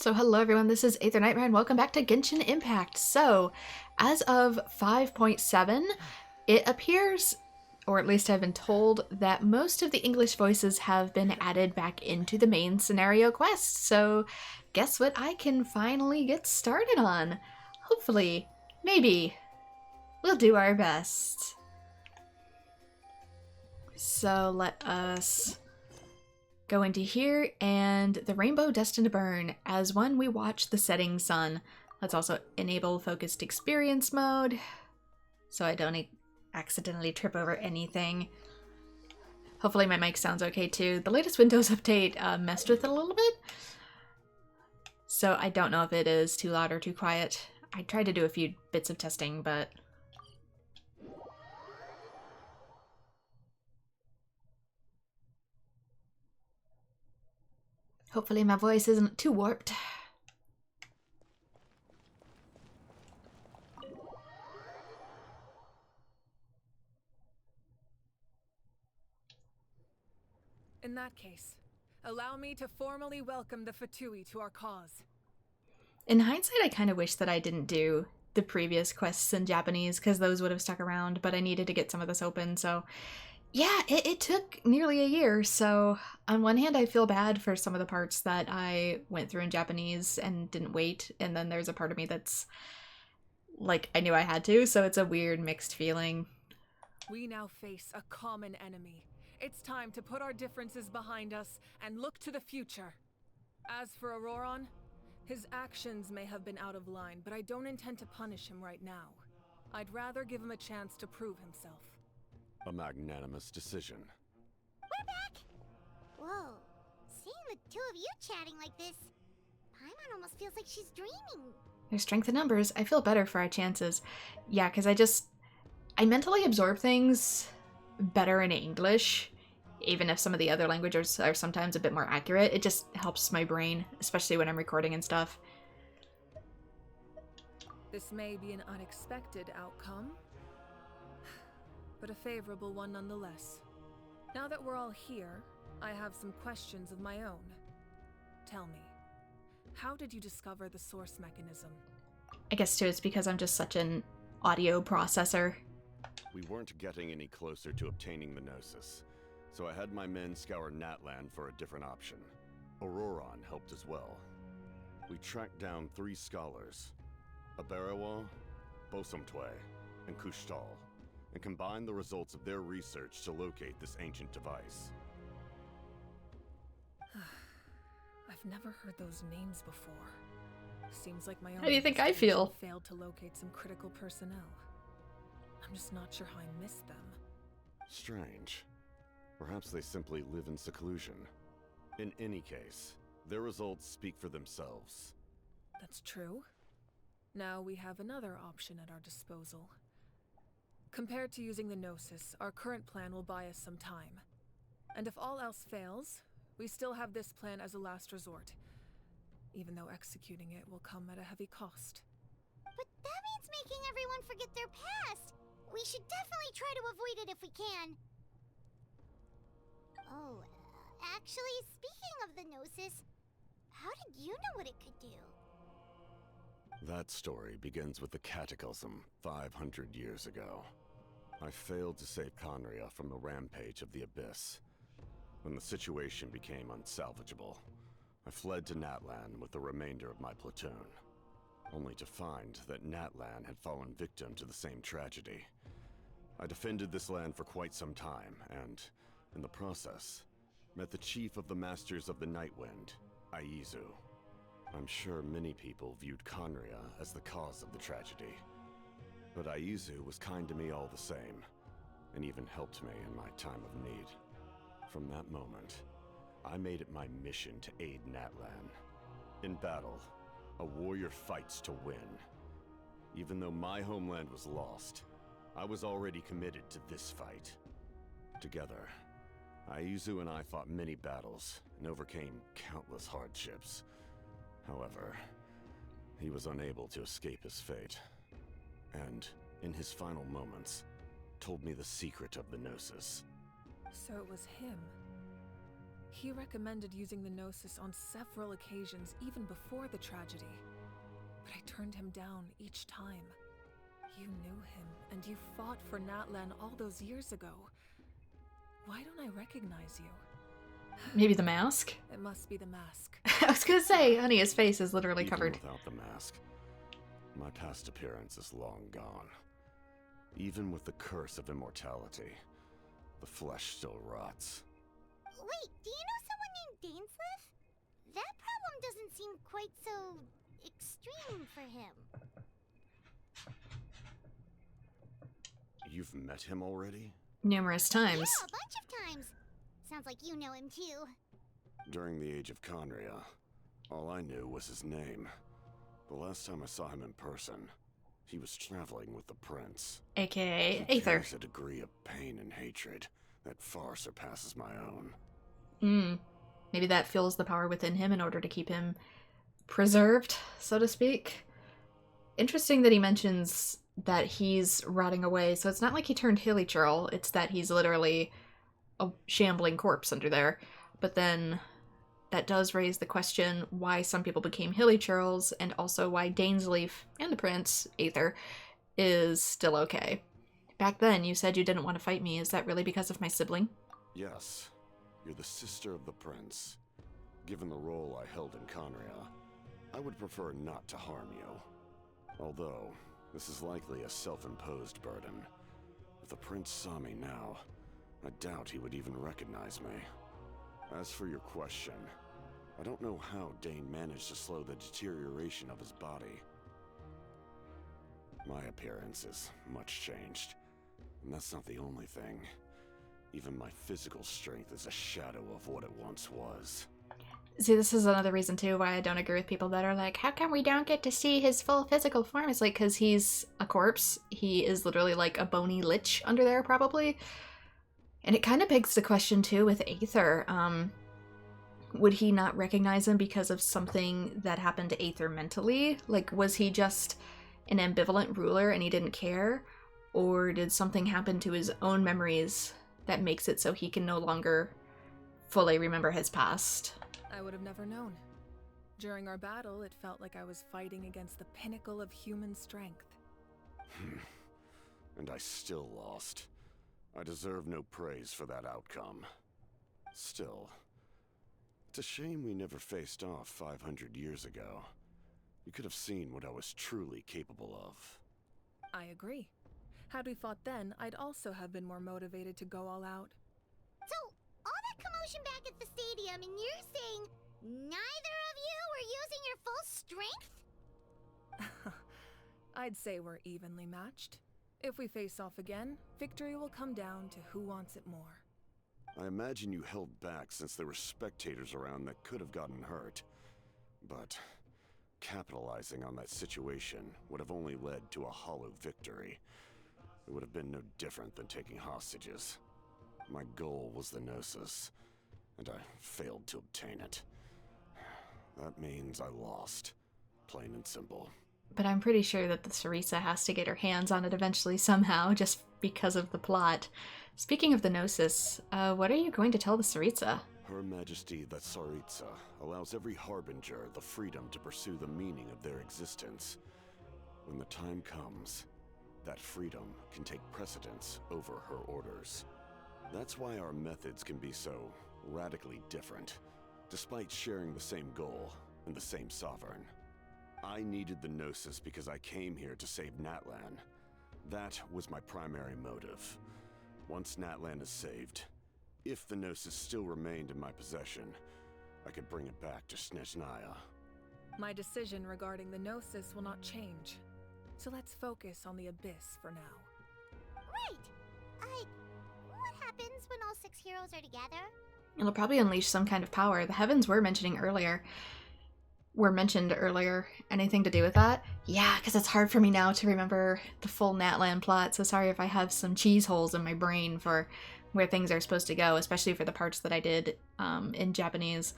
So hello everyone, this is AetherNightmare and welcome back to Genshin Impact. So, as of 5.7, it appears, or at least I've been told, that most of the English voices have been added back into the main scenario quest. So, guess what I can finally get started on? Hopefully. Maybe. We'll do our best. So let us go into here, and the rainbow destined to burn. As one, we watch the setting sun. Let's also enable focused experience mode, so I don't accidentally trip over anything. Hopefully my mic sounds okay too. The latest Windows update messed with it a little bit, so I don't know if it is too loud or too quiet. I tried to do a few bits of testing, but hopefully my voice isn't too warped. In that case, allow me to formally welcome the Fatui to our cause. In hindsight, I kind of wish that I didn't do the previous quests in Japanese, because those would have stuck around, but I needed to get some of this open, so yeah, it took nearly a year. So on one hand, I feel bad for some of the parts that I went through in Japanese and didn't wait, and then there's a part of me that's like, I knew I had to, so it's a weird mixed feeling. We now face a common enemy. It's time to put our differences behind us and look to the future. As for Auroron, his actions may have been out of line, but I don't intend to punish him right now. I'd rather give him a chance to prove himself. A magnanimous decision. We're back! Whoa, seeing the two of you chatting like this, Paimon almost feels like she's dreaming. There's strength in numbers. I feel better for our chances. Yeah, because I mentally absorb things better in English, even if some of the other languages are sometimes a bit more accurate. It just helps my brain, especially when I'm recording and stuff. This may be an unexpected outcome, but a favorable one nonetheless. Now that we're all here, I have some questions of my own. Tell me, how did you discover the source mechanism? I guess too, it's because I'm just such an audio processor. We weren't getting any closer to obtaining the Gnosis, so I had my men scour Natlan for a different option. Auroron helped as well. We tracked down 3 scholars, Abarawa, Bosomtwe, and Kushtal, and combined the results of their research to locate this ancient device. I've never heard those names before. Seems like my own How do you think I feel? failed to locate some critical personnel. I'm just not sure how I missed them. Strange. Perhaps they simply live in seclusion. In any case, their results speak for themselves. That's true. Now we have another option at our disposal. Compared to using the Gnosis, our current plan will buy us some time. And if all else fails, we still have this plan as a last resort, even though executing it will come at a heavy cost. But that means making everyone forget their past. We should definitely try to avoid it if we can. Oh, actually, speaking of the Gnosis, how did you know what it could do? That story begins with the Cataclysm 500 years ago. I failed to save Conria from the rampage of the Abyss. When the situation became unsalvageable, I fled to Natlan with the remainder of my platoon, only to find that Natlan had fallen victim to the same tragedy. I defended this land for quite some time, and, in the process, met the chief of the Masters of the Nightwind, Aizu. I'm sure many people viewed Conria as the cause of the tragedy, but Aizu was kind to me all the same, and even helped me in my time of need. From that moment, I made it my mission to aid Natlan. In battle, a warrior fights to win. Even though my homeland was lost, I was already committed to this fight. Together, Aizu and I fought many battles and overcame countless hardships. However, he was unable to escape his fate, and, in his final moments, told me the secret of the Gnosis. So it was him. He recommended using the Gnosis on several occasions even before the tragedy. But I turned him down each time. You knew him, and you fought for Natlan all those years ago. Why don't I recognize you? Maybe the mask? It must be the mask. I was gonna say, honey, his face is literally Even covered. without the mask, my past appearance is long gone. Even with the curse of immortality, the flesh still rots. Wait, do you know someone named Dainsleif? That problem doesn't seem quite so extreme for him. You've met him already? Numerous times. Yeah, a bunch of times. Sounds like you know him too. During the age of Conria, all I knew was his name. The last time I saw him in person, he was traveling with the prince. AKA He Aether. carries a degree of pain and hatred that far surpasses my own. Maybe that fuels the power within him in order to keep him preserved, so to speak. Interesting that he mentions that he's rotting away, so it's not like he turned hilly churl, it's that he's literally a shambling corpse under there. But then that does raise the question why some people became hilly churls, and also why Dainsleif and the prince, Aether, is still okay. Back then, you said you didn't want to fight me. Is that really because of my sibling? Yes, you're the sister of the prince. Given the role I held in Conria, I would prefer not to harm you. Although, this is likely a self-imposed burden. If the prince saw me now, I doubt he would even recognize me. As for your question, I don't know how Dane managed to slow the deterioration of his body. My appearance is much changed, and that's not the only thing. Even my physical strength is a shadow of what it once was. See, this is another reason, too, why I don't agree with people that are like, how come we don't get to see his full physical form? It's like, because he's a corpse. He is literally like a bony lich under there, probably. And it kind of begs the question, too, with Aether. Would he not recognize him because of something that happened to Aether mentally? Like, was he just an ambivalent ruler and he didn't care? Or did something happen to his own memories that makes it so he can no longer fully remember his past? I would have never known. During our battle, it felt like I was fighting against the pinnacle of human strength. And I still lost. I deserve no praise for that outcome. Still, it's a shame we never faced off 500 years ago. You could have seen what I was truly capable of. I agree. Had we fought then, I'd also have been more motivated to go all out. So, all that commotion back at the stadium, and you're saying neither of you were using your full strength? I'd say we're evenly matched. If we face off again, victory will come down to who wants it more. I imagine you held back since there were spectators around that could have gotten hurt. But capitalizing on that situation would have only led to a hollow victory. It would have been no different than taking hostages. My goal was the Gnosis, and I failed to obtain it. That means I lost, plain and simple. But I'm pretty sure that the Sarisa has to get her hands on it eventually somehow, just because of the plot. Speaking of the Gnosis, what are you going to tell the Sarisa? Her Majesty the Tsaritsa allows every harbinger the freedom to pursue the meaning of their existence. When the time comes, that freedom can take precedence over her orders. That's why our methods can be so radically different, despite sharing the same goal and the same sovereign. I needed the Gnosis because I came here to save Natlan. That was my primary motive. Once Natlan is saved, if the Gnosis still remained in my possession, I could bring it back to Snezhnaya. My decision regarding the Gnosis will not change. So let's focus on the Abyss for now. Right. What happens when all 6 heroes are together? It'll probably unleash some kind of power. The heavens were mentioned earlier. Anything to do with that? Yeah, because it's hard for me now to remember the full Natlan plot, so sorry if I have some cheese holes in my brain for where things are supposed to go, especially for the parts that I did in Japanese.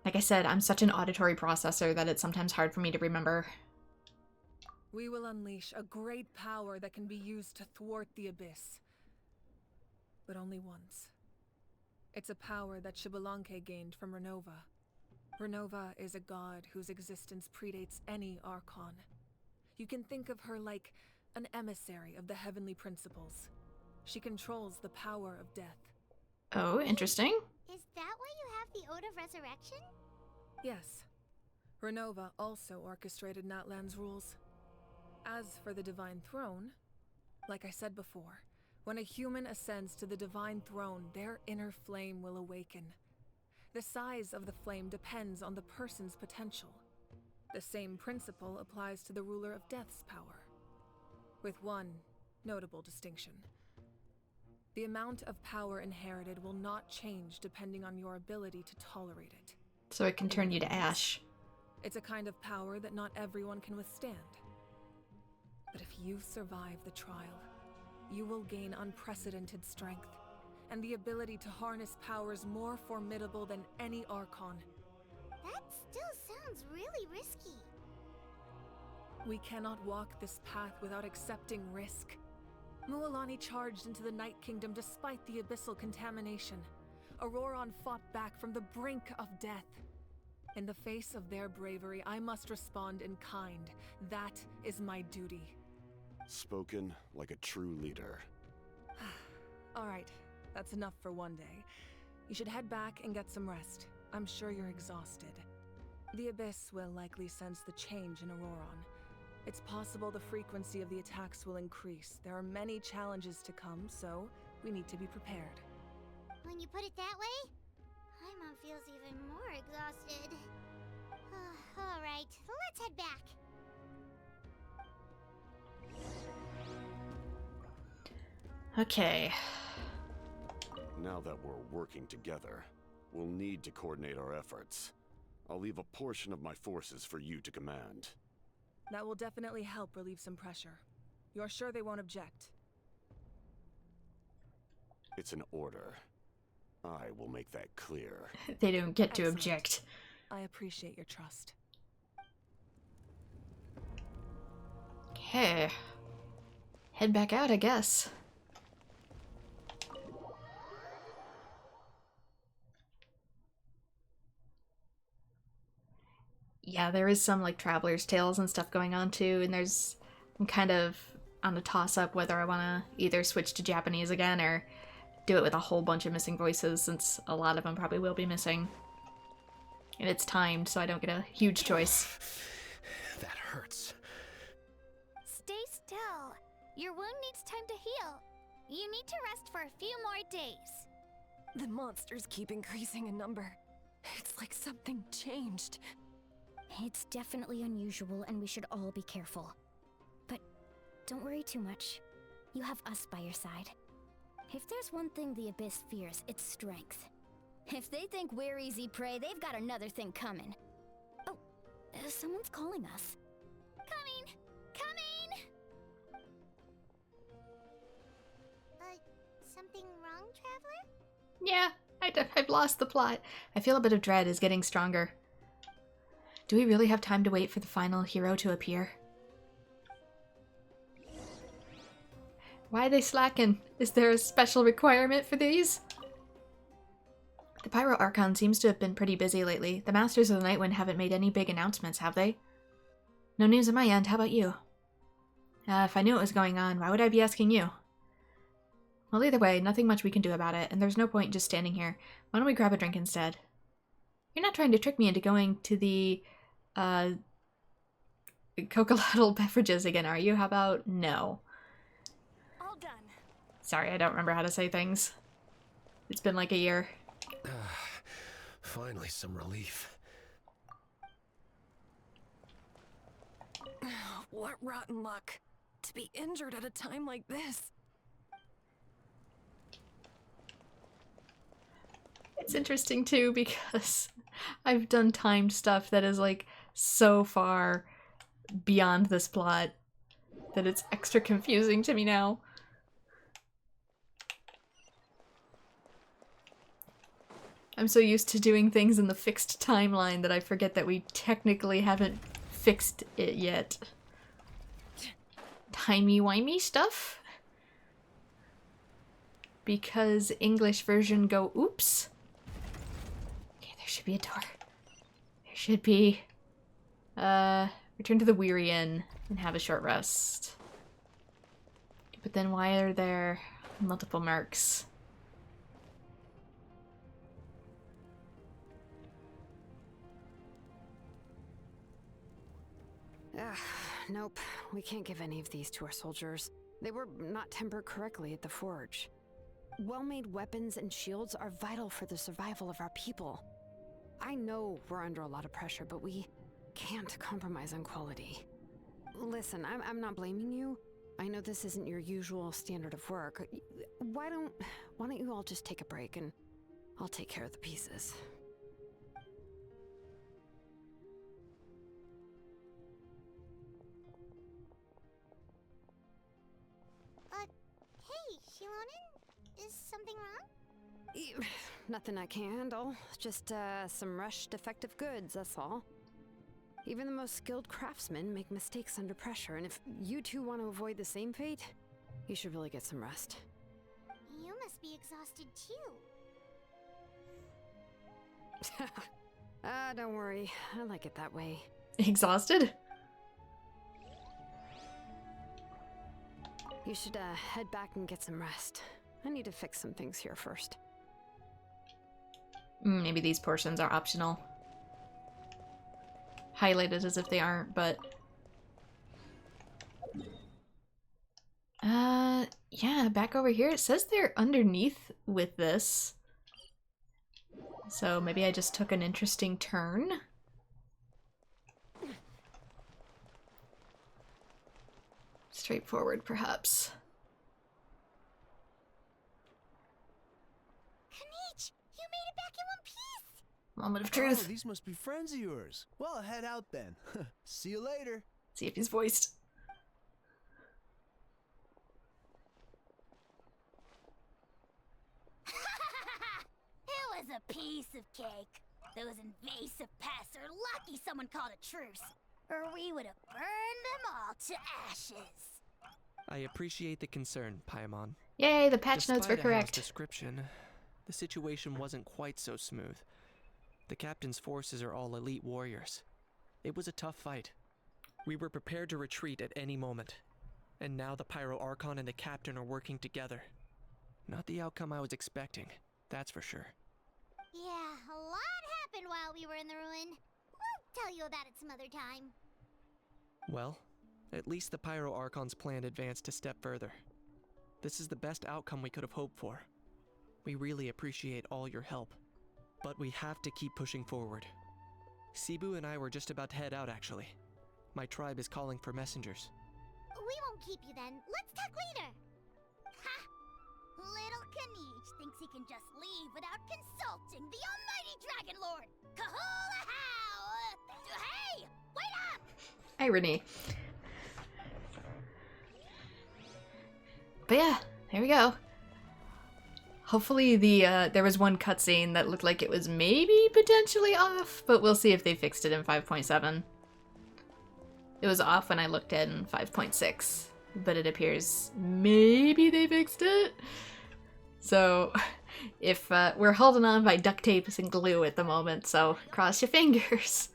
Like I said, I'm such an auditory processor that it's sometimes hard for me to remember. We will unleash a great power that can be used to thwart the Abyss. But only once. It's a power that Xbalanque gained from Renova. Renova is a god whose existence predates any Archon. You can think of her like an emissary of the heavenly principles. She controls the power of death. Oh, interesting. Is that why you have the Ode of Resurrection? Yes. Renova also orchestrated Natlan's rules. As for the Divine Throne, like I said before, when a human ascends to the Divine Throne, their inner flame will awaken. The size of the flame depends on the person's potential. The same principle applies to the ruler of Death's power, with one notable distinction. The amount of power inherited will not change depending on your ability to tolerate it. So it can turn you to ash. It's a kind of power that not everyone can withstand. But if you survive the trial, you will gain unprecedented strength, and the ability to harness powers more formidable than any Archon. That still sounds really risky. We cannot walk this path without accepting risk. Mualani charged into the Night Kingdom despite the abyssal contamination. Auroron fought back from the brink of death. In the face of their bravery, I must respond in kind. That is my duty. Spoken like a true leader. All right, that's enough for one day. You should head back and get some rest. I'm sure you're exhausted. The Abyss will likely sense the change in Auroron. It's possible the frequency of the attacks will increase. There are many challenges to come, so we need to be prepared. When you put it that way, Paimon feels even more exhausted. Alright, let's head back. Okay. Now that we're working together, we'll need to coordinate our efforts. I'll leave a portion of my forces for you to command. That will definitely help relieve some pressure. You're sure they won't object? It's an order. I will make that clear. They don't get to Excellent. object. I appreciate your trust. Okay. Head back out, I guess. Yeah, there is some like traveler's tales and stuff going on too, and I'm kind of on a toss-up whether I want to either switch to Japanese again or do it with a whole bunch of missing voices, since a lot of them probably will be missing. And it's timed, so I don't get a huge choice. That hurts. Stay still. Your wound needs time to heal. You need to rest for a few more days. The monsters keep increasing in number. It's like something changed. It's definitely unusual, and we should all be careful. But don't worry too much. You have us by your side. If there's one thing the Abyss fears, it's strength. If they think we're easy prey, they've got another thing coming. Oh, someone's calling us. Coming! Coming! Something wrong, Traveler? Yeah, I've lost the plot. I feel a bit of dread is getting stronger. Do we really have time to wait for the final hero to appear? Why are they slacking? Is there a special requirement for these? The Pyro Archon seems to have been pretty busy lately. The Masters of the Nightwind haven't made any big announcements, have they? No news on my end, how about you? If I knew what was going on, why would I be asking you? Well, either way, nothing much we can do about it, and there's no point just standing here. Why don't we grab a drink instead? You're not trying to trick me into going to the, cocoa beverages again, are you? How about no? All done. Sorry, I don't remember how to say things. It's been like a year. Finally, some relief. What rotten luck. To be injured at a time like this. It's interesting too because I've done timed stuff that is like so far beyond this plot that it's extra confusing to me now. I'm so used to doing things in the fixed timeline that I forget that we technically haven't fixed it yet. Timey-wimey stuff? because English version go oops. Okay, there should be a door. There should be. Return to the Weary Inn and have a short rest. But then why are there multiple marks? Nope. We can't give any of these to our soldiers. They were not tempered correctly at the forge. Well-made weapons and shields are vital for the survival of our people. I know we're under a lot of pressure, but we can't compromise on quality. Listen, I'm not blaming you. I know this isn't your usual standard of work. Why don't you all just take a break and I'll take care of the pieces. Hey, Shilonen? Is something wrong? Nothing I can handle. Just, some rushed defective goods, that's all. Even the most skilled craftsmen make mistakes under pressure, and if you two want to avoid the same fate, you should really get some rest. You must be exhausted too. Don't worry. I like it that way. Exhausted? You should, head back and get some rest. I need to fix some things here first. Maybe these portions are optional. Highlighted as if they aren't, but... yeah, back over here. It says they're underneath with this. So maybe I just took an interesting turn. Straightforward, perhaps. Kanich, you made it back in one piece! Moment of Oh, truth. these must be friends of yours. Well, head out then. See you later. See if he's voiced. It was a piece of cake. Those invasive pests are lucky someone called a truce, or we would have burned them all to ashes. I appreciate the concern, Paimon. Yay, the patch notes were Despite Ahao's correct. description, the situation wasn't quite so smooth. The captain's forces are all elite warriors. It was a tough fight. We were prepared to retreat at any moment. And now the Pyro Archon and the captain are working together. Not the outcome I was expecting, that's for sure. Yeah, a lot happened while we were in the ruin. We'll tell you about it some other time. Well, at least the Pyro Archon's plan advanced a step further. This is the best outcome we could have hoped for. We really appreciate all your help. But we have to keep pushing forward. Cebu and I were just about to head out, actually. My tribe is calling for messengers. We won't keep you then. Let's talk later. Ha! Little Kanich thinks he can just leave without consulting the almighty Dragon Lord. Kahula how! Hey! Wait up! Irony. But yeah, there we go. Hopefully there was one cutscene that looked like it was maybe potentially off, but we'll see if they fixed it in 5.7. It was off when I looked in 5.6, but it appears maybe they fixed it. So if we're holding on by duct tape and glue at the moment, so cross your fingers.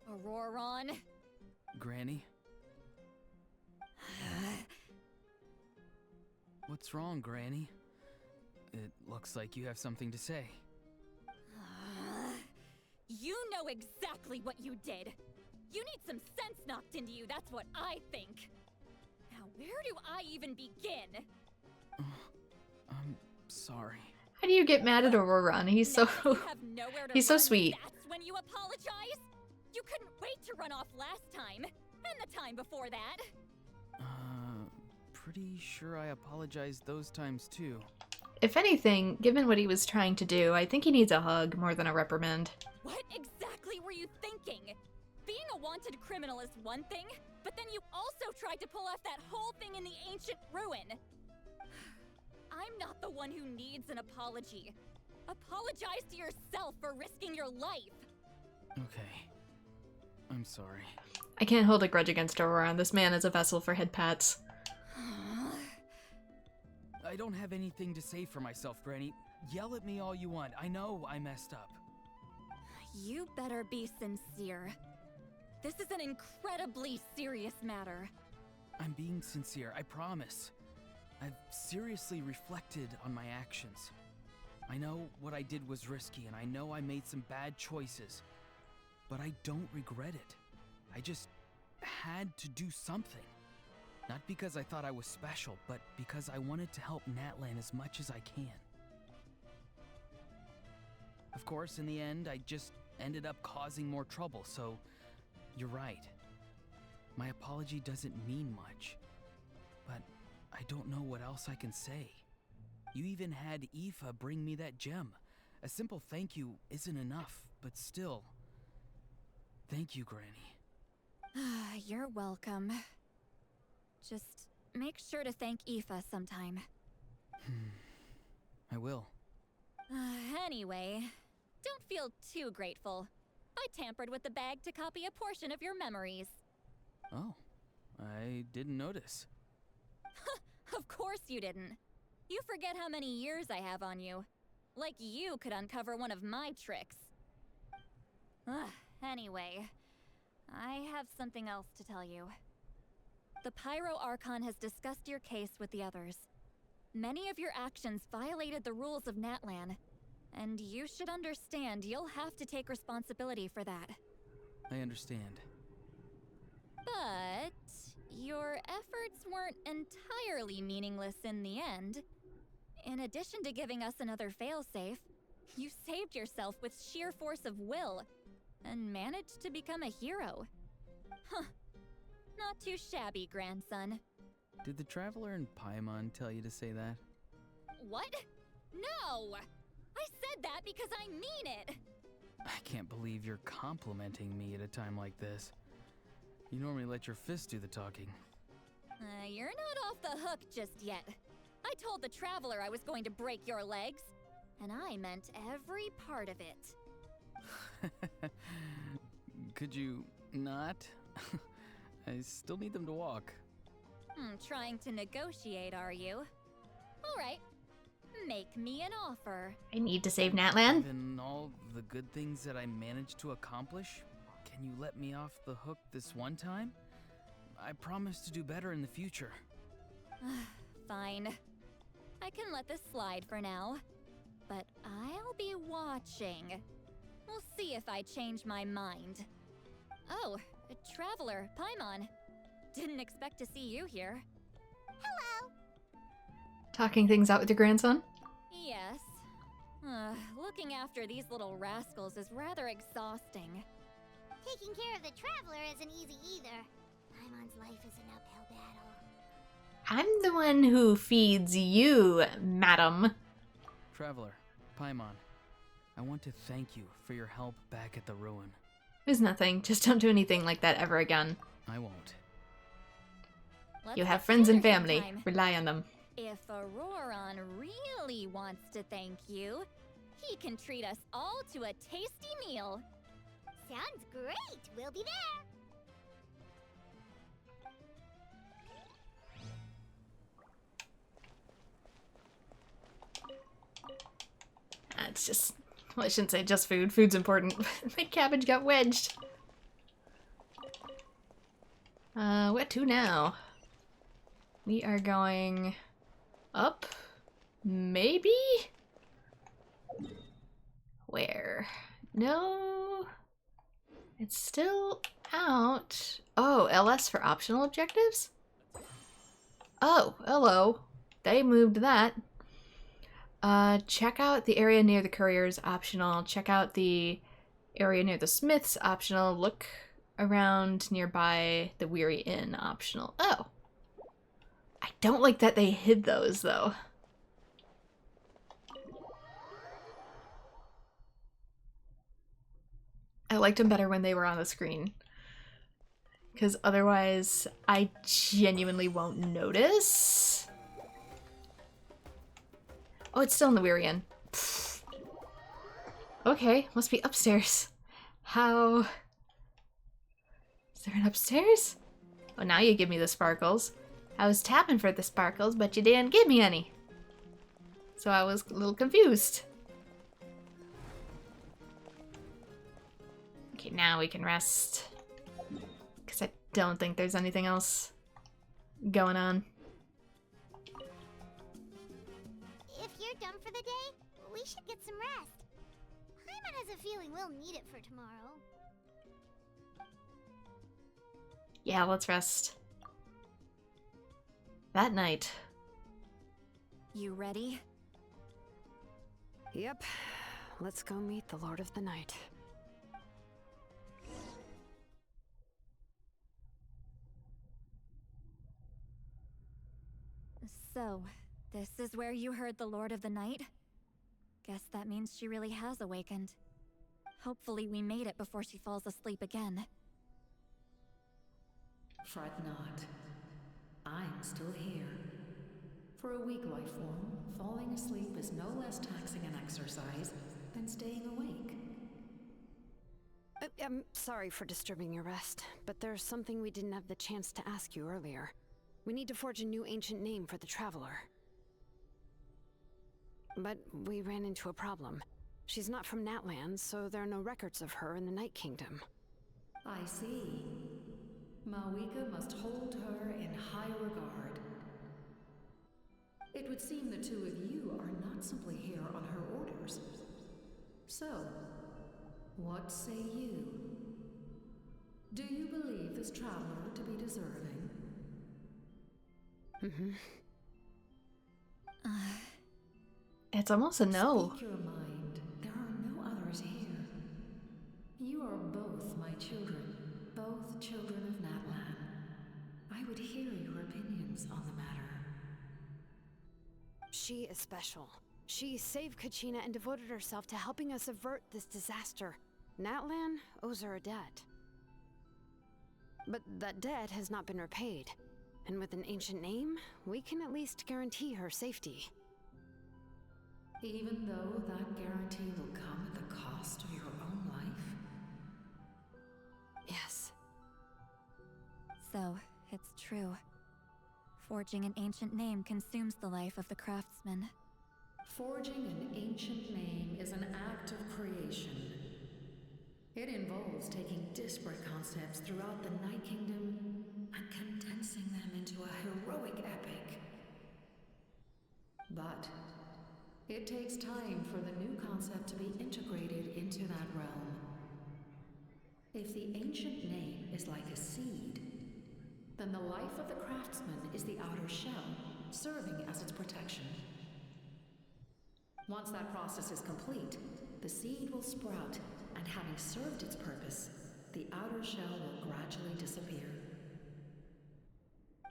Auroron. Granny? What's wrong, Granny? It looks like you have something to say. You know exactly what you did. You need some sense knocked into you, that's what I think. Now, where do I even begin? I'm sorry. How do you get mad at Auroron? He's so he's so sweet. That's when you apologize? You couldn't wait to run off last time, and the time before that. Pretty sure I apologized those times too. If anything, given what he was trying to do, I think he needs a hug more than a reprimand. What exactly were you thinking? Being a wanted criminal is one thing, but then you also tried to pull off that whole thing in the ancient ruin. I'm not the one who needs an apology. Apologize to yourself for risking your life. Okay. I'm sorry. I can't hold a grudge against Aurora. This man is a vessel for head pats. I don't have anything to say for myself, Granny. Yell at me all you want. I know I messed up. You better be sincere. This is an incredibly serious matter. I'm being sincere, I promise. I've seriously reflected on my actions. I know what I did was risky, and I know I made some bad choices. But I don't regret it. I just had to do something. Not because I thought I was special, but because I wanted to help Natlan as much as I can. Of course, in the end, I just ended up causing more trouble, so you're right. My apology doesn't mean much, but I don't know what else I can say. You even had Aoife bring me that gem. A simple thank you isn't enough, but still. Thank you, Granny. You're welcome. Just make sure to thank Aoife sometime. I will. Anyway, don't feel too grateful. I tampered with the bag to copy a portion of your memories. Oh, I didn't notice. Of course you didn't. You forget how many years I have on you. Like you could uncover one of my tricks. Anyway, I have something else to tell you. The Pyro Archon has discussed your case with the others. Many of your actions violated the rules of Natlan, and you should understand you'll have to take responsibility for that. I understand. But your efforts weren't entirely meaningless in the end. In addition to giving us another failsafe, you saved yourself with sheer force of will and managed to become a hero. Huh. Not too shabby, grandson. Did the Traveler in Paimon tell you to say that? What? No! I said that because I mean it! I can't believe you're complimenting me at a time like this. You normally let your fist do the talking. You're not off the hook just yet. I told the Traveler I was going to break your legs, and I meant every part of it. Could you not? I still need them to walk. Trying to negotiate, are you? Alright. Make me an offer. I need to save Natlan. Given all the good things that I managed to accomplish, can you let me off the hook this one time? I promise to do better in the future. Fine. I can let this slide for now. But I'll be watching. We'll see if I change my mind. Oh, a Traveler, Paimon. Didn't expect to see you here. Hello. Talking things out with your grandson? Yes. Looking after these little rascals is rather exhausting. Taking care of the Traveler isn't easy either. Paimon's life is an uphill battle. I'm the one who feeds you, madam. Traveler, Paimon, I want to thank you for your help back at the ruin. There's nothing. Just don't do anything like that ever again. I won't. You have friends and family. Sometime. Rely on them. If Auroron really wants to thank you, he can treat us all to a tasty meal. Sounds great. We'll be there. It's just... Well, I shouldn't say just food. Food's important. My cabbage got wedged. Where to now? We are going... up? Maybe? Where? No... It's still out. Oh, LS for optional objectives? Oh, hello. They moved that. Check out the area near the couriers, optional. Check out the area near the smiths, optional. Look around nearby the Weary Inn, optional. Oh. I don't like that they hid those, though. I liked them better when they were on the screen. Because otherwise, I genuinely won't notice. Oh, it's still in the Weary Inn. Pfft. Okay, must be upstairs. How Is there an upstairs? Oh, now you give me the sparkles. I was tapping for the sparkles, but you didn't give me any. So I was a little confused. Okay, now we can rest. Because I don't think there's anything else going on. If you're done for the day, we should get some rest. Hyman has a feeling we'll need it for tomorrow. Yeah, let's rest. That night. You ready? Yep. Let's go meet the Lord of the Night. So, this is where you heard the Lord of the Night? Guess that means she really has awakened. Hopefully we made it before she falls asleep again. Fret not. I'm still here. For a weak life form, falling asleep is no less taxing an exercise than staying awake. I'm sorry for disturbing your rest, but there's something we didn't have the chance to ask you earlier. We need to forge a new ancient name for the Traveler. But we ran into a problem. She's not from Natlan, so there are no records of her in the Night Kingdom. I see. miHoYo must hold her in high regard. It would seem the two of you are not simply here on her orders. So, what say you? Do you believe this traveler to be deserving? It's almost a no. Speak your mind. There are no others here. You are both my children, both children of Natlan. I would hear your opinions on the matter. She is special. She saved Kachina and devoted herself to helping us avert this disaster. Natlan owes her a debt. But that debt has not been repaid. And with an ancient name, we can at least guarantee her safety. Even though that guarantee will come at the cost of your own life? Yes. So, it's true. Forging an ancient name consumes the life of the craftsman. Forging an ancient name is an act of creation. It involves taking disparate concepts throughout the Night Kingdom and condensing them into a heroic epic. But it takes time for the new concept to be integrated into that realm. If the ancient name is like a seed, then the life of the craftsman is the outer shell, serving as its protection. Once that process is complete, the seed will sprout, and having served its purpose, the outer shell will gradually disappear.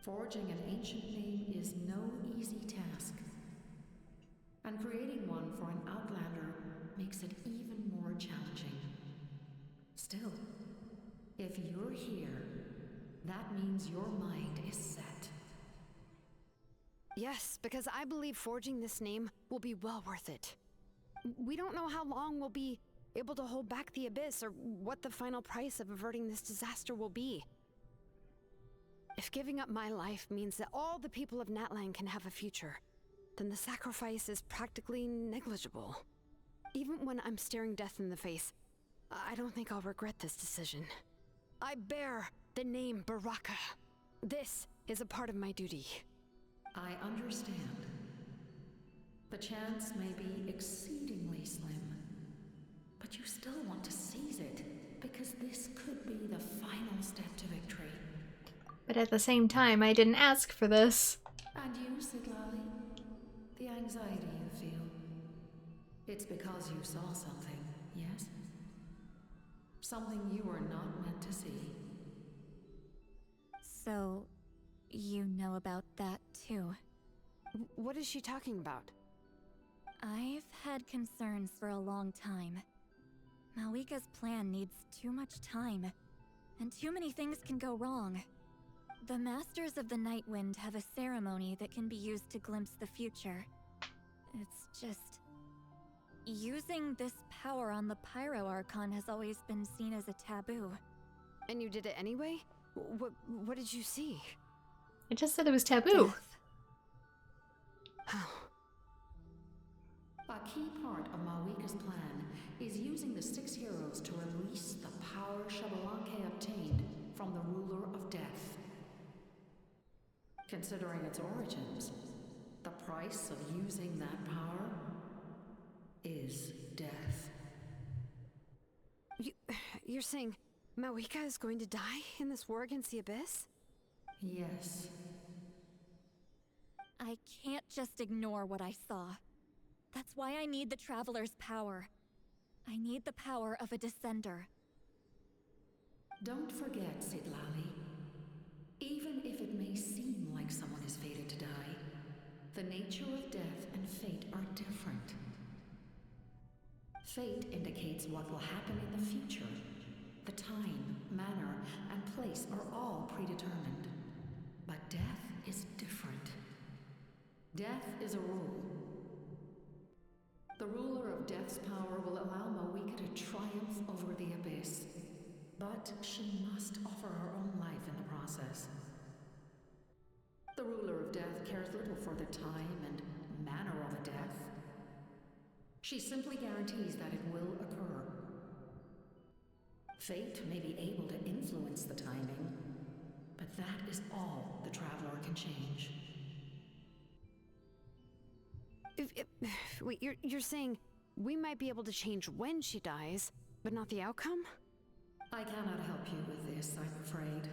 Forging an ancient name is no easy task, and creating one for an outlander makes it even more challenging. Still, if you're here, that means your mind is set. Yes, because I believe forging this name will be well worth it. We don't know how long we'll be able to hold back the Abyss or what the final price of averting this disaster will be. If giving up my life means that all the people of Natlan can have a future, then the sacrifice is practically negligible. Even when I'm staring death in the face, I don't think I'll regret this decision. I bear the name Baraka. This is a part of my duty. I understand. The chance may be exceedingly slim, but you still want to seize it, because this could be the final step to victory. But at the same time, I didn't ask for this. And you, Siglali? The anxiety you feel. It's because you saw something, yes? Something you were not meant to see. So, you know about that too. What is she talking about? I've had concerns for a long time. miHoYo's plan needs too much time, and too many things can go wrong. The Masters of the Night Wind have a ceremony that can be used to glimpse the future. It's just... using this power on the Pyro Archon has always been seen as a taboo. And you did it anyway? What did you see? It just said it was taboo. Death. How? A key part of Mawika's plan is using the 6 heroes to release the power Xbalanque obtained from the ruler of death. Considering its origins, the price of using that power is death. You're saying Mawika is going to die in this war against the Abyss? Yes. I can't just ignore what I saw. That's why I need the Traveler's power. I need the power of a Descender. Don't forget, Sidlali. Even if it may seem like someone is fated to die, the nature of death and fate are different. Fate indicates what will happen in the future. The time, manner, and place are all predetermined. But death is different. Death is a rule. The ruler of death's power will allow Mawika to triumph over the Abyss. But she must offer her own life in the process. The ruler of death cares little for the time and manner of a death. She simply guarantees that it will occur. Fate may be able to influence the timing, but that is all the Traveler can change. Wait, you're saying we might be able to change when she dies, but not the outcome? I cannot help you with this, I'm afraid.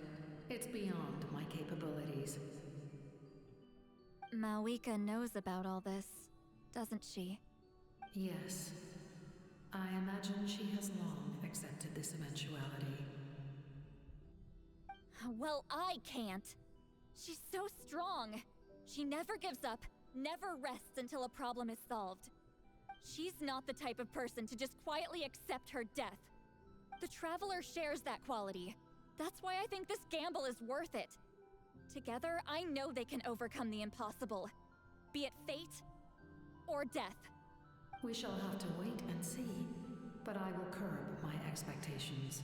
It's beyond my capabilities. Mawika knows about all this, doesn't she? Yes. I imagine she has long accepted this eventuality. Well, I can't. She's so strong. She never gives up, never rests until a problem is solved. She's not the type of person to just quietly accept her death. The Traveler shares that quality. That's why I think this gamble is worth it. Together, I know they can overcome the impossible. Be it fate or death. We shall have to wait and see, but I will curb my expectations.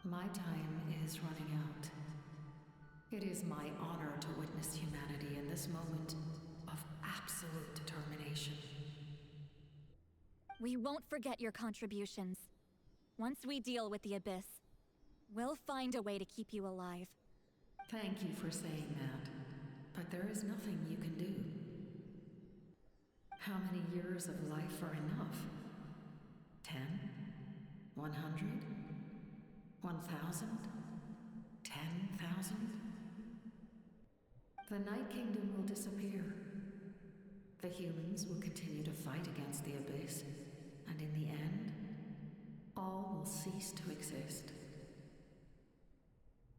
My time is running out. It is my honor to witness humanity in this moment of absolute determination. We won't forget your contributions. Once we deal with the Abyss, we'll find a way to keep you alive. Thank you for saying that, but there is nothing you can do. How many years of life are enough? 10? 100? 1,000? 10,000? The Night Kingdom will disappear. The humans will continue to fight against the Abyss, and in the end, all will cease to exist.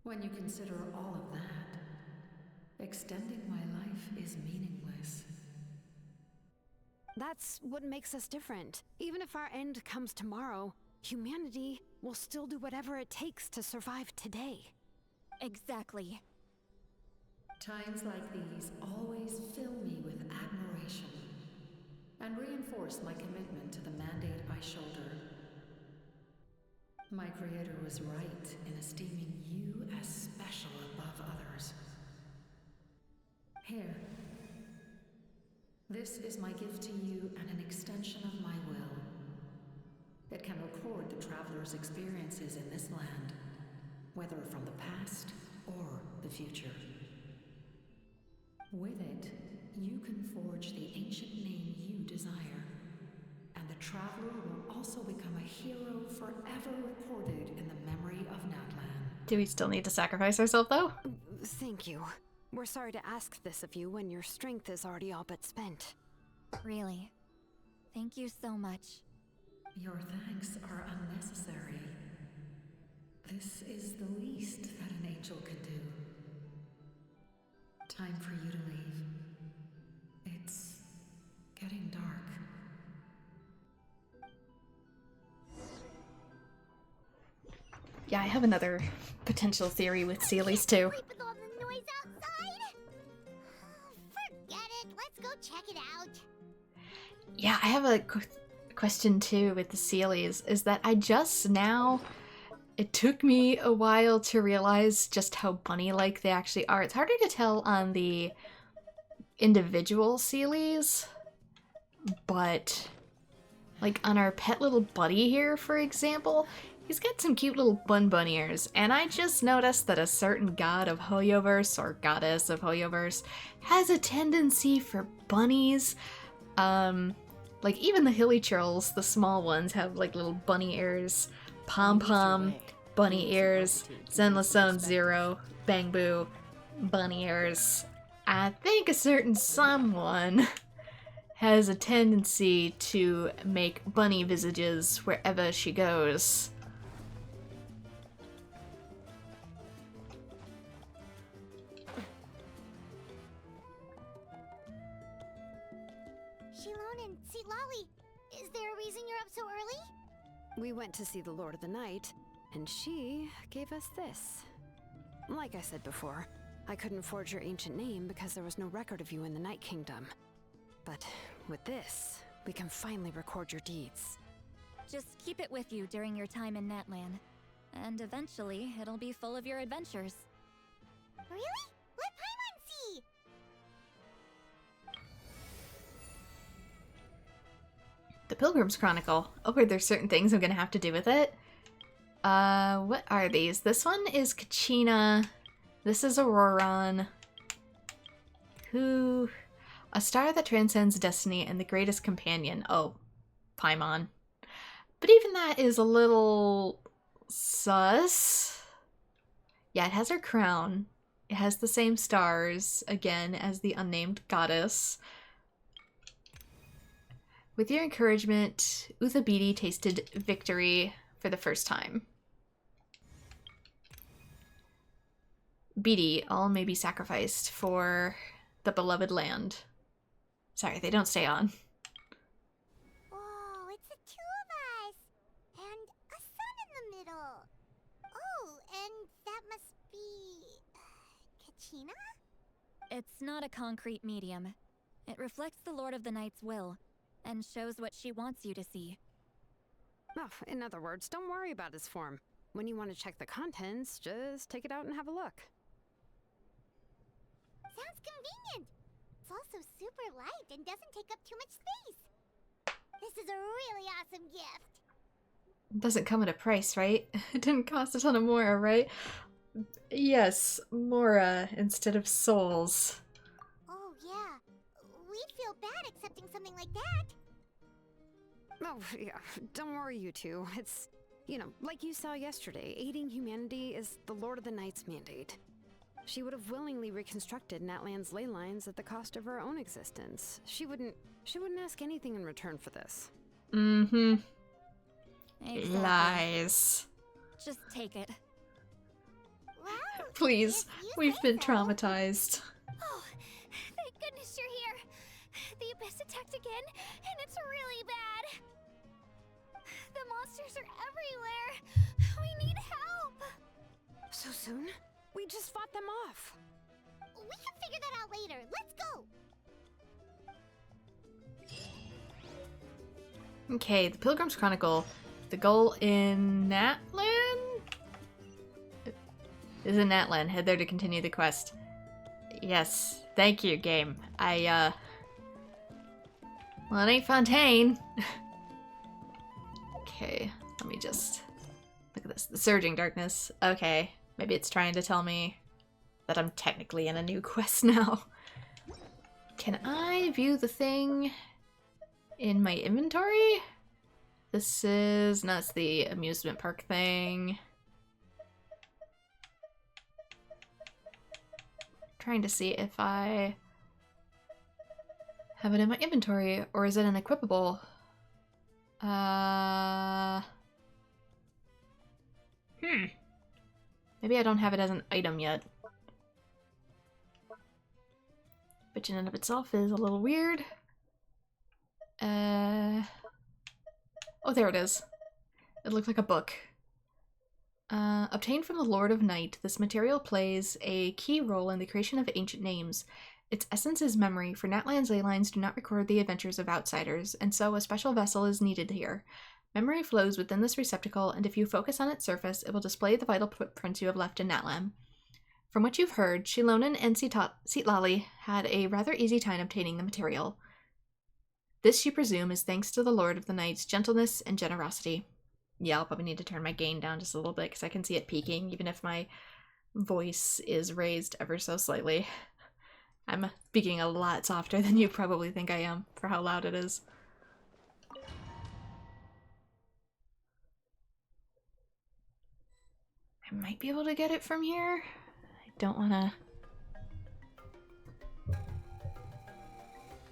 When you consider all of that, extending my life is meaningless. That's what makes us different. Even if our end comes tomorrow, humanity will still do whatever it takes to survive today. Exactly. Times like these always fill me with admiration and reinforce my commitment to the mandate I shoulder. My Creator was right in esteeming you as special above others. Here. This is my gift to you and an extension of my will. It can record the Traveler's experiences in this land, whether from the past or the future. With it, you can forge the ancient name you desire, and the Traveler will also become a hero forever recorded in the memory of Natlan. Do we still need to sacrifice ourselves, though? Thank you. We're sorry to ask this of you when your strength is already all but spent. Really. Thank you so much. Your thanks are unnecessary. This is the least that an angel could do. Time for you to leave. It's getting dark. Yeah, I have another potential theory with Sealies too. Sleep with all the noise outside? Forget it. Let's go check it out. Yeah, I have a question too with the Sealies, is that I just now It took me a while to realize just how bunny-like they actually are. It's harder to tell on the individual Sealies, but like on our pet little buddy here, for example, he's got some cute little bun ears, and I just noticed that a certain god of Hoyoverse, or goddess of Hoyoverse, has a tendency for bunnies. Like even the hilly churls, the small ones, have like little bunny ears. Pom-pom, bunny ears. Zenlessone Zero, Bang Boo, bunny ears. I think a certain someone has a tendency to make bunny visages wherever she goes. Shilon and Lolly, is there a reason you're up so early? We went to see the Lord of the Night, and she gave us this. Like I said before, I couldn't forge your ancient name because there was no record of you in the Night Kingdom. But with this, we can finally record your deeds. Just keep it with you during your time in Natlan. And eventually, it'll be full of your adventures. Really? Let Paimon see! The Pilgrim's Chronicle. Oh, are there certain things I'm gonna have to do with it? What are these? This one is Kachina. This is Auroron. Who... A star that transcends destiny and the greatest companion. Oh, Paimon. But even that is a little... sus. Yeah, it has her crown. It has the same stars, again, as the unnamed goddess. With your encouragement, Uthabidi tasted victory for the first time. Bidi, all may be sacrificed for the beloved land. Sorry, they don't stay on. Oh, it's the two of us! And a sun in the middle! Oh, and that must be... Kachina? It's not a concrete medium. It reflects the Lord of the Night's will, and shows what she wants you to see. Oh, in other words, don't worry about his form. When you want to check the contents, just take it out and have a look. Sounds convenient! It's also super light and doesn't take up too much space. This is a really awesome gift. It doesn't come at a price, right? It didn't cost a ton of Mora, right? Yes, Mora instead of souls. Oh yeah, we'd feel bad accepting something like that. Oh, yeah, don't worry, you two. It's, you know, like you saw yesterday, aiding humanity is the Lord of the Night's mandate. She would have willingly reconstructed Natlan's ley lines at the cost of her own existence. She wouldn't ask anything in return for this. Mm-hmm. Exactly. Lies. Just take it. Wow. Please, we've been traumatized. Oh, thank goodness you're here. The Abyss attacked again, and it's really bad. The monsters are everywhere. We need help. So soon? We just fought them off. We can figure that out later. Let's go. Okay, the Pilgrim's Chronicle. The goal in Natlan? Is in Natlan. Head there to continue the quest. Yes, thank you, game. Well, it ain't Fontaine. Okay, let me just look at this. The Surging Darkness. Okay, maybe it's trying to tell me that I'm technically in a new quest now. Can I view the thing in my inventory? This is... no, it's the amusement park thing. Trying to see if I have it in my inventory, or is it an equipable? Maybe I don't have it as an item yet. Which in and of itself is a little weird. Oh, there it is. It looked like a book. Obtained from the Lord of Night, this material plays a key role in the creation of ancient names. Its essence is memory, for Natlan's ley lines do not record the adventures of outsiders, and so a special vessel is needed here. Memory flows within this receptacle, and if you focus on its surface, it will display the vital footprints you have left in Natlan. From what you've heard, Shilonen and Seatlali had a rather easy time obtaining the material. This, you presume, is thanks to the Lord of the Night's gentleness and generosity. Yeah, I'll probably need to turn my gain down just a little bit because I can see it peaking, even if my voice is raised ever so slightly. I'm speaking a lot softer than you probably think I am for how loud it is. I might be able to get it from here. I don't want to...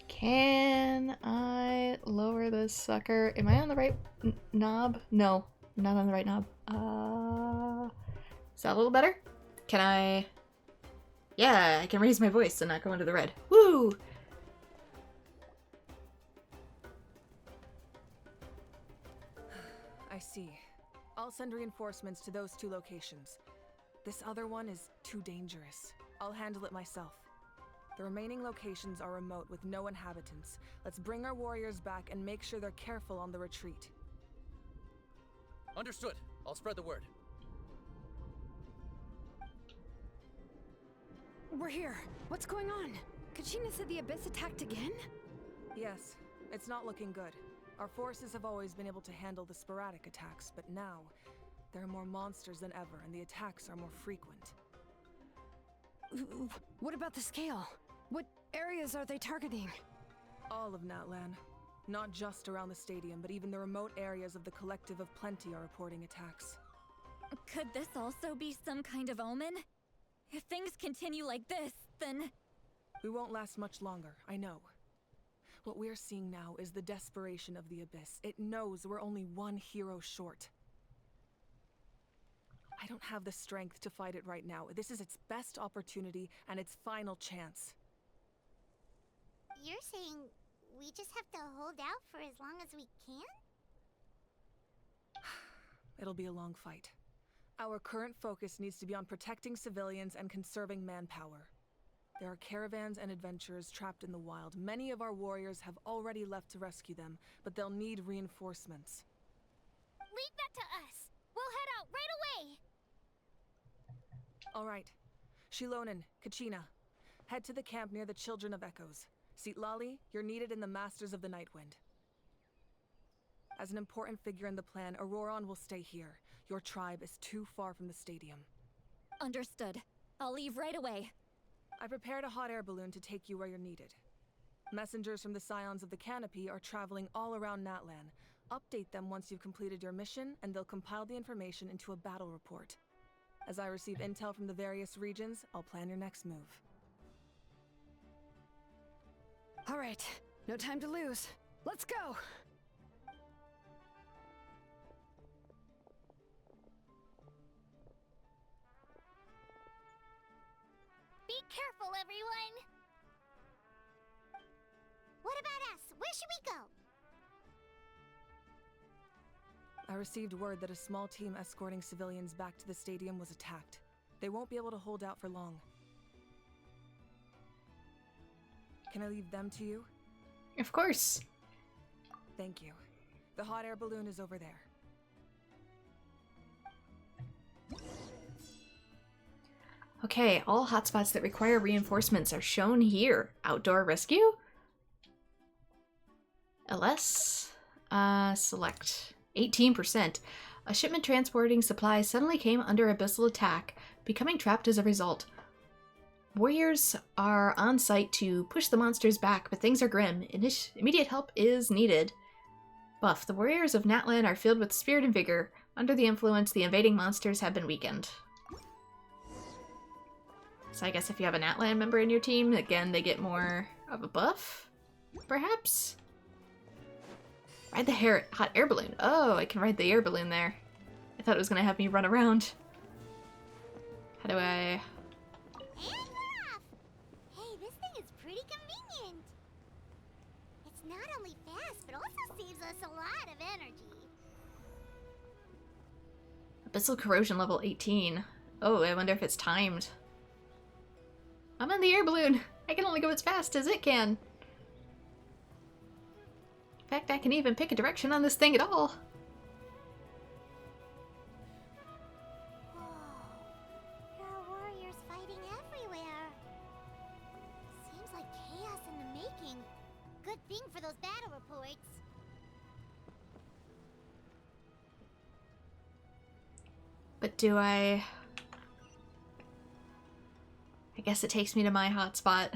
Can I lower this sucker? Am I on the right knob? No, I'm not on the right knob. Is that a little better? Can I... Yeah, I can raise my voice and not go into the red. Woo! I see. I'll send reinforcements to those 2 locations. This other one is too dangerous. I'll handle it myself. The remaining locations are remote with no inhabitants. Let's bring our warriors back and make sure they're careful on the retreat. Understood. I'll spread the word. We're here. What's going on? Kachina said the Abyss attacked again? Yes, it's not looking good. Our forces have always been able to handle the sporadic attacks, but now there are more monsters than ever, and the attacks are more frequent. What about the scale? What areas are they targeting? All of Natlan. Not just around the stadium, but even the remote areas of the Collective of Plenty are reporting attacks. Could this also be some kind of omen? If things continue like this, then... We won't last much longer, I know. What we're seeing now is the desperation of the Abyss. It knows we're only one hero short. I don't have the strength to fight it right now. This is its best opportunity and its final chance. You're saying we just have to hold out for as long as we can? It'll be a long fight. Our current focus needs to be on protecting civilians and conserving manpower. There are caravans and adventurers trapped in the wild. Many of our warriors have already left to rescue them, but they'll need reinforcements. Leave that to us! We'll head out right away! All right. Shilonen, Kachina, head to the camp near the Children of Echoes. Seatlali, you're needed in the Masters of the Nightwind. As an important figure in the plan, Auroron will stay here. Your tribe is too far from the stadium. Understood. I'll leave right away. I prepared a hot air balloon to take you where you're needed. Messengers from the Scions of the Canopy are traveling all around Natlan. Update them once you've completed your mission, and they'll compile the information into a battle report. As I receive intel from the various regions, I'll plan your next move. All right, no time to lose. Let's go! Be careful, everyone! What about us? Where should we go? I received word that a small team escorting civilians back to the stadium was attacked. They won't be able to hold out for long. Can I leave them to you? Of course. Thank you. The hot air balloon is over there. Okay, all hotspots that require reinforcements are shown here. Outdoor rescue? LS? Select. 18%. A shipment transporting supplies suddenly came under abyssal attack, becoming trapped as a result. Warriors are on site to push the monsters back, but things are grim. Immediate help is needed. Buff. The warriors of Natlan are filled with spirit and vigor. Under the influence, the invading monsters have been weakened. So I guess if you have a Natlan member in your team, again, they get more of a buff? Perhaps? Ride the hot air balloon. Oh, I can ride the air balloon there. I thought it was going to have me run around. How do I... And we're off! Hey, this thing is pretty convenient. It's not only fast, but also saves us a lot of energy. Abyssal corrosion level 18. Oh, I wonder if it's timed. I'm on the air balloon. I can only go as fast as it can. In fact, I can even pick a direction on this thing at all. good thing for those battle reports. But do I guess it takes me to my hotspot,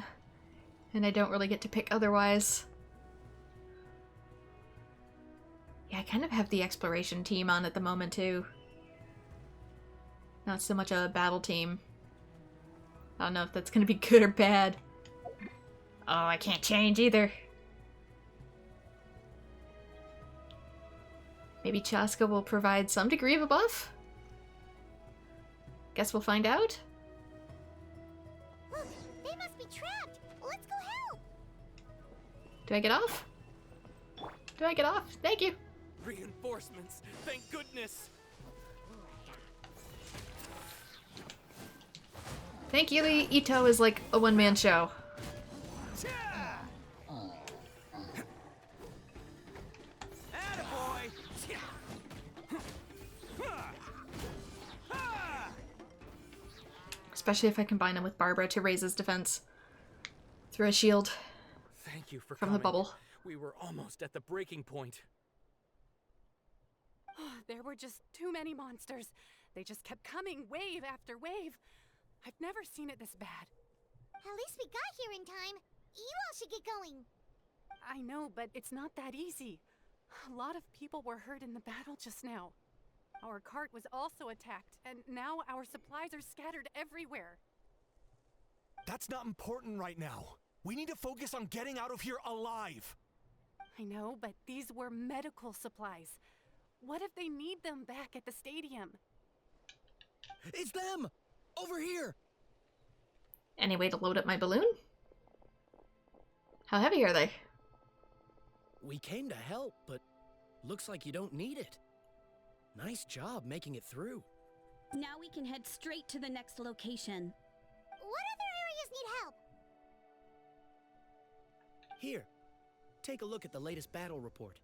and I don't really get to pick otherwise. Yeah, I kind of have the exploration team on at the moment, too. Not so much a battle team. I don't know if that's gonna be good or bad. Oh, I can't change either. Maybe Chaska will provide some degree of a buff? Guess we'll find out. Look, they must be trapped. Let's go help. Do I get off? Do I get off? Thank you. Reinforcements! Thank goodness! Thankfully, Ito is like a one-man show. Especially if I combine him with Barbara to raise his defense through a shield. Thank you for from coming. the bubble. We were almost at the breaking point. There were just too many monsters. They just kept coming, wave after wave. I've never seen it this bad. At least we got here in time. You all should get going. I know, but it's not that easy. A lot of people were hurt in the battle just now. Our cart was also attacked, and now our supplies are scattered everywhere. That's not important right now. We need to focus on getting out of here alive. I know, but these were medical supplies. What if they need them back at the stadium? It's them! Over here! Any way to load up my balloon? How heavy are they? We came to help, but looks like you don't need it. Nice job making it through. Now we can head straight to the next location. What other areas need help? Here, take a look at the latest battle report.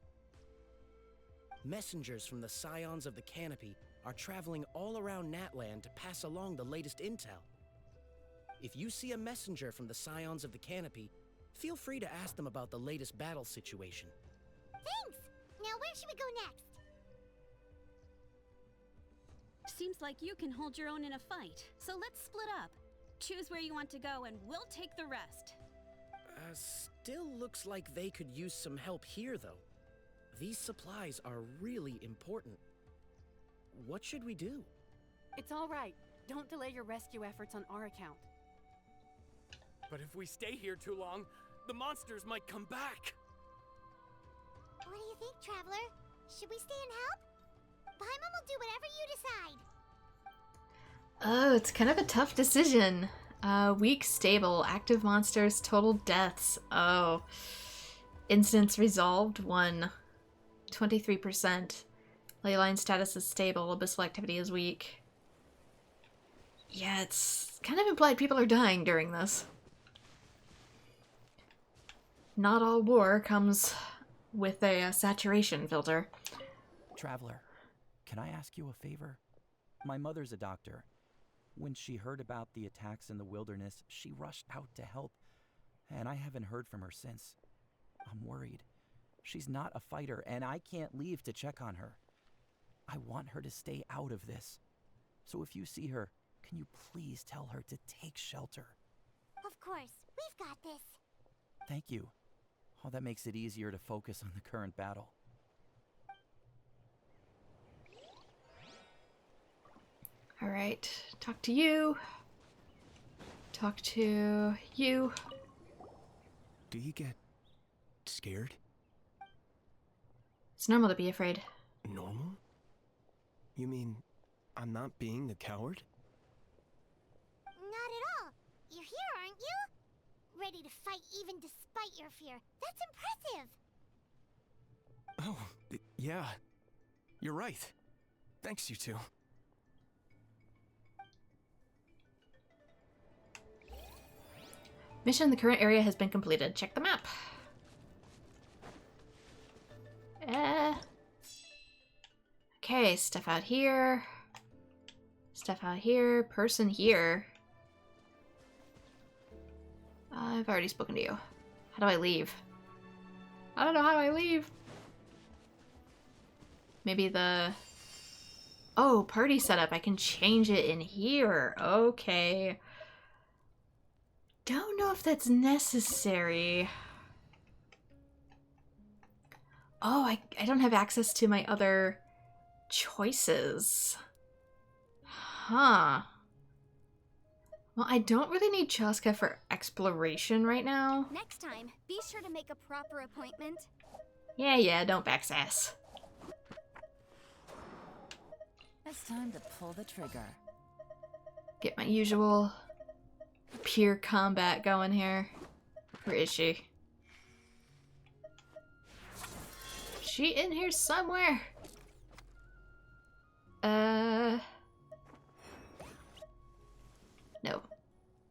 Messengers from the Scions of the Canopy are traveling all around Natland to pass along the latest intel. If you see a messenger from the Scions of the Canopy, feel free to ask them about the latest battle situation. Thanks! Now where should we go next? Seems like you can hold your own in a fight, so let's split up. Choose where you want to go and we'll take the rest. Still looks like they could use some help here, though. These supplies are really important. What should we do? It's all right. Don't delay your rescue efforts on our account. But if we stay here too long, the monsters might come back. What do you think, Traveler? Should we stay and help? Paimon will do whatever you decide. Oh, it's kind of a tough decision. Weak, stable, active monsters, total deaths. Oh. Incidents resolved, 1. 23%. Leyline status is stable, abyssal activity is weak. Yeah, it's kind of implied people are dying during this. Not all war comes with a saturation filter. Traveler, can I ask you a favor? My mother's a doctor. When she heard about the attacks in the wilderness, she rushed out to help, and I haven't heard from her since. I'm worried. She's not a fighter, and I can't leave to check on her. I want her to stay out of this. So if you see her, can you please tell her to take shelter? Of course, we've got this. Thank you. Oh, that makes it easier to focus on the current battle. Alright, talk to you. Talk to you. Do you get scared? It's normal to be afraid. Normal? You mean I'm not being a coward? Not at all. You're here, aren't you? Ready to fight even despite your fear. That's impressive. Oh, yeah. You're right. Thanks, you two. Mission in the current area has been completed. Check the map. Okay, stuff out here. Stuff out here. Person here. I've already spoken to you. How do I leave? I don't know how I leave. Maybe the... Oh, party setup. I can change it in here. Okay. Don't know if that's necessary. Oh, I don't have access to my other choices. Huh. Well, I don't really need Chaska for exploration right now. Next time, be sure to make a proper appointment. Yeah, don't backsass. It's time to pull the trigger. Get my usual pure combat going here. Where is she? Is she in here somewhere? No.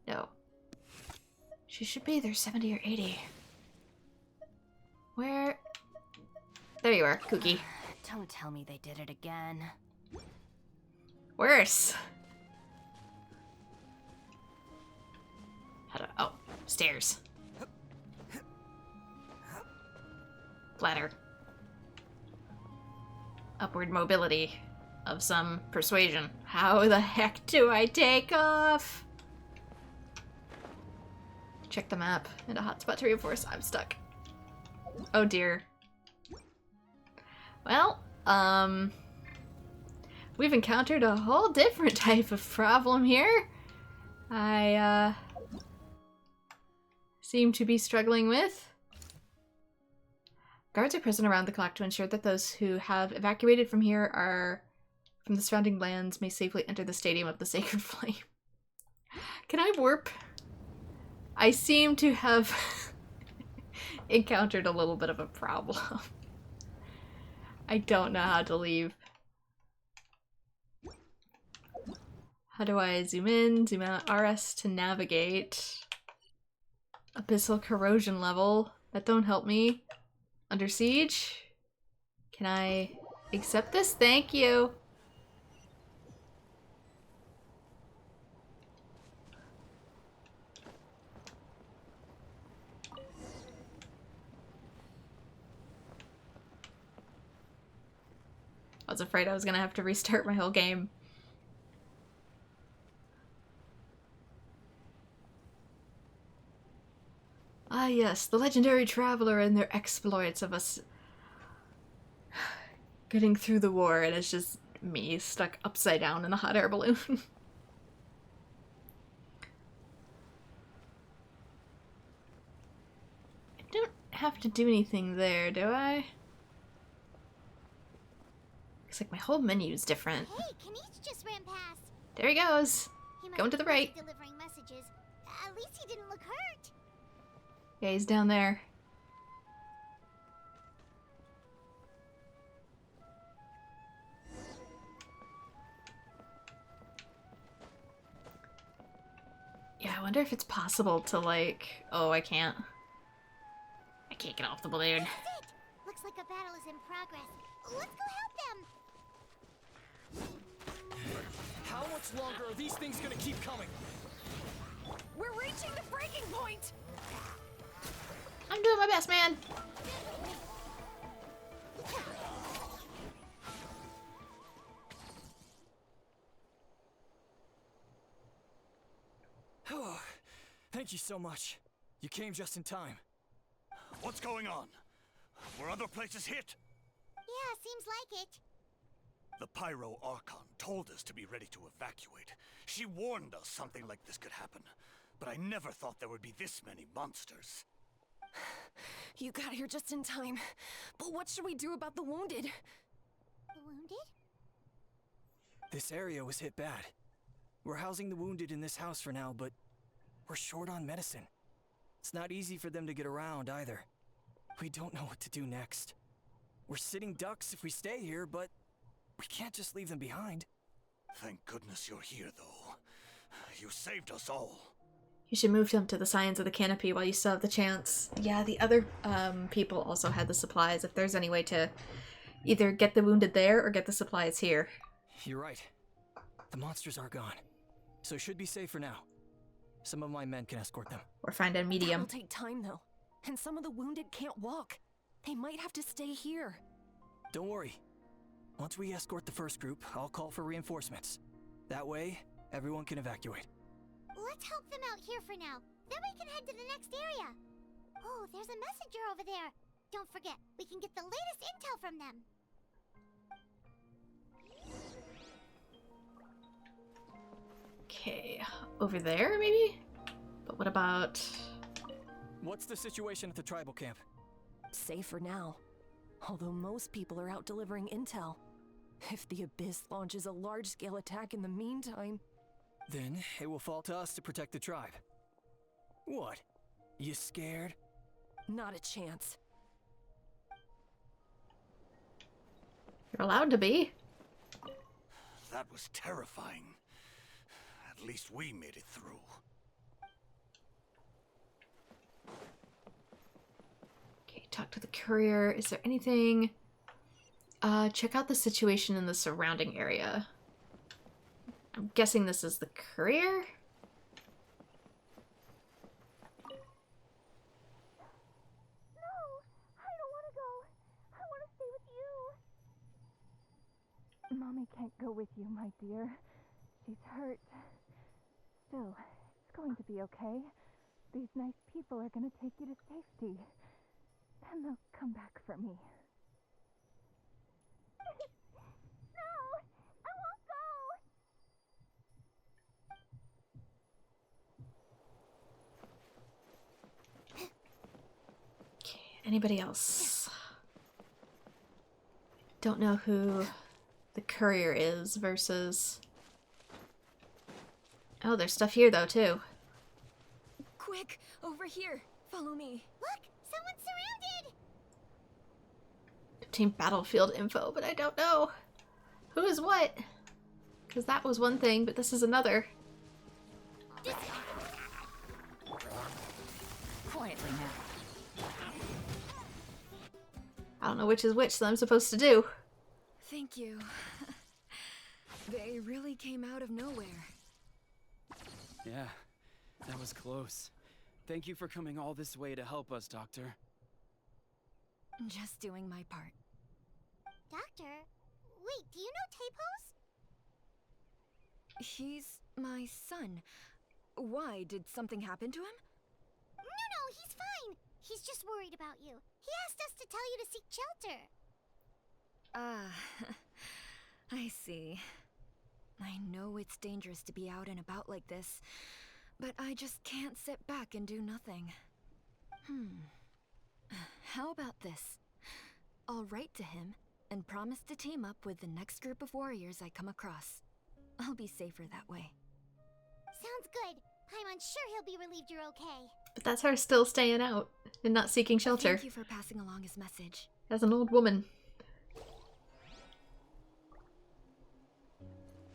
No. She should be there, 70 or 80. Where? There you are, Cookie. Don't tell me they did it again. Worse. How do... Oh, stairs. Ladder. Upward mobility of some persuasion. How the heck do I take off? Check the map. And a hotspot to reinforce. I'm stuck. Oh dear. Well, we've encountered a whole different type of problem here. I, seem to be struggling with. Guards are present around the clock to ensure that those who have evacuated from here are from the surrounding lands may safely enter the Stadium of the Sacred Flame. Can I warp? I seem to have encountered a little bit of a problem. I don't know how to leave. How do I zoom in, zoom out? RS to navigate. Abyssal corrosion level. That don't help me. Under siege? Can I accept this? Thank you. I was afraid I was gonna have to restart my whole game. Ah yes, the legendary traveler and their exploits of us getting through the war, and it's just me stuck upside down in a hot air balloon. I don't have to do anything there, do I? Looks like my whole menu is different. Hey, Kanish just ran past. There he goes. Going to the right. Delivering messages. At least he didn't look hurt. Yeah, he's down there. Yeah, I wonder if it's possible to like... Oh, I can't. I can't get off the balloon. This is it. Looks like a battle is in progress. Let's go help them. How much longer are these things gonna keep coming? We're reaching the breaking point! I'm doing my best, man. Thank you so much. You came just in time. What's going on? Were other places hit? Yeah, seems like it. The Pyro Archon told us to be ready to evacuate. She warned us something like this could happen. But I never thought there would be this many monsters. You got here just in time. But what should we do about the wounded? The wounded? This area was hit bad. We're housing the wounded in this house for now, but we're short on medicine. It's not easy for them to get around either. We don't know what to do next. We're sitting ducks if we stay here, but we can't just leave them behind. Thank goodness you're here, though. You saved us all. You should move them to the Scions of the Canopy while you still have the chance. Yeah, the other people also had the supplies. If there's any way to either get the wounded there or get the supplies here. You're right. The monsters are gone. So should be safe for now. Some of my men can escort them. Or find a medium. That'll take time, though. And some of the wounded can't walk. They might have to stay here. Don't worry. Once we escort the first group, I'll call for reinforcements. That way, everyone can evacuate. Let's help them out here for now. Then we can head to the next area. Oh, there's a messenger over there. Don't forget, we can get the latest intel from them. Okay, over there maybe? But what about... What's the situation at the tribal camp? Safe for now. Although most people are out delivering intel. If the Abyss launches a large-scale attack in the meantime... Then it will fall to us to protect the tribe. What? You scared? Not a chance. You're allowed to be. That was terrifying. At least we made it through. Okay, talk to the courier. Is there anything... check out the situation in the surrounding area. I'm guessing this is the courier? Mommy can't go with you, my dear. She's hurt. Still, it's going to be okay. These nice people are gonna take you to safety. Then they'll come back for me. No! I won't go! Okay, anybody else? Don't know who the courier is versus... Oh, there's stuff here though, too. Quick! Over here! Follow me! Look! Someone's surrounded! Team battlefield info, but I don't know who is what. Because that was one thing, but this is another. Quietly now. I don't know which is which that I'm supposed to do. Thank you. They really came out of nowhere. Yeah, that was close. Thank you for coming all this way to help us, Doctor. Just doing my part. Doctor? Wait, do you know Tapos? He's my son. Why? Did something happen to him? No, he's fine. He's just worried about you. He asked us to tell you to seek shelter. Ah, I see. I know it's dangerous to be out and about like this, but I just can't sit back and do nothing. How about this? I'll write to him and promise to team up with the next group of warriors I come across. I'll be safer that way. Sounds good. I'm unsure he'll be relieved you're okay. But that's her still staying out and not seeking shelter. Thank you for passing along his message. As an old woman.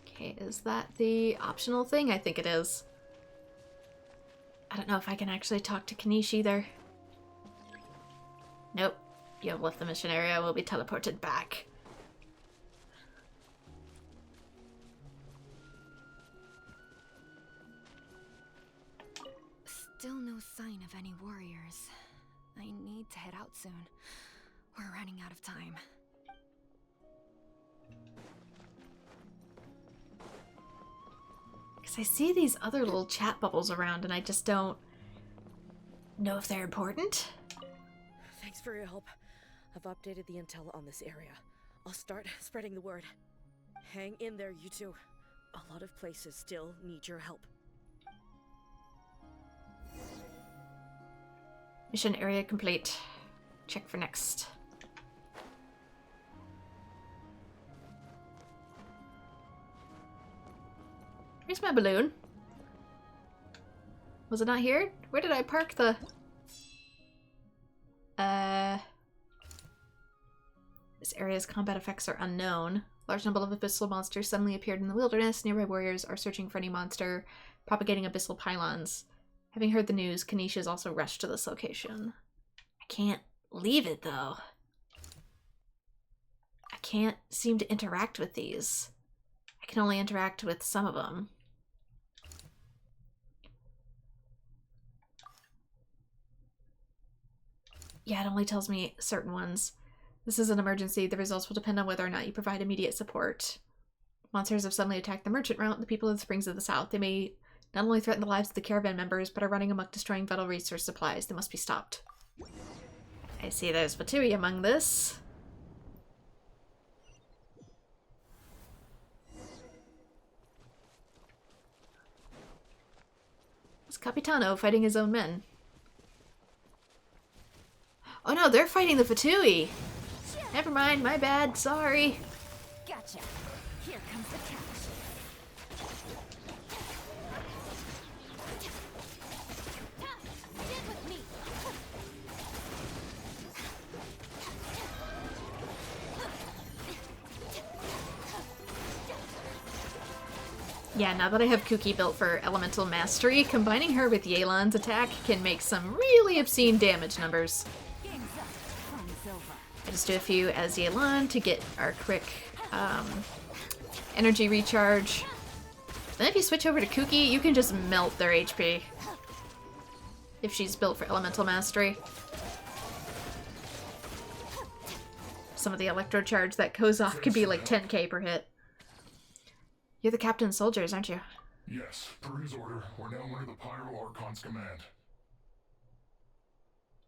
Okay, is that the optional thing? I think it is. I don't know if I can actually talk to Kanish either. Nope. You have left the mission area. We'll be teleported back. Still no sign of any warriors. I need to head out soon. We're running out of time. Because I see these other little chat bubbles around and I just don't know if they're important. Thanks for your help. I've updated the intel on this area. I'll start spreading the word. Hang in there, you two. A lot of places still need your help. Mission area complete. Check for next. Where's my balloon? Was it not here? Where did I park the... This area's combat effects are unknown. Large number of abyssal monsters suddenly appeared in the wilderness. Nearby warriors are searching for any monster, propagating abyssal pylons. Having heard the news, Kanish has also rushed to this location. I can't leave it, though. I can't seem to interact with these. I can only interact with some of them. Yeah, it only tells me certain ones. This is an emergency. The results will depend on whether or not you provide immediate support. Monsters have suddenly attacked the merchant route and the people of the Springs of the South. They may not only threaten the lives of the caravan members, but are running amok, destroying vital resource supplies. They must be stopped. I see there's Fatui among this. It's Capitano fighting his own men. Oh no, they're fighting the Fatui! Never mind, my bad, sorry. Gotcha. Here comes the catch. Stand with me. Yeah, now that I have Kuki built for Elemental Mastery, combining her with Yelan's attack can make some really obscene damage numbers. I just do a few as Yelan to get our quick energy recharge. Then if you switch over to Kuki, you can just melt their HP. If she's built for Elemental Mastery. Some of the electro charge that goes off could be like 10k per hit. You're the captain's soldiers, aren't you? Yes, per his order, we're now under the Pyro Archon's command.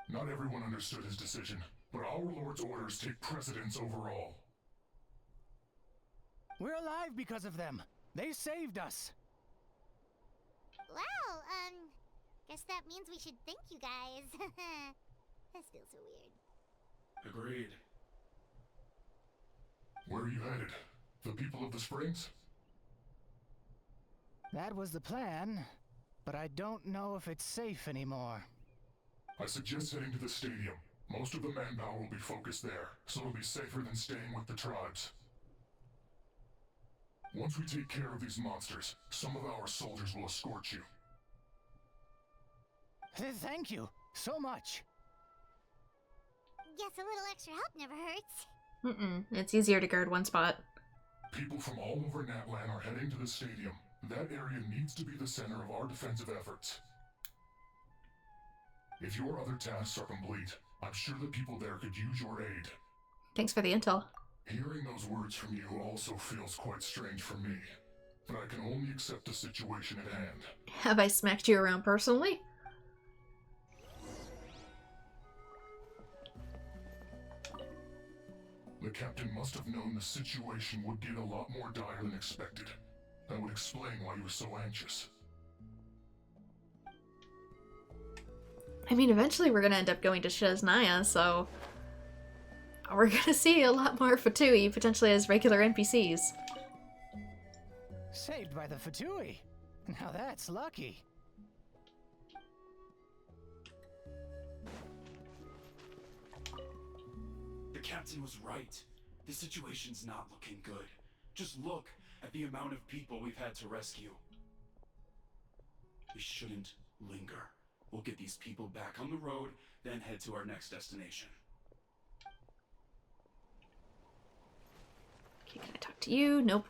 Not everyone understood his decision, but our Lord's orders take precedence over all. We're alive because of them. They saved us. Well, guess that means we should thank you guys. That feels so weird. Agreed. Where are you headed? The people of the Springs? That was the plan, but I don't know if it's safe anymore. I suggest heading to the stadium. Most of the manpower will be focused there, so it'll be safer than staying with the tribes. Once we take care of these monsters, some of our soldiers will escort you. Thank you so much. Guess a little extra help never hurts. It's easier to guard one spot. People from all over Natlan are heading to the stadium. That area needs to be the center of our defensive efforts. If your other tasks are complete, I'm sure the people there could use your aid. Thanks for the intel. Hearing those words from you also feels quite strange for me, but I can only accept the situation at hand. Have I smacked you around personally? The captain must have known the situation would get a lot more dire than expected. That would explain why he was so anxious. I mean, eventually we're gonna end up going to Shesnaya, so we're gonna see a lot more Fatui, potentially as regular NPCs. Saved by the Fatui. Now that's lucky. The captain was right. The situation's not looking good. Just look at the amount of people we've had to rescue. We shouldn't linger. We'll get these people back on the road, then head to our next destination. Okay, can I talk to you? Nope.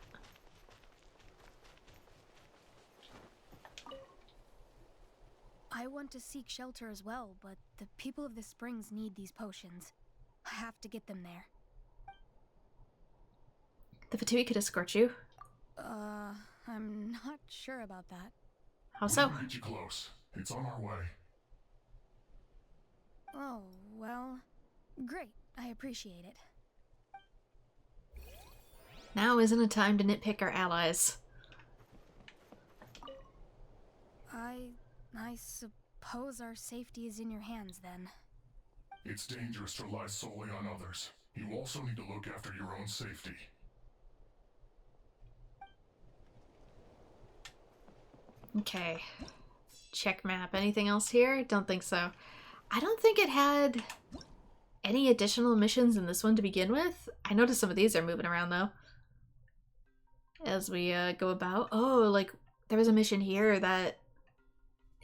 I want to seek shelter as well, but the people of the Springs need these potions. I have to get them there. The Fatui could escort you. I'm not sure about that. How so? We'll get you close. It's on our way. Oh, well, great. I appreciate it. Now isn't a time to nitpick our allies. I suppose our safety is in your hands then. It's dangerous to rely solely on others. You also need to look after your own safety. Okay. Check map. Anything else here? Don't think so. I don't think it had any additional missions in this one to begin with. I noticed some of these are moving around though. As we go about. Oh, like there was a mission here that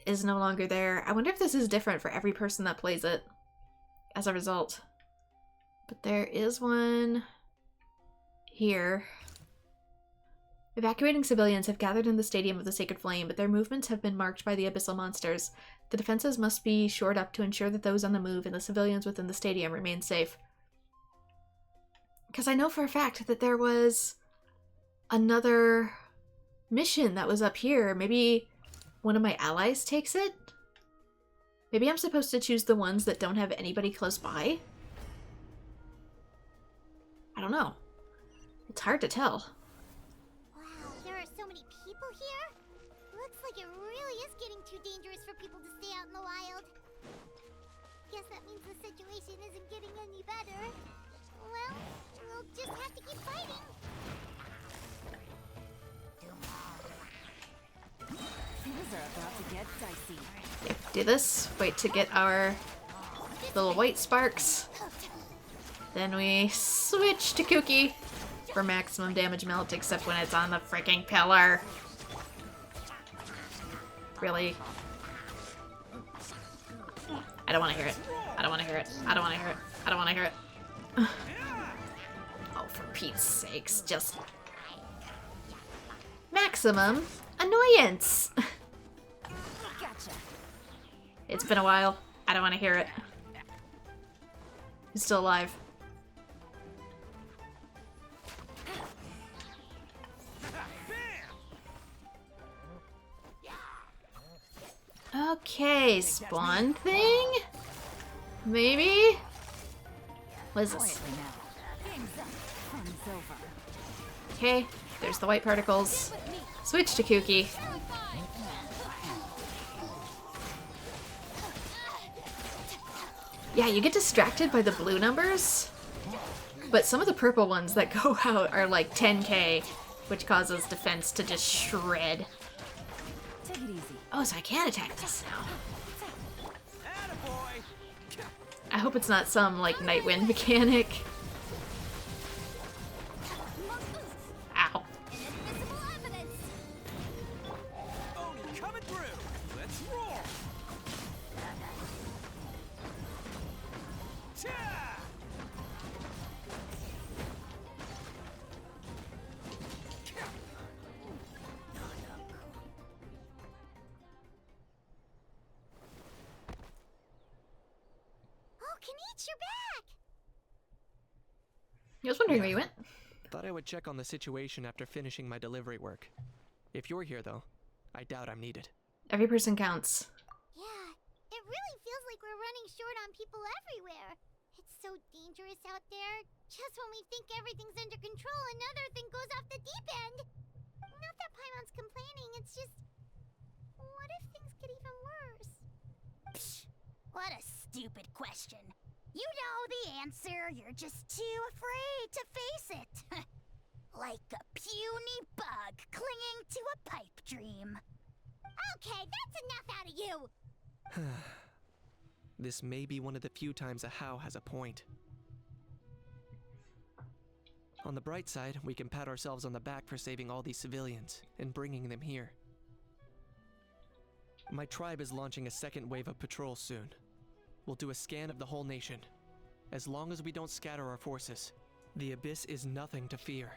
is no longer there. I wonder if this is different for every person that plays it as a result. But there is one here. Evacuating civilians have gathered in the Stadium of the Sacred Flame, but their movements have been marked by the abyssal monsters. The defenses must be shored up to ensure that those on the move and the civilians within the stadium remain safe. Because I know for a fact that there was another mission that was up here. Maybe one of my allies takes it? Maybe I'm supposed to choose the ones that don't have anybody close by? I don't know. It's hard to tell. Wow, there are so many people here. Looks like it really is getting too dangerous for people to stay out in the wild. Guess that means the situation isn't getting any better. Well, we'll just have to keep fighting. Things are about to get dicey. Yeah, do this. Wait to get our little white sparks. Then we switch to Kooky for maximum damage melt, except when it's on the freaking pillar. Really? I don't want to hear it. I don't want to hear it. I don't want to hear it. I don't want to hear it. Oh, for Pete's sakes, just... maximum annoyance! It's been a while. I don't want to hear it. He's still alive. Okay, spawn thing? Maybe? What is this? Okay, there's the white particles. Switch to Kooky. Yeah, you get distracted by the blue numbers, but some of the purple ones that go out are like 10k, which causes defense to just shred. Oh, so I can attack this now. I hope it's not some, like, Nightwind mechanic. Ow. You're back! I was wondering where you went. Thought I would check on the situation after finishing my delivery work. If you're here, though, I doubt I'm needed. Every person counts. Yeah, it really feels like we're running short on people everywhere. It's so dangerous out there. Just when we think everything's under control, another thing goes off the deep end. Not that Paimon's complaining, it's just... what if things get even worse? Psh, what a stupid question. You know the answer, you're just too afraid to face it. Like a puny bug clinging to a pipe dream. Okay, that's enough out of you! This may be one of the few times a How has a point. On the bright side, we can pat ourselves on the back for saving all these civilians and bringing them here. My tribe is launching a second wave of patrols soon. We'll do a scan of the whole nation. As long as we don't scatter our forces, the Abyss is nothing to fear.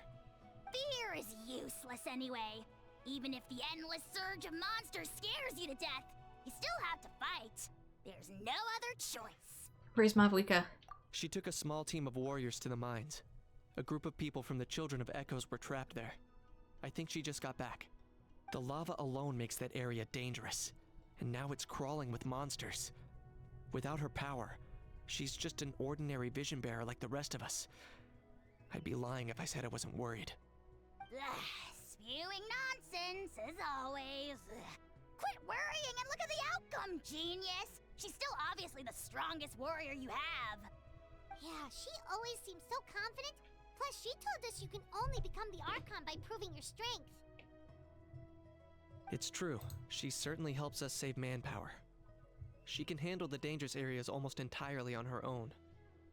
Fear is useless anyway. Even if the endless surge of monsters scares you to death, you still have to fight. There's no other choice. Where's Mavuika? She took a small team of warriors to the mines. A group of people from the Children of Echoes were trapped there. I think she just got back. The lava alone makes that area dangerous, and now it's crawling with monsters. Without her power, she's just an ordinary vision bearer like the rest of us. I'd be lying if I said I wasn't worried. Spewing nonsense, as always. Quit worrying and look at the outcome, genius! She's still obviously the strongest warrior you have. Yeah, she always seems so confident. Plus, she told us you can only become the Archon by proving your strength. It's true. She certainly helps us save manpower. She can handle the dangerous areas almost entirely on her own.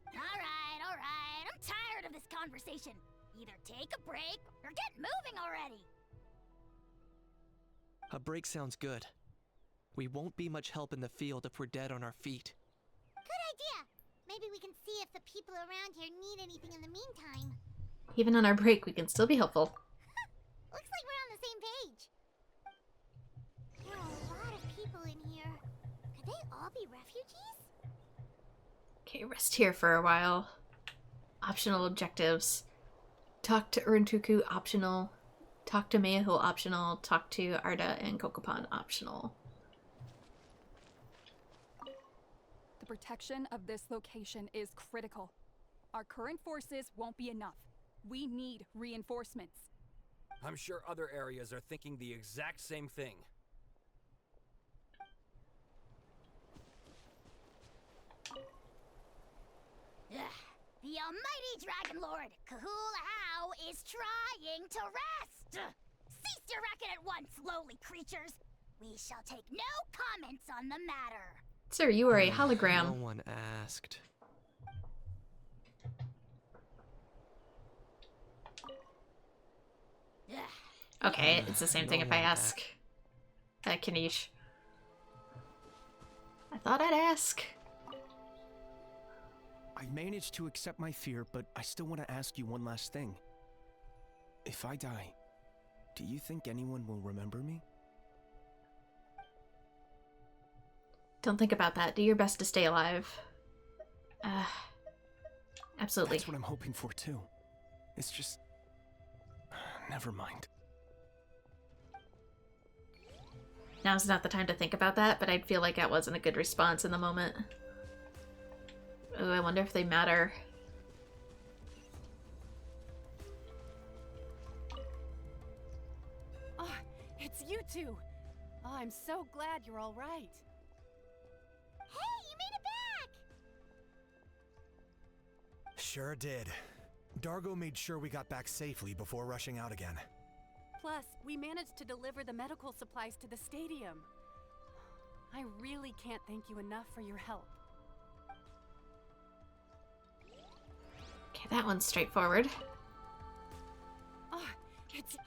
Alright. I'm tired of this conversation. Either take a break or get moving already. A break sounds good. We won't be much help in the field if we're dead on our feet. Good idea. Maybe we can see if the people around here need anything in the meantime. Even on our break, we can still be helpful. Looks like we're on the same page. There are a lot of people in here. all be refugees? Okay, rest here for a while. Optional objectives. Talk to Urntuku, optional. Talk to miHoYo, optional. Talk to Arda and Kokopan, optional. The protection of this location is critical. Our current forces won't be enough. We need reinforcements. I'm sure other areas are thinking the exact same thing. Ugh. The almighty Dragon Lord, Kahula-How, is trying to rest! Cease your racket at once, lowly creatures! We shall take no comments on the matter. Sir, you are a hologram. No one asked. Okay, it's the same thing if I ask. Kanish. I thought I'd ask. I managed to accept my fear, but I still want to ask you one last thing. If I die, do you think anyone will remember me? Don't think about that. Do your best to stay alive. Absolutely. That's what I'm hoping for too. It's just... never mind. Now's not the time to think about that, but I feel like that wasn't a good response in the moment. Oh, I wonder if they matter. Oh, it's you two! Oh, I'm so glad you're all right. Hey, you made it back! Sure did. Dargo made sure we got back safely before rushing out again. Plus, we managed to deliver the medical supplies to the stadium. I really can't thank you enough for your help. Okay, that one's straightforward. Oh, it's...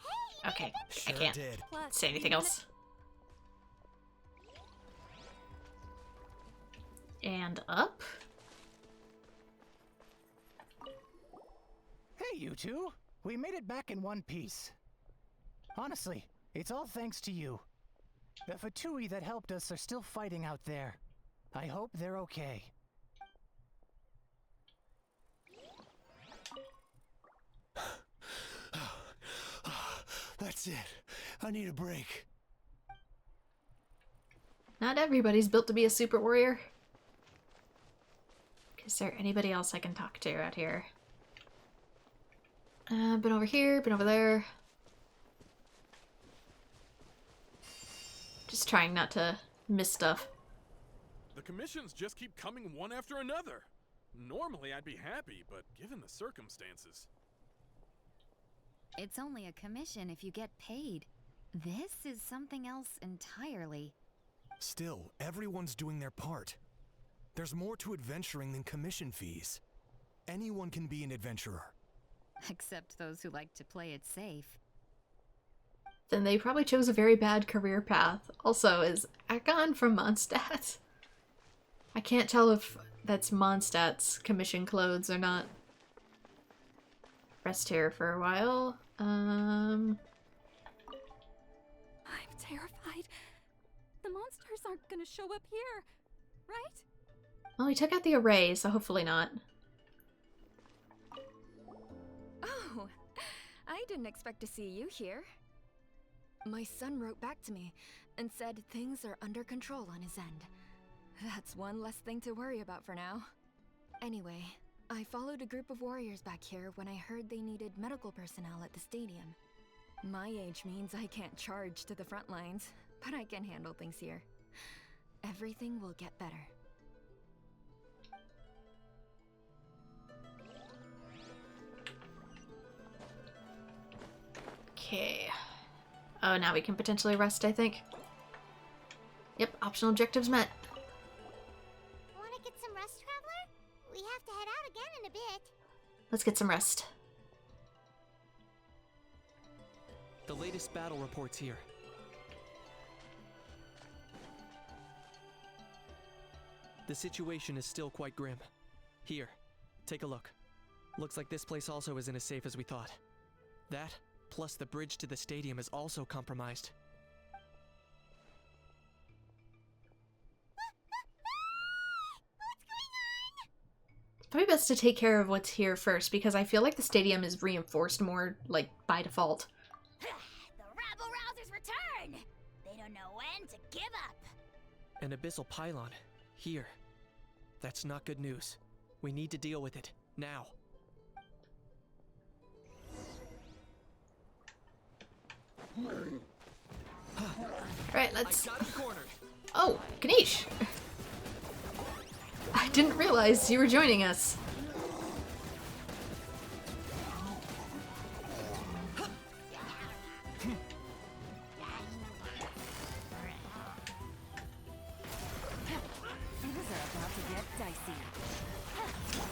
Okay, Sure I can't did. say anything else. And up. Hey, you two! We made it back in one piece. Honestly, it's all thanks to you. The Fatui that helped us are still fighting out there. I hope they're okay. That's it. I need a break. Not everybody's built to be a super warrior. Is there anybody else I can talk to out here? Been over here, been over there. Just trying not to miss stuff. The commissions just keep coming one after another. Normally I'd be happy, but given the circumstances... It's only a commission if you get paid. This is something else entirely. Still, everyone's doing their part. There's more to adventuring than commission fees. Anyone can be an adventurer. Except those who like to play it safe. Then they probably chose a very bad career path. Also, is Akon from Mondstadt? I can't tell if that's Mondstadt's commission clothes or not. Rest here for a while. I'm terrified. The monsters aren't gonna show up here, right? Well, we took out the array, so hopefully not. Oh, I didn't expect to see you here. My son wrote back to me and said things are under control on his end. That's one less thing to worry about for now. Anyway, I followed a group of warriors back here when I heard they needed medical personnel at the stadium. My age means I can't charge to the front lines, but I can handle things here. Everything will get better. Okay. Oh, now we can potentially rest, I think. Yep, optional objectives met. Wanna get some rest, Traveler? We have to head out again in a bit. Let's get some rest. The latest battle reports here. The situation is still quite grim. Here, take a look. Looks like this place also isn't as safe as we thought. That, plus the bridge to the stadium, is also compromised. Probably best to take care of what's here first, because I feel like the stadium is reinforced more, like, by default. The rabble-rousers return! They don't know when to give up. An abyssal pylon. Here. That's not good news. We need to deal with it. Now. Alright, let's... Oh, Ganesh! I didn't realize you were joining us.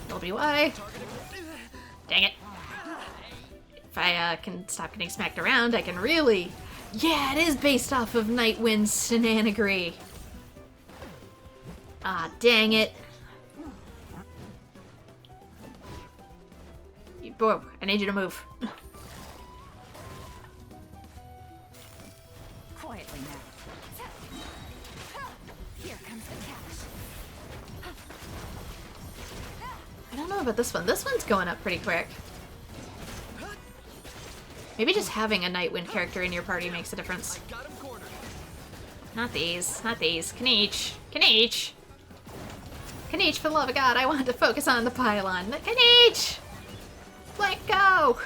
That'll be why. Dang it. If I can stop getting smacked around, I can really... Yeah, it is based off of Nightwind's shenanigery. Ah, dang it. Whoa, I need you to move. Quietly now. Here comes the cash. I don't know about this one. This one's going up pretty quick. Maybe just having a Nightwind character in your party makes a difference. Not these. Not these. Kanich. Kanich! Kanich, for the love of God, I want to focus on the pylon. Kanich! Let go!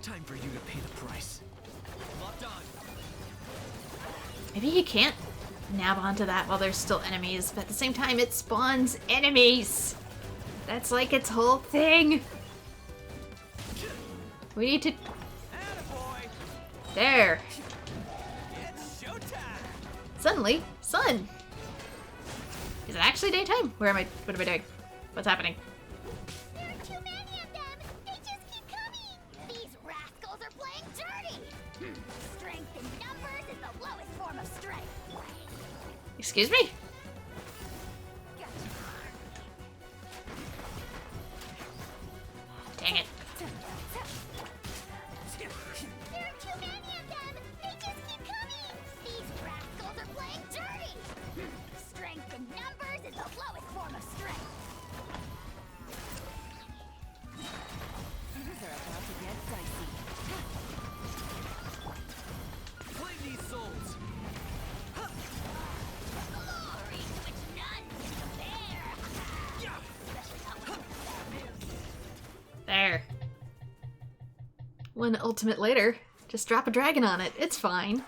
Time for you to pay the price. Locked on. Maybe he can't nab onto that while there's still enemies, but at the same time it spawns enemies! That's like its whole thing! We need to... There! Suddenly, sun! Is it actually daytime? Where am I? What am I doing? What's happening? There are too many of them! They just keep coming! These rascals are playing dirty! Strength in numbers is the lowest form of strength! Excuse me? Dang it. There are too many of them! They just keep coming! These rascals are playing dirty! Strength in numbers is the lowest form of strength! Things are about to get dicey. Claim these souls. Glory to which none can compare! There. One ultimate later, just drop a dragon on it. It's fine.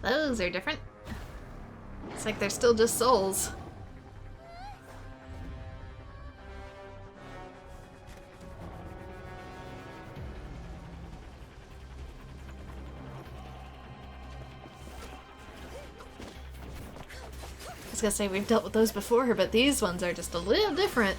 Those are different. It's like they're still just souls. I was gonna say we've dealt with those before, but these ones are just a little different.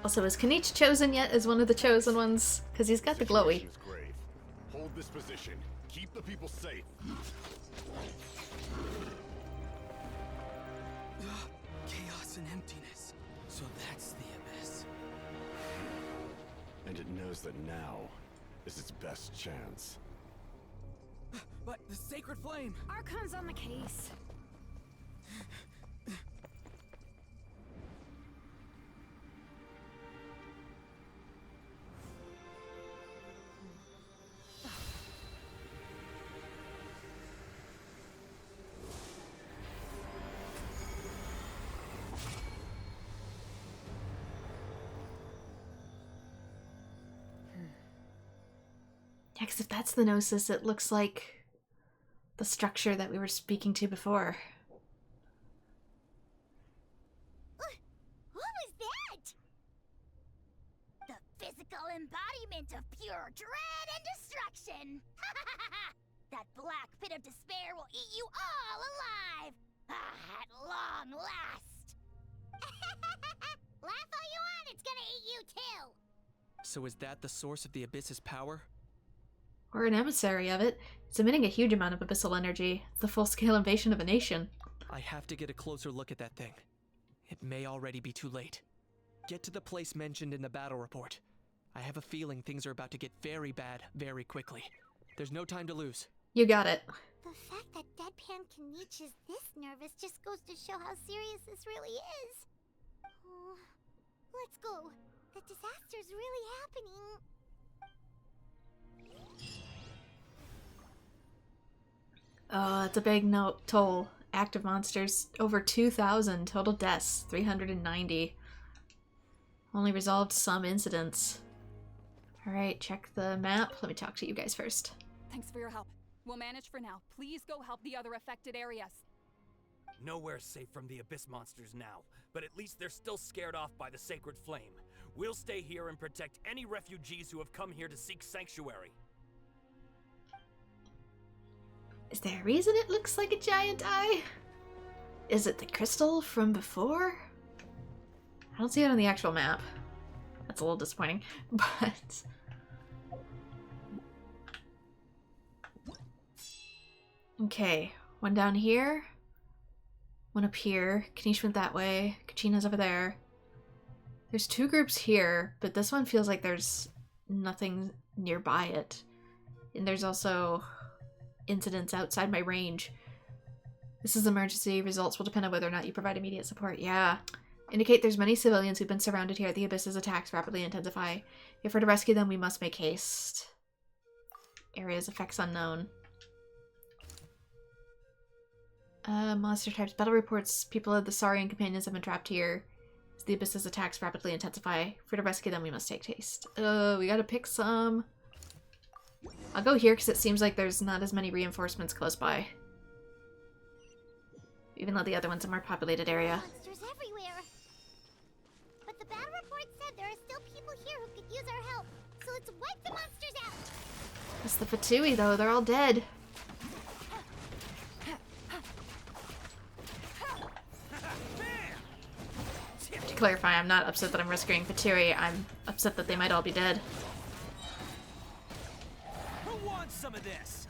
Also, is Kanich chosen yet as one of the chosen ones? Because he's got the glowy. Situation's grave. Hold this position. Keep the people safe. Chaos and emptiness. So that's the abyss. And it knows that now is its best chance. But the sacred flame! Archon's on the case. Yeah, because if that's the Gnosis, it looks like the structure that we were speaking to before. What was that? The physical embodiment of pure dread and destruction! That black pit of despair will eat you all alive! At long last! Laugh all you want, it's gonna eat you too! So is that the source of the Abyss's power? Or an emissary of it. It's emitting a huge amount of abyssal energy. It's the full-scale invasion of a nation. I have to get a closer look at that thing. It may already be too late. Get to the place mentioned in the battle report. I have a feeling things are about to get very bad very quickly. There's no time to lose. You got it. The fact that Deadpan Kanich is this nervous just goes to show how serious this really is. Oh, let's go. The disaster's really happening. Oh, that's a big toll. Active monsters, over 2,000. Total deaths, 390. Only resolved some incidents. Alright, check the map. Let me talk to you guys first. Thanks for your help. We'll manage for now. Please go help the other affected areas. Nowhere safe from the Abyss monsters now, but at least they're still scared off by the Sacred Flame. We'll stay here and protect any refugees who have come here to seek sanctuary. Is there a reason it looks like a giant eye? Is it the crystal from before? I don't see it on the actual map. That's a little disappointing, but... Okay, one down here. One up here. Kanish went that way. Kachina's over there. There's two groups here, but this one feels like there's nothing nearby it. And there's also incidents outside my range. This is emergency. Results will depend on whether or not you provide immediate support. Yeah. Indicate there's many civilians who've been surrounded here. The Abyss's attacks rapidly intensify. If we're to rescue them, we must make haste. Areas effects unknown. Monster types. Battle reports. People of the Saurian companions have been trapped here. As the Abyss's attacks rapidly intensify. If we're to rescue them, we must take haste. We gotta pick some. I'll go here because it seems like there's not as many reinforcements close by. Even though the other one's a more populated area. Monsters everywhere. But the battle report said there are still people here who could use our help. So let's wipe the monsters out. It's the Fatui though, they're all dead. To clarify, I'm not upset that I'm rescuing Fatui, I'm upset that they might all be dead. Who wants some of this?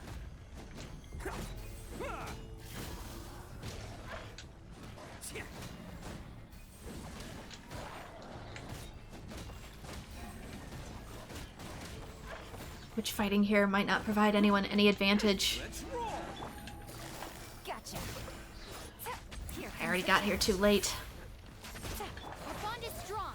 Which fighting here might not provide anyone any advantage. Gotcha. I already got here too late. Our bond is strong.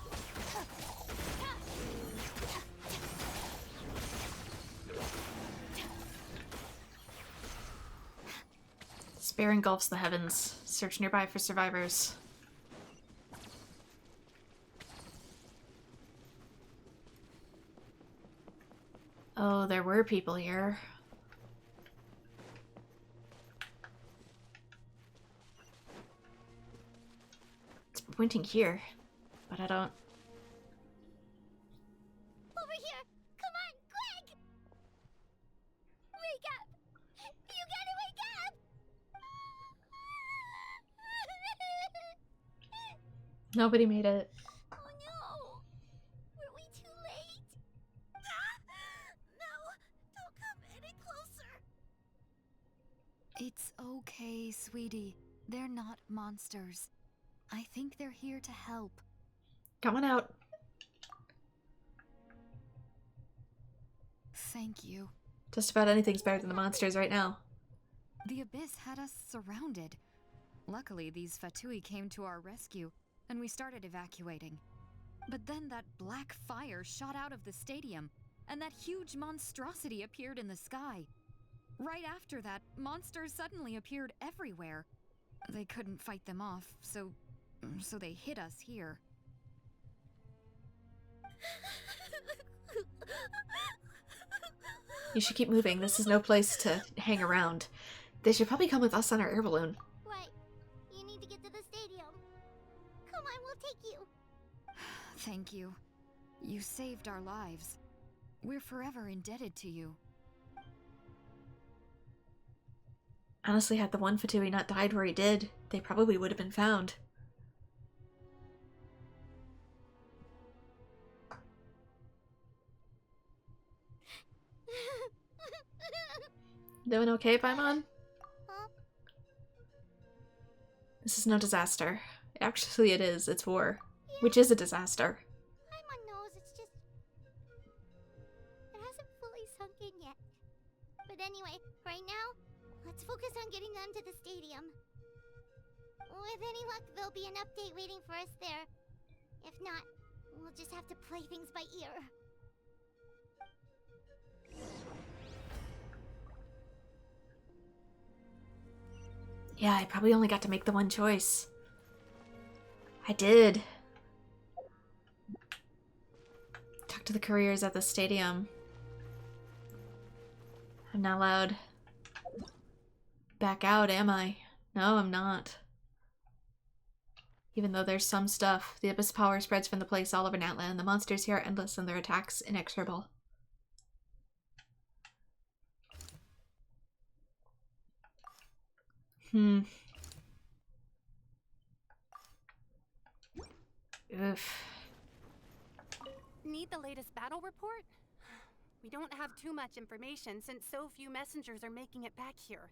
Despair engulfs the heavens. Search nearby for survivors. Oh, there were people here. It's pointing here, but I don't... Over here! Come on, quick! Wake up! You gotta wake up! Nobody made it. Oh no! Were we too late? No! Don't come any closer! It's okay, sweetie. They're not monsters. I think they're here to help. Come on out. Thank you. Just about anything's better than the monsters right now. The Abyss had us surrounded. Luckily, these Fatui came to our rescue, and we started evacuating. But then that black fire shot out of the stadium, and that huge monstrosity appeared in the sky. Right after that, monsters suddenly appeared everywhere. They couldn't fight them off, so they hit us here. You should keep moving. This is no place to hang around. They should probably come with us on our air balloon. Right. You need to get to the stadium. Come on, we'll take you. Thank you. You saved our lives. We're forever indebted to you. Honestly, had the one Fatui not died where he did, they probably would have been found. Doing okay, Paimon? Huh? This is no disaster. Actually, it is. It's war. Which is a disaster. Paimon knows, it's just... It hasn't fully sunk in yet. But anyway, right now, let's focus on getting them to the stadium. With any luck, there'll be an update waiting for us there. If not, we'll just have to play things by ear. Yeah, I probably only got to make the one choice. I did. Talk to the couriers at the stadium. I'm not allowed back out, am I? No, I'm not. Even though there's some stuff, the abyss power spreads from the place all over Natlan. The monsters here are endless and their attacks inexorable. Oof. Need the latest battle report? We don't have too much information since so few messengers are making it back here.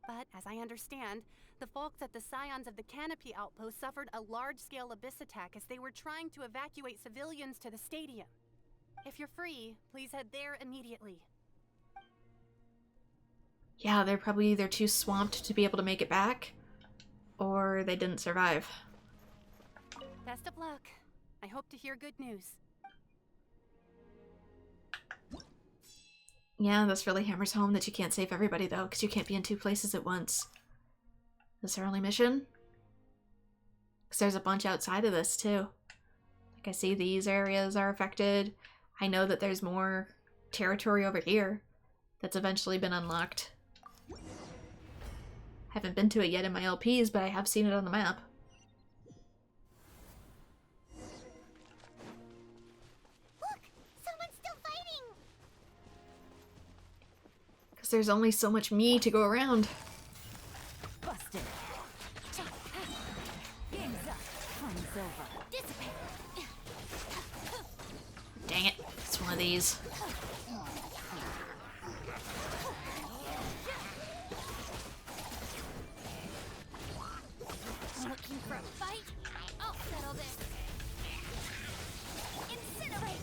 But as I understand, the folks at the Scions of the Canopy Outpost suffered a large-scale abyss attack as they were trying to evacuate civilians to the stadium. If you're free, please head there immediately. Yeah, they're probably either too swamped to be able to make it back, or they didn't survive. Best of luck. I hope to hear good news. Yeah, this really hammers home that you can't save everybody, though, because you can't be in two places at once. Is this our only mission? Because there's a bunch outside of this, too. Like, I see these areas are affected. I know that there's more territory over here that's eventually been unlocked. Haven't been to it yet in my LPs, but I have seen it on the map. Look! Someone's still fighting! Because there's only so much me to go around. Busted. Game's up. Fun's over. Dissipate. Dang it. It's one of these. Looking for a fight? I'll settle this. Incinerate!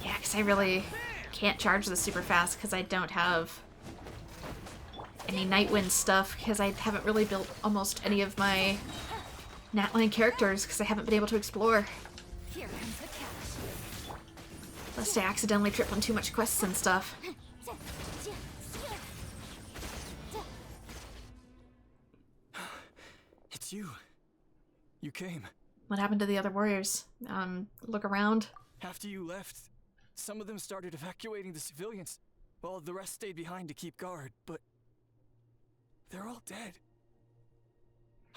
Yeah, because I really can't charge this super fast because I don't have any Nightwind stuff, because I haven't really built almost any of my Natlan characters because I haven't been able to explore. Here comes the catch. Lest I accidentally trip on too much quests and stuff. It's you. You came. What happened to the other warriors? Look around. After you left, some of them started evacuating the civilians, while the rest stayed behind to keep guard, but they're all dead.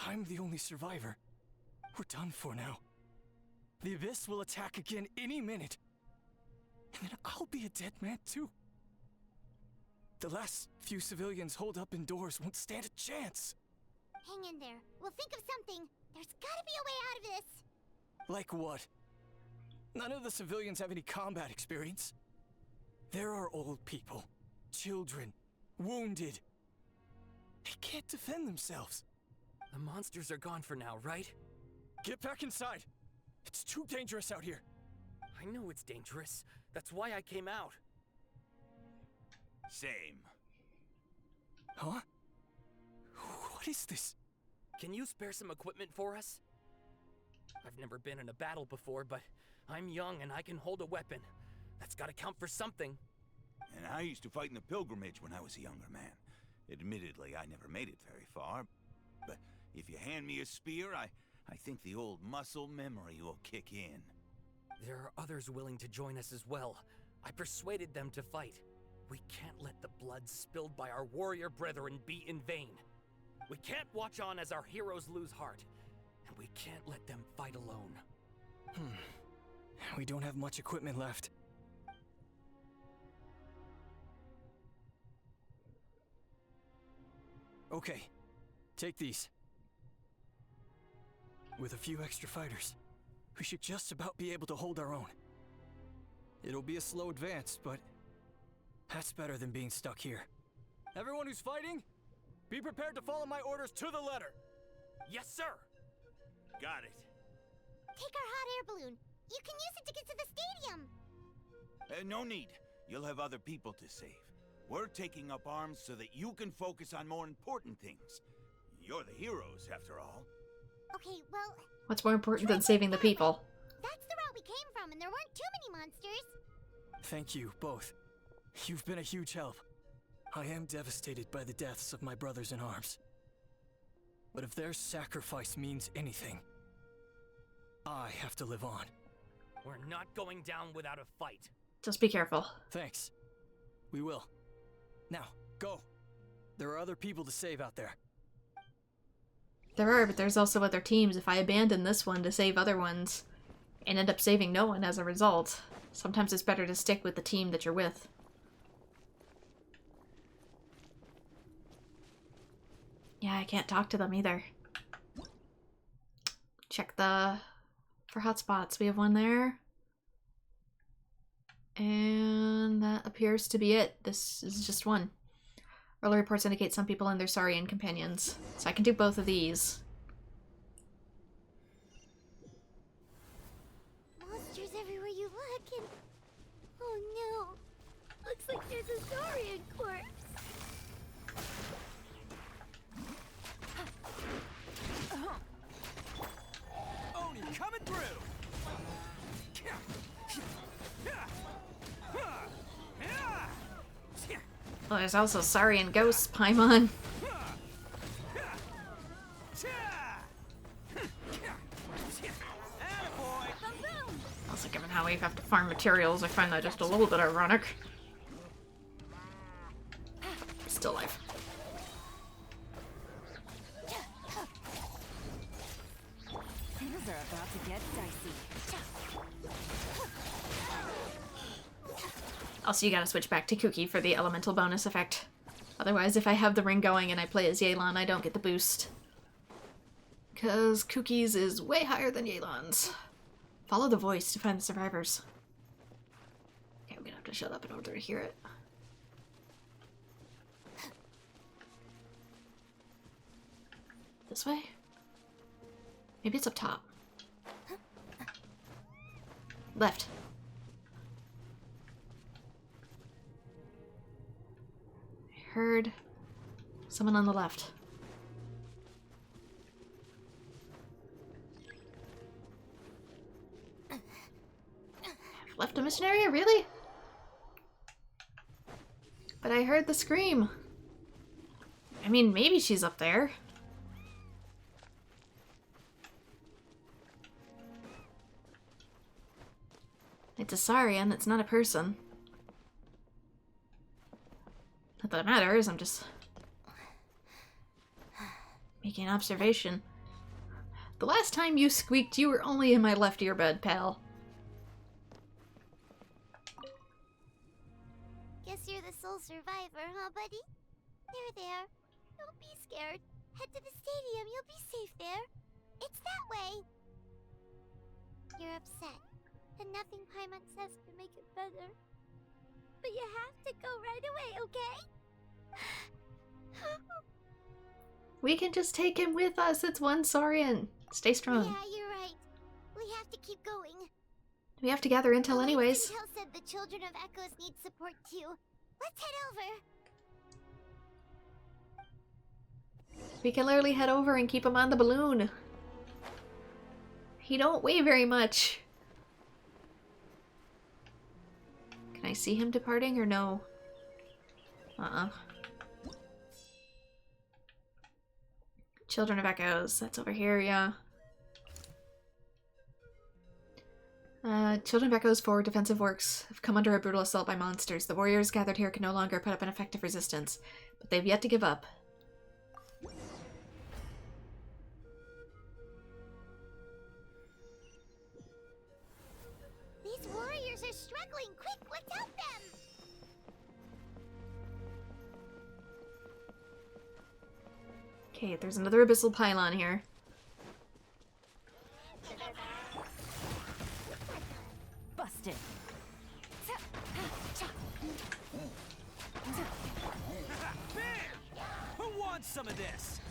I'm the only survivor. We're done for now. The Abyss will attack again any minute. And then I'll be a dead man too. The last few civilians holed up indoors won't stand a chance. Hang in there. We'll think of something. There's gotta be a way out of this. Like what? None of the civilians have any combat experience. There are old people, children, wounded. They can't defend themselves. The monsters are gone for now, right? Get back inside. It's too dangerous out here. I know it's dangerous. That's why I came out. Same. Huh? What is this? Can you spare some equipment for us? I've never been in a battle before, but I'm young and I can hold a weapon. That's gotta count for something. And I used to fight in the pilgrimage when I was a younger man. Admittedly, I never made it very far. But if you hand me a spear, I think the old muscle memory will kick in. There are others willing to join us as well. I persuaded them to fight. We can't let the blood spilled by our warrior brethren be in vain. We can't watch on as our heroes lose heart, and we can't let them fight alone. We don't have much equipment left. Okay, take these. With a few extra fighters, we should just about be able to hold our own. It'll be a slow advance, but that's better than being stuck here. Everyone who's fighting, be prepared to follow my orders to the letter. Yes, sir! Got it. Take our hot air balloon. You can use it to get to the stadium. No need. You'll have other people to save. We're taking up arms so that you can focus on more important things. You're the heroes, after all. Okay, well... What's more important than saving the people? That's the route we came from, and there weren't too many monsters. Thank you, both. You've been a huge help. I am devastated by the deaths of my brothers in arms. But if their sacrifice means anything, I have to live on. We're not going down without a fight. Just be careful. Thanks. We will. Now, go. There are other people to save out there. There are, but there's also other teams. If I abandon this one to save other ones, and end up saving no one as a result, sometimes it's better to stick with the team that you're with. Yeah, I can't talk to them either. Check for hotspots. We have one there. And that appears to be it. This is just one. Early reports indicate some people and their Saurian companions. So I can do both of these. Monsters everywhere you look, and... Oh no! Looks like there's a Saurian corpse! Oni coming through! Oh, there's also Saurian ghosts, Paimon. Also, given how we have to farm materials, I find that just a little bit ironic. Still alive. Things are about to get dicey. Also, you gotta switch back to Kuki for the elemental bonus effect. Otherwise, if I have the ring going and I play as Yelan, I don't get the boost. Because Kuki's is way higher than Yelan's. Follow the voice to find the survivors. Okay, I'm gonna have to shut up in order to hear it. This way? Maybe it's up top. Left. I heard someone on the left. I've left a mission area? Really? But I heard the scream. I mean, maybe she's up there. It's a Saurian, it's not a person. Not that it matters, I'm just making an observation. The last time you squeaked, you were only in my left earbud, pal. Guess you're the sole survivor, huh, buddy? There. Don't be scared. Head to the stadium, you'll be safe there. It's that way. You're upset, and nothing Paimon says can make it better. But you have to go right away, okay? We can just take him with us. It's one Saurian. Stay strong. Yeah, you're right. We have to keep going. We have to gather intel anyways. Intel said the children of Echoes need support too. Let's head over. We can literally head over and keep him on the balloon. He don't weigh very much. Can I see him departing or no? Children of Echoes. That's over here, yeah. Children of Echo's forward defensive works have come under a brutal assault by monsters. The warriors gathered here can no longer put up an effective resistance, but they've yet to give up. These warriors are struggling. Quick, let's help them! Okay, there's another abyssal pylon here. Busted. Who wants some of this?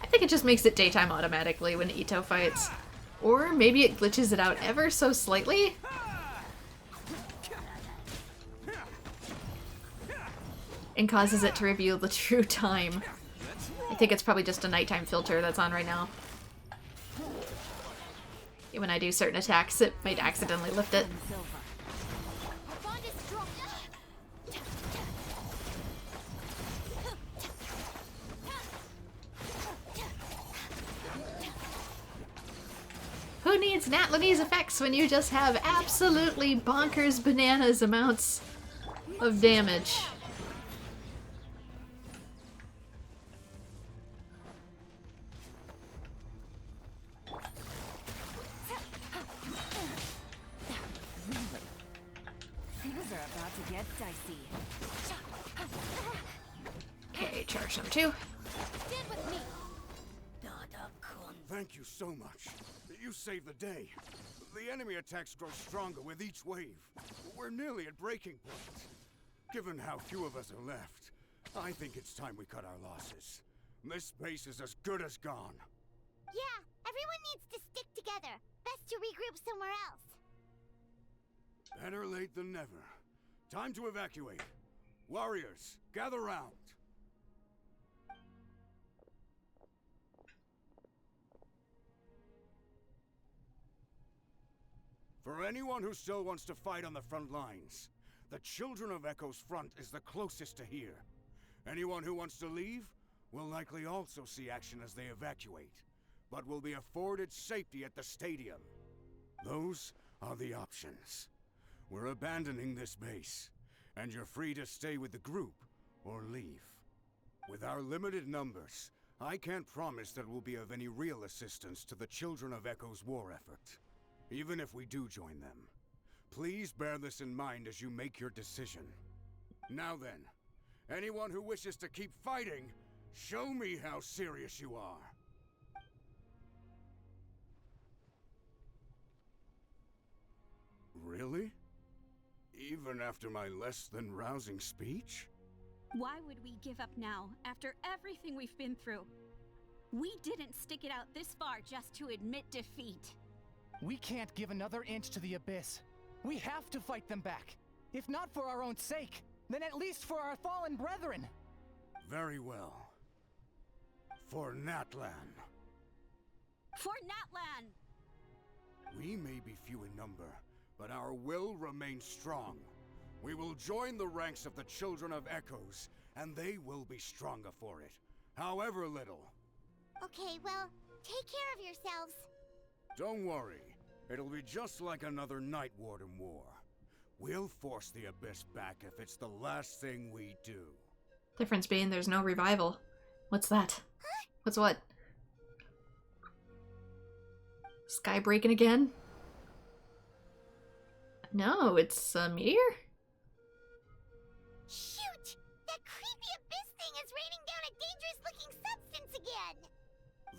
I think it just makes it daytime automatically when Ito fights. Or maybe it glitches it out ever so slightly. And causes it to reveal the true time. I think it's probably just a nighttime filter that's on right now. When I do certain attacks, it might accidentally lift it. Who needs Natlanese effects when you just have absolutely bonkers bananas amounts of damage? Okay, charge number 2. Thank you so much. You saved the day. The enemy attacks grow stronger with each wave. We're nearly at breaking point. Given how few of us are left, I think it's time we cut our losses. This base is as good as gone. Yeah, everyone needs to stick together. Best to regroup somewhere else. Better late than never. Time to evacuate. Warriors, gather round. For anyone who still wants to fight on the front lines, the Children of Echo's front is the closest to here. Anyone who wants to leave will likely also see action as they evacuate, but will be afforded safety at the stadium. Those are the options. We're abandoning this base, and you're free to stay with the group or leave. With our limited numbers, I can't promise that we'll be of any real assistance to the Children of Echo's war effort. Even if we do join them, please bear this in mind as you make your decision. Now then, anyone who wishes to keep fighting, show me how serious you are. Really? Even after my less than rousing speech? Why would we give up now, after everything we've been through? We didn't stick it out this far just to admit defeat. We can't give another inch to the Abyss. We have to fight them back. If not for our own sake, then at least for our fallen brethren. Very well. For Natlan. For Natlan! We may be few in number, but our will remains strong. We will join the ranks of the Children of Echoes, and they will be stronger for it, however little. Okay, well, take care of yourselves. Don't worry. It'll be just like another Night Warden war. We'll force the Abyss back if it's the last thing we do. Difference being there's no revival. What's that? Huh? What's what? Sky breaking again? No, it's a meteor? Shoot! That creepy Abyss thing is raining down a dangerous-looking substance again!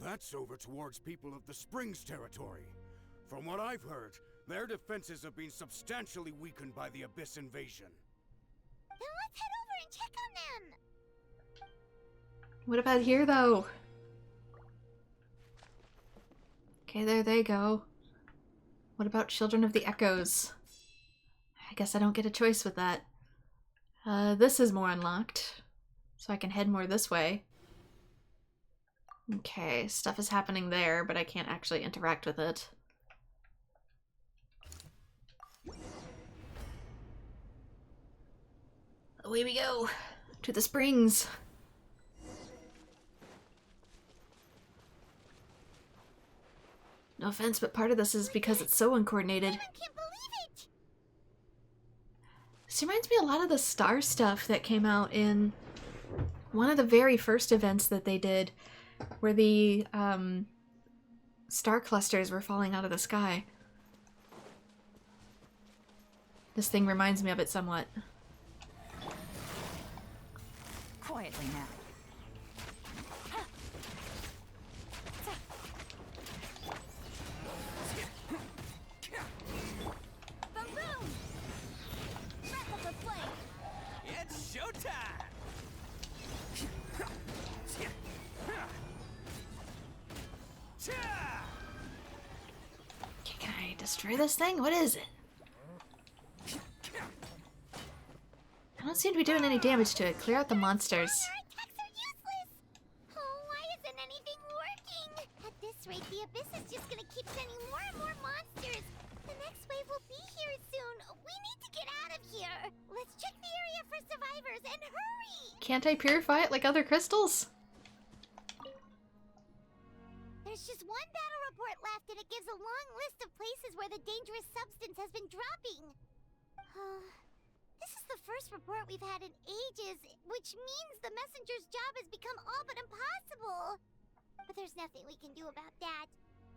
That's over towards people of the Springs territory. From what I've heard, their defenses have been substantially weakened by the Abyss invasion. Then let's head over and check on them! What about here, though? Okay, there they go. What about Children of the Echoes? I guess I don't get a choice with that. This is more unlocked, so I can head more this way. Okay, stuff is happening there, but I can't actually interact with it. Away we go! To the springs! No offense, but part of this is because it's so uncoordinated. I can't believe This reminds me a lot of the star stuff that came out in one of the very first events that they did, where the star clusters were falling out of the sky. This thing reminds me of it somewhat. Quietly now. Boom boom! Wrap up the flame! It's showtime! Okay, can I destroy this thing? What is it? I don't seem to be doing any damage to it. Clear out the monsters. Oh, why isn't anything working? At this rate, the Abyss is just gonna keep sending more and more monsters. The next wave will be here soon. We need to get out of here. Let's check the area for survivors and hurry! Can't I purify it like other crystals? There's just one battle report left, and it gives a long list of places where the dangerous substance has been dropping. This is the first report we've had in ages, which means the messenger's job has become all but impossible. But there's nothing we can do about that.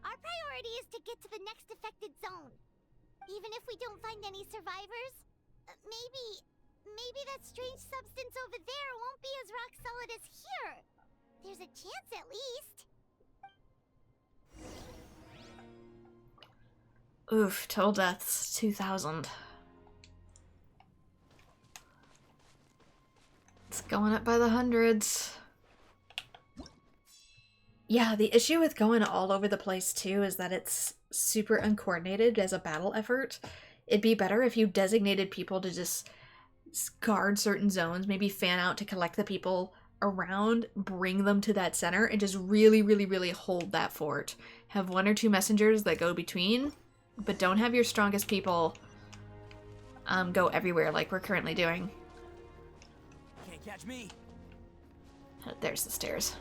Our priority is to get to the next affected zone. Even if we don't find any survivors, maybe that strange substance over there won't be as rock solid as here. There's a chance at least. Oof, total deaths, 2,000. It's going up by the hundreds. Yeah, the issue with going all over the place too is that it's super uncoordinated as a battle effort. It'd be better if you designated people to just guard certain zones, maybe fan out to collect the people around, bring them to that center, and just really, really, really hold that fort. Have one or two messengers that go between, but don't have your strongest people go everywhere like we're currently doing. Can't catch me. There's the stairs.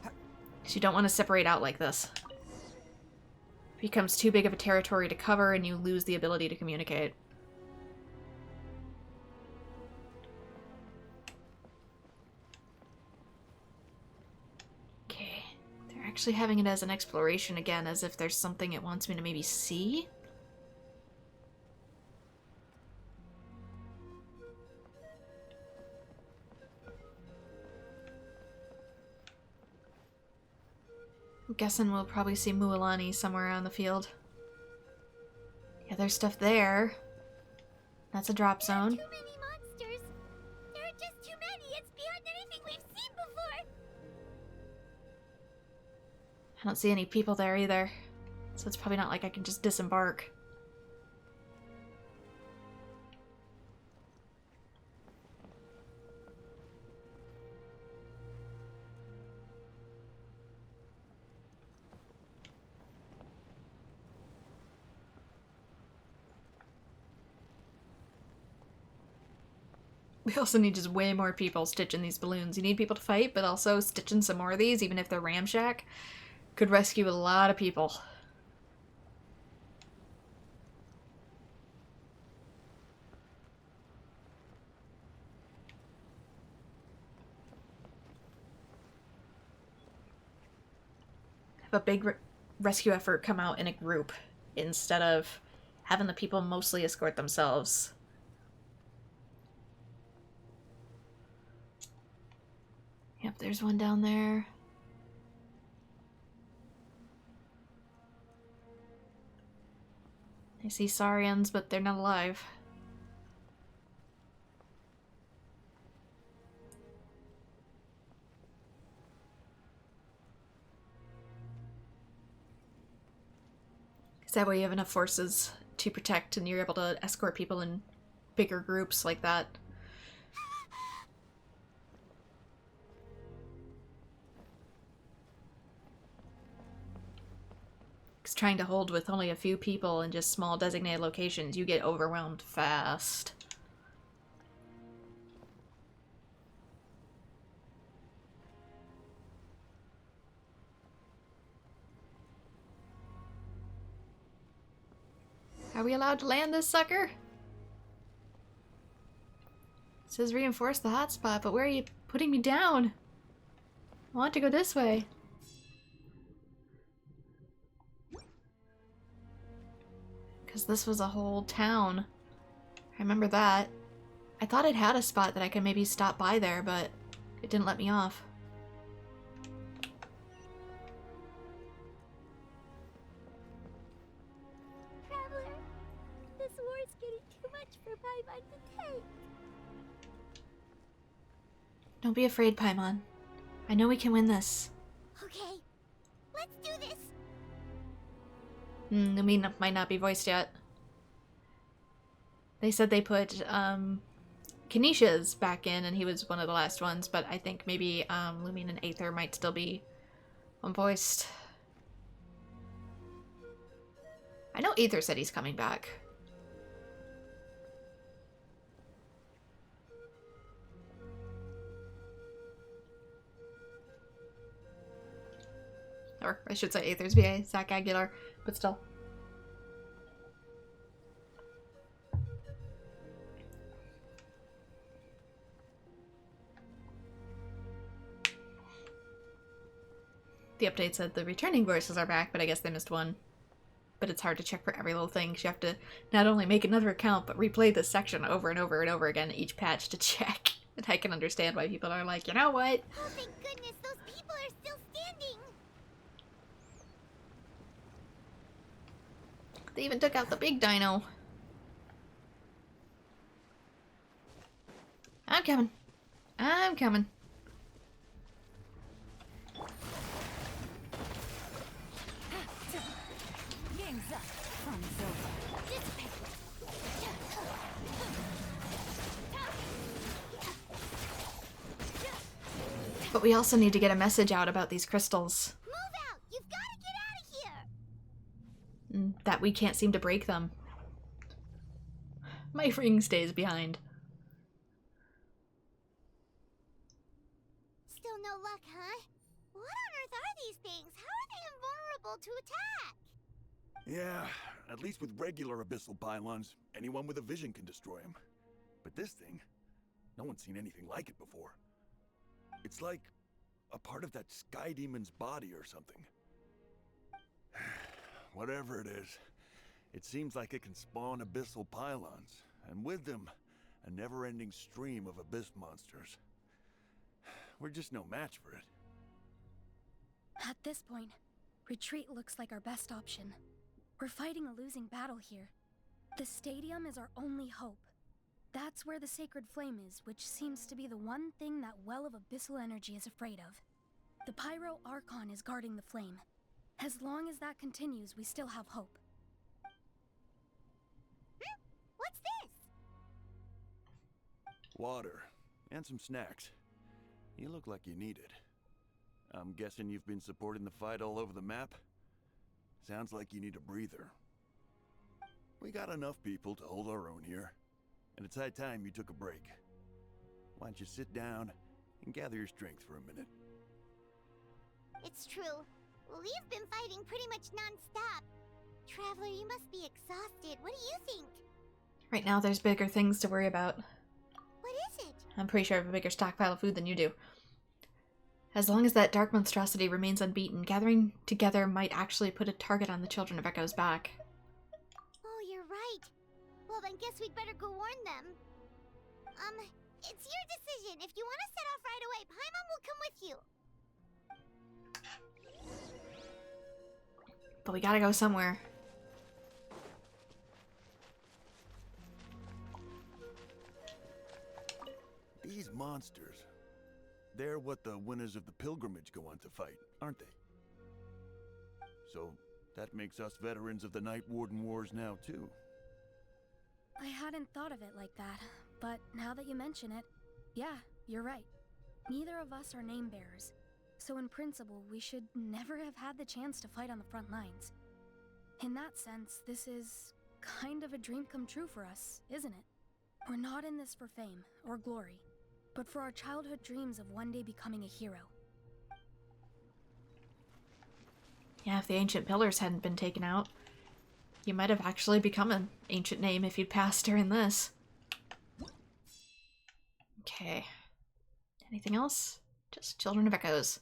So you don't want to separate out like this. It becomes too big of a territory to cover and you lose the ability to communicate. Okay. They're actually having it as an exploration again, as if there's something it wants me to maybe see. I'm guessing we'll probably see Mualani somewhere around the field. Yeah, there's stuff there. That's a drop zone. Too many monsters. There are just too many. It's beyond anything we've seen before. I don't see any people there either. So it's probably not like I can just disembark. We also need just way more people stitching these balloons. You need people to fight, but also stitching some more of these, even if they're ramshack, could rescue a lot of people. Have a big rescue effort come out in a group instead of having the people mostly escort themselves. Yep, there's one down there. I see Saurians, but they're not alive. Because that way you have enough forces to protect and you're able to escort people in bigger groups like that. Because trying to hold with only a few people in just small designated locations, you get overwhelmed fast. Are we allowed to land this sucker? It says reinforce the hotspot, but where are you putting me down? I want to go this way. Because this was a whole town. I remember that. I thought it had a spot that I could maybe stop by there, but it didn't let me off. Traveler, this war's getting too much for Paimon to take. Don't be afraid, Paimon. I know we can win this. Okay, let's do this. Lumine might not be voiced yet. They said they put Kenesha's back in, and he was one of the last ones, but I think maybe Lumine and Aether might still be unvoiced. I know Aether said he's coming back. Or I should say Aether's VA, Zach Aguilar, but still. The update said the returning voices are back, but I guess they missed one. But it's hard to check for every little thing, so you have to not only make another account, but replay this section over and over and over again each patch to check. And I can understand why people are like, you know what? Oh, thank goodness those people are still standing. They even took out the big dino. I'm coming. I'm coming. But we also need to get a message out about these crystals. Move out! You've got to get out of here! That we can't seem to break them. My ring stays behind. Still no luck, huh? What on earth are these things? How are they invulnerable to attack? Yeah, at least with regular abyssal pylons, anyone with a vision can destroy them. But this thing, no one's seen anything like it before. It's like a part of that sky demon's body or something. Whatever it is, it seems like it can spawn abyssal pylons, and with them, a never-ending stream of abyss monsters. We're just no match for it. At this point, retreat looks like our best option. We're fighting a losing battle here. The stadium is our only hope. That's where the sacred flame is, which seems to be the one thing that well of abyssal energy is afraid of. The Pyro Archon is guarding the flame. As long as that continues, we still have hope. What's this? Water, and some snacks. You look like you need it. I'm guessing you've been supporting the fight all over the map? Sounds like you need a breather. We got enough people to hold our own here. And it's high time you took a break. Why don't you sit down and gather your strength for a minute? It's true. We've been fighting pretty much non-stop. Traveler, you must be exhausted. What do you think? Right now, there's bigger things to worry about. What is it? I'm pretty sure I have a bigger stockpile of food than you do. As long as that dark monstrosity remains unbeaten, gathering together might actually put a target on the Children of Echo's back. Oh, you're right. Well, then guess we'd better go warn them. It's your decision. If you want to set off right away, Paimon will come with you. But we gotta go somewhere. These monsters, they're what the winners of the pilgrimage go on to fight, aren't they? So that makes us veterans of the Night Warden Wars now, too. I hadn't thought of it like that, but now that you mention it, yeah, you're right. Neither of us are name bearers, so in principle, we should never have had the chance to fight on the front lines. In that sense, this is kind of a dream come true for us, isn't it? We're not in this for fame or glory, but for our childhood dreams of one day becoming a hero. Yeah, if the ancient pillars hadn't been taken out, You might have actually become an ancient name if you'd passed during this. Okay. Anything else? Just Children of Echoes.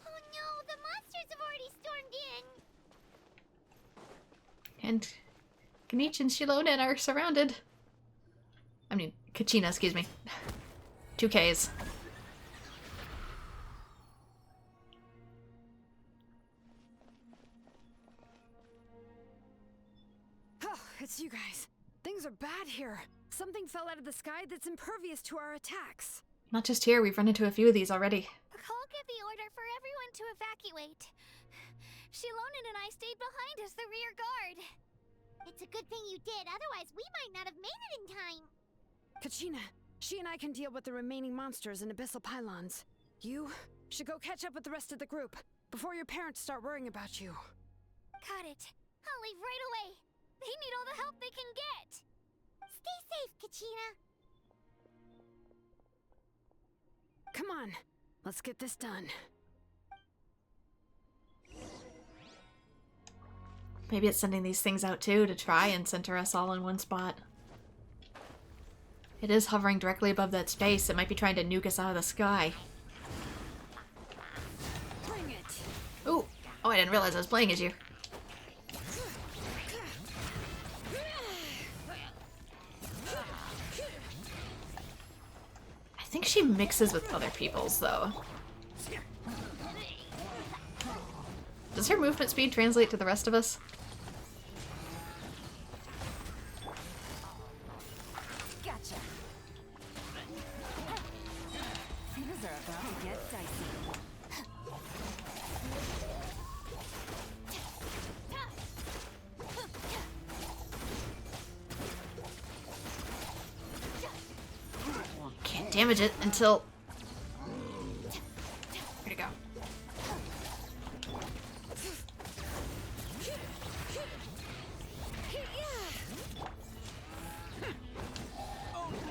Oh no, the monsters have already stormed in! And Kanich and Shilonen are surrounded. I mean, Kachina, excuse me. 2Ks. Oh, it's you guys. Things are bad here. Something fell out of the sky that's impervious to our attacks. Not just here, we've run into a few of these already. Cole gave the order for everyone to evacuate. Shilonen and I stayed behind as the rear guard. It's a good thing you did, otherwise we might not have made it in time. Kachina, she and I can deal with the remaining monsters and abyssal pylons. You should go catch up with the rest of the group before your parents start worrying about you. Got it. I'll leave right away. They need all the help they can get. Stay safe, Kachina. Come on, let's get this done. Maybe it's sending these things out too to try and center us all in one spot. It is hovering directly above that space. It might be trying to nuke us out of the sky. Bring it. Ooh. Oh, I didn't realize I was playing as you. I think she mixes with other people's, though. Does her movement speed translate to the rest of us? Gotcha. Things are about to get dicey. Can't damage it until... Where'd it go?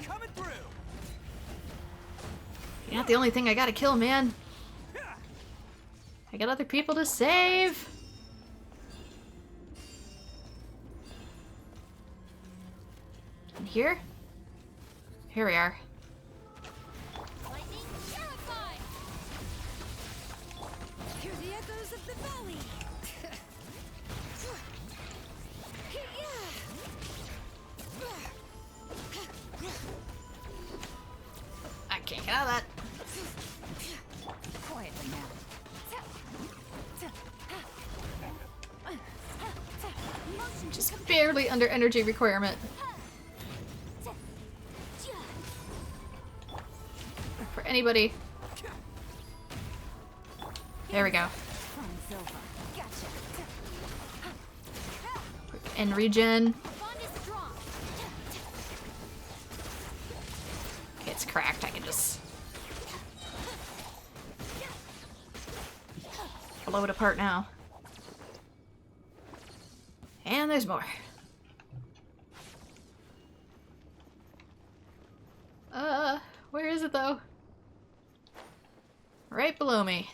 Coming through. You're not the only thing I gotta kill, man. I got other people to save. And here? Here we are. Hear the echoes of the valley. I can't get out of that. Quietly now. Just barely under energy requirement. For anybody. There we go. And regen. Okay, it's cracked. I can just blow it apart now. And there's more. Where is it though? Right below me.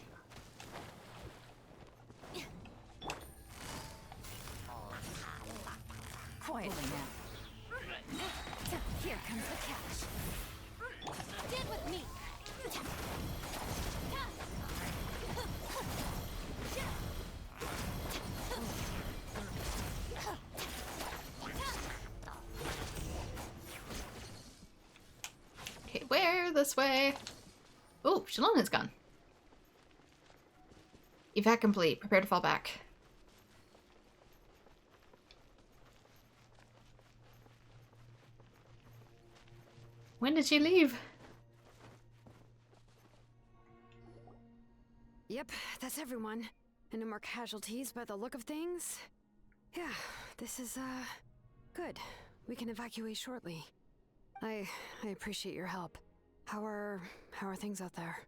Quietly now. Here comes the catch. Get with me. Okay, where? This way. Oh, Shalonen's gone. Evac complete. Prepare to fall back. When did she leave? Yep, that's everyone. And no more casualties by the look of things. Yeah, this is, good. We can evacuate shortly. I appreciate your help. How are things out there?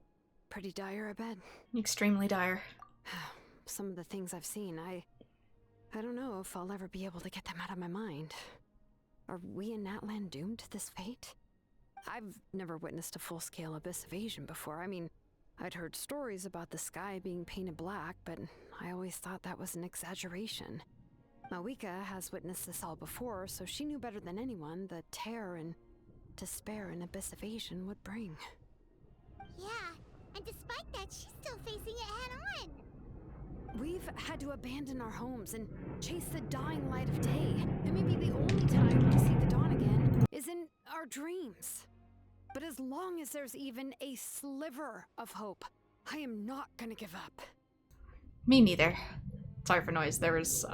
Pretty dire, I bet? Extremely dire. Some of the things I've seen, I I don't know if I'll ever be able to get them out of my mind. Are we in Natlan doomed to this fate? I've never witnessed a full-scale abyss invasion before. I mean, I'd heard stories about the sky being painted black, but I always thought that was an exaggeration. Mawika has witnessed this all before, so she knew better than anyone the terror and despair an abyss invasion would bring. Yeah, and despite that, she's still facing it head-on. We've had to abandon our homes and chase the dying light of day. And maybe the only time we see the dawn again is in our dreams. But as long as there's even a sliver of hope, I am not gonna give up. Me neither. Sorry for noise. There was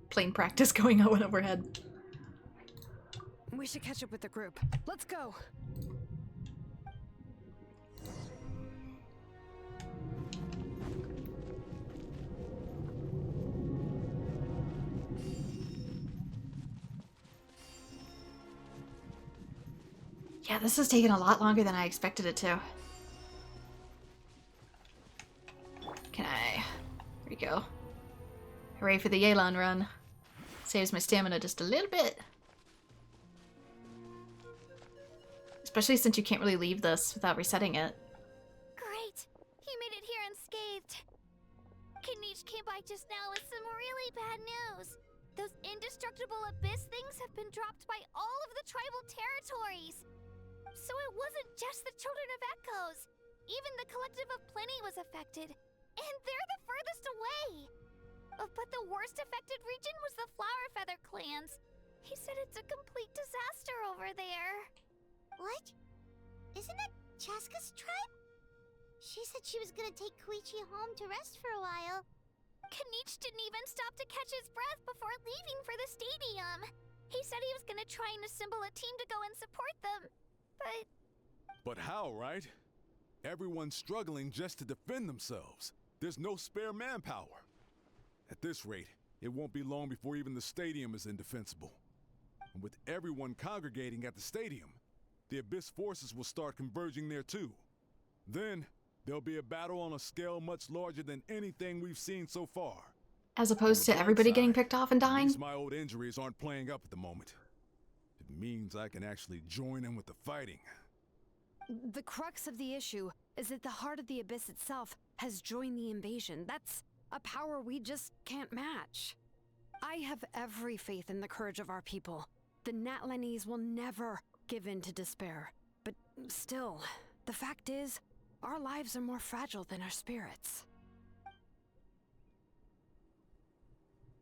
plane practice going on overhead. We should catch up with the group. Let's go. Yeah, this is taking a lot longer than I expected it to. Can I... There we go. Hooray for the Yelan run. Saves my stamina just a little bit. Especially since you can't really leave this without resetting it. Great! He made it here unscathed. Kinich came by just now with some really bad news. Those indestructible abyss things have been dropped by all of the tribal territories. So it wasn't just the Children of Echoes. Even the Collective of Plenty was affected. And they're the furthest away. But the worst affected region was the Flower Feather clans. He said it's a complete disaster over there. What? Isn't that Chaska's tribe? She said she was gonna take Koichi home to rest for a while. Kinich didn't even stop to catch his breath before leaving for the stadium. He said he was gonna try and assemble a team to go and support them. But how, right? Everyone's struggling just to defend themselves. There's no spare manpower. At this rate, it won't be long before even the stadium is indefensible. And with everyone congregating at the stadium, the Abyss forces will start converging there too. Then, there'll be a battle on a scale much larger than anything we've seen so far. As opposed to everybody getting picked off and At dying? least my old injuries aren't playing up at the moment. It means I can actually join in with the fighting. The crux of the issue is that the heart of the Abyss itself has joined the invasion. That's a power we just can't match. I have every faith in the courage of our people. The Natlanese will never give in to despair. But still, the fact is, our lives are more fragile than our spirits.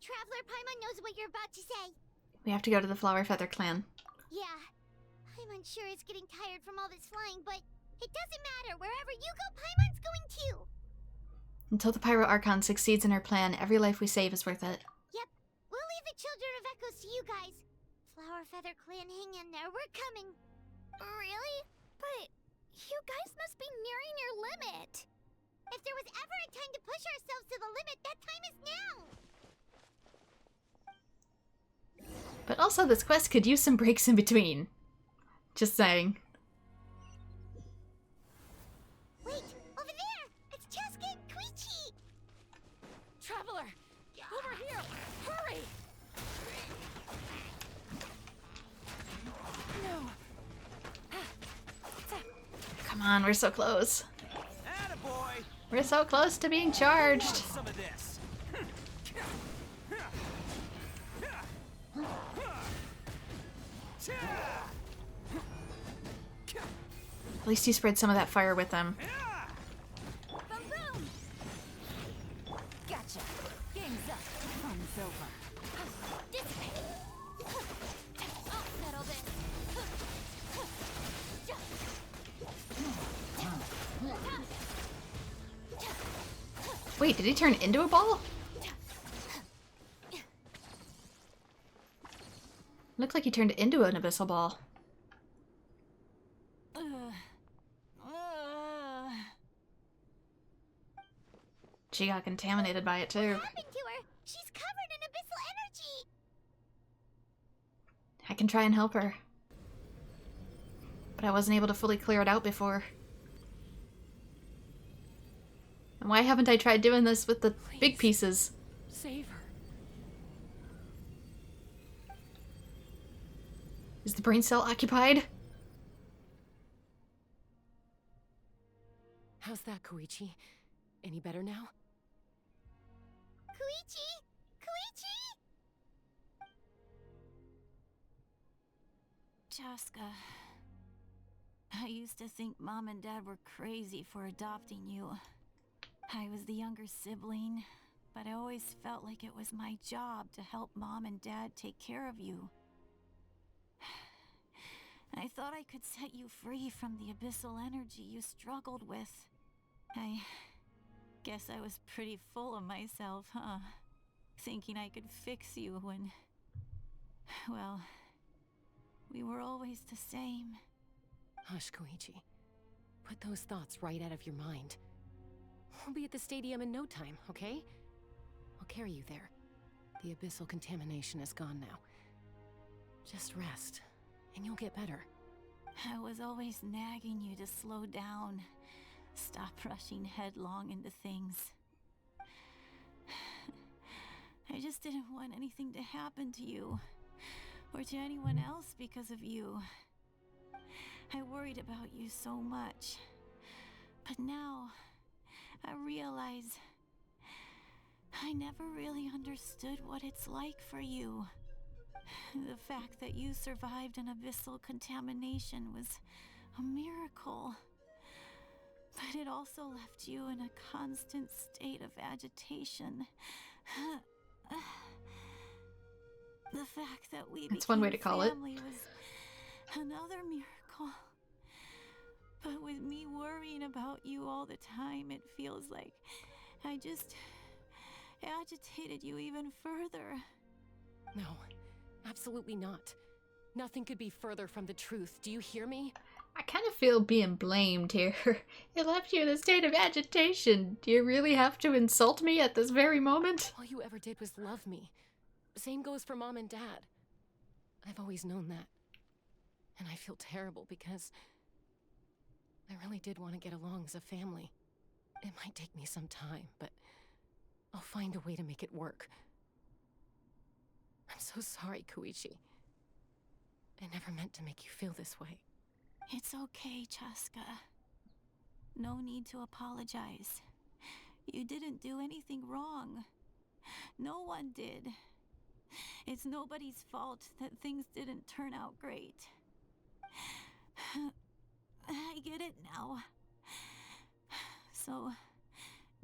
Traveler Paimon knows what you're about to say. We have to go to the Flower Feather clan. Yeah. Paimon's sure is getting tired from all this flying, but it doesn't matter. Wherever you go, Paimon's going too. Until the Pyro Archon succeeds in her plan, every life we save is worth it. Yep. We'll leave the Children of Echoes to you guys. Flower Feather clan, hang in there. We're coming. Really? But you guys must be nearing your limit. If there was ever a time to push ourselves to the limit, that time is now. But also, this quest could use some breaks in between. Just saying. Wait, over there! It's Chaska and Koichi! Traveler! Over here! Hurry! No. Come on, we're so close. Attaboy! We're so close to being charged. Some of this. At least you spread some of that fire with them. Boom boom! Gotcha. Game's up. Fun's over. Dissipate. I'll settle this. Wait, did he turn into a ball? Looked like he turned into an abyssal ball. She got contaminated by it too. What happened to her? She's covered in abyssal energy. I can try and help her. But I wasn't able to fully clear it out before. And why haven't I tried doing this with the big pieces? Save her. Is the brain cell occupied? How's that, Koichi? Any better now? Koichi! Koichi! Chaska, I used to think Mom and Dad were crazy for adopting you. I was the younger sibling, but I always felt like it was my job to help Mom and Dad take care of you. I thought I could set you free from the abyssal energy you struggled with. I guess I was pretty full of myself, huh? Thinking I could fix you when... well, we were always the same. Hush, Koichi. Put those thoughts right out of your mind. We'll be at the stadium in no time, okay? I'll carry you there. The abyssal contamination is gone now. Just rest, and you'll get better. I was always nagging you to slow down. Stop rushing headlong into things. I just didn't want anything to happen to you, or to anyone else because of you. I worried about you so much. But now, I realize I never really understood what it's like for you. The fact that you survived an abyssal contamination was a miracle. But it also left you in a constant state of agitation. The fact that we That's one way to became call it. family was another miracle. But with me worrying about you all the time, it feels like I just agitated you even further. No, absolutely not. Nothing could be further from the truth. Do you hear me? I kind of feel being blamed here. It left you in a state of agitation. Do you really have to insult me at this very moment? All you ever did was love me. Same goes for Mom and Dad. I've always known that. And I feel terrible because I really did want to get along as a family. It might take me some time, but I'll find a way to make it work. I'm so sorry, Koichi. I never meant to make you feel this way. It's okay, Chaska. No need to apologize. You didn't do anything wrong. No one did. It's nobody's fault that things didn't turn out great. I get it now. So,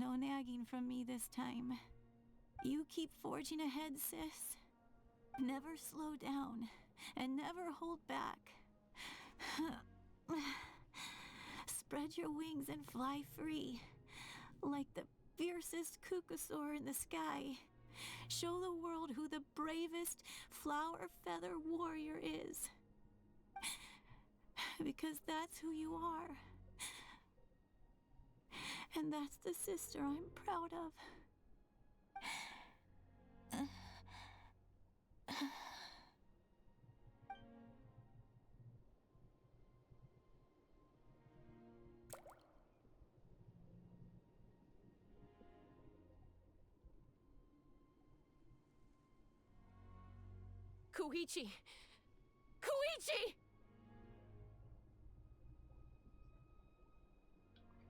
no nagging from me this time. You keep forging ahead, sis. Never slow down, and never hold back. Spread your wings and fly free, like the fiercest kukusaur in the sky. Show the world who the bravest flower feather warrior is. Because that's who you are. And that's the sister I'm proud of. Koichi! Koichi!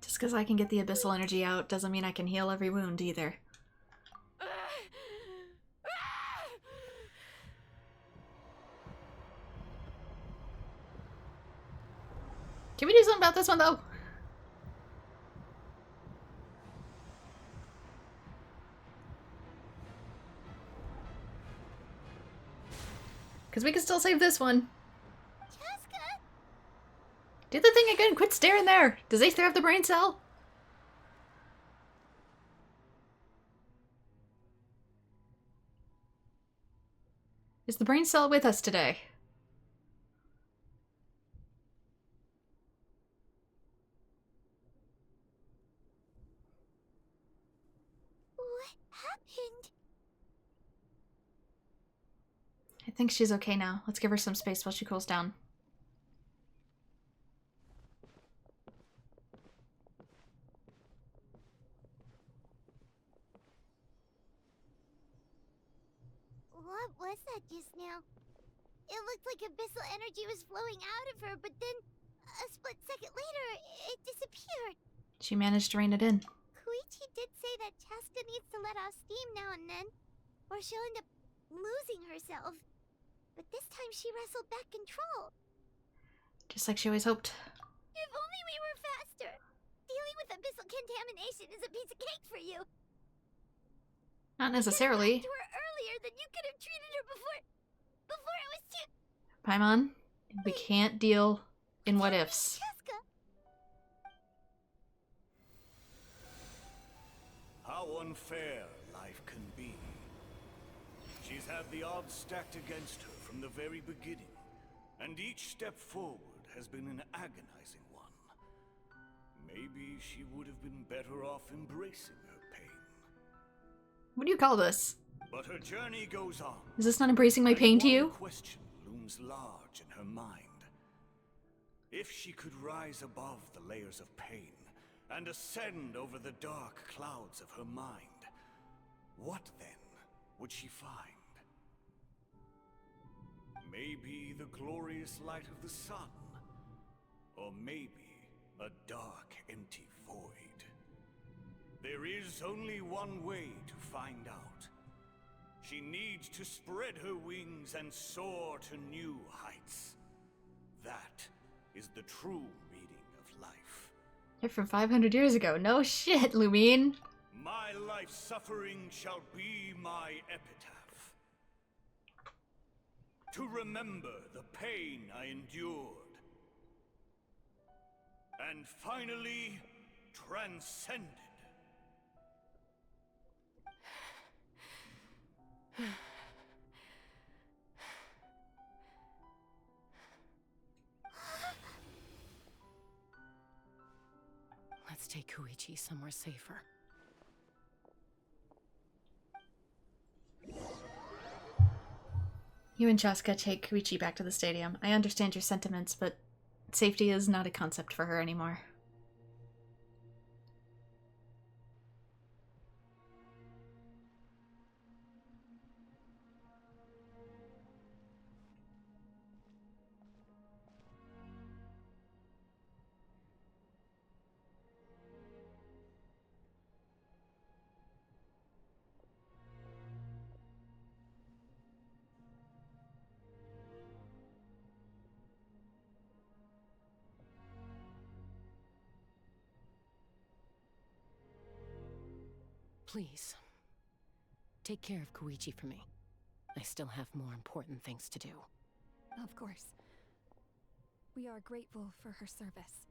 Just because I can get the abyssal energy out doesn't mean I can heal every wound either. Can we do something about this one, though? Because we can still save this one. Chaska! Do the thing again. Quit staring there. Does Aether have the brain cell? Is the brain cell with us today? What happened? I think she's okay now. Let's give her some space while she cools down. What was that just now? It looked like abyssal energy was flowing out of her, but then a split second later, it disappeared. She managed to rein it in. Koichi did say that Chaska needs to let off steam now and then, or she'll end up losing herself. But this time she wrestled back control. Just like she always hoped. If only we were faster. Dealing with abyssal contamination is a piece of cake for you. Not necessarily. If you had talked to her earlier, then you could have treated her before it was too... Paimon, we can't deal in what ifs. Chaska. How unfair life can be. She's had the odds stacked against her from the very beginning, and each step forward has been an agonizing one. Maybe she would have been better off embracing her pain. What do you call this? But her journey goes on. Is this not embracing my pain to you? One question looms large in her mind. If she could rise above the layers of pain and ascend over the dark clouds of her mind, what then would she find? Maybe the glorious light of the sun, or maybe a dark, empty void. There is only one way to find out. She needs to spread her wings and soar to new heights. That is the true meaning of life. You're from 500 years ago. No shit, Lumine. My life's suffering shall be my epitaph. To remember the pain I endured. And finally, transcended. Let's take Koichi somewhere safer. You and Chaska take Koichi back to the stadium. I understand your sentiments, but safety is not a concept for her anymore. Please, take care of Koichi for me. I still have more important things to do. Of course. We are grateful for her service.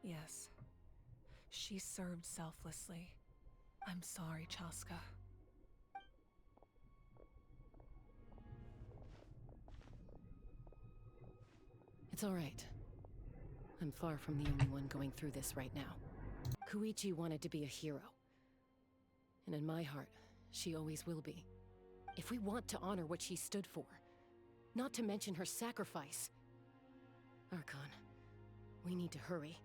Yes. She served selflessly. I'm sorry, Chaska. It's all right. I'm far from the only one going through this right now. Koichi wanted to be a hero. And in my heart, she always will be. If we want to honor what she stood for, not to mention her sacrifice. Archon, we need to hurry.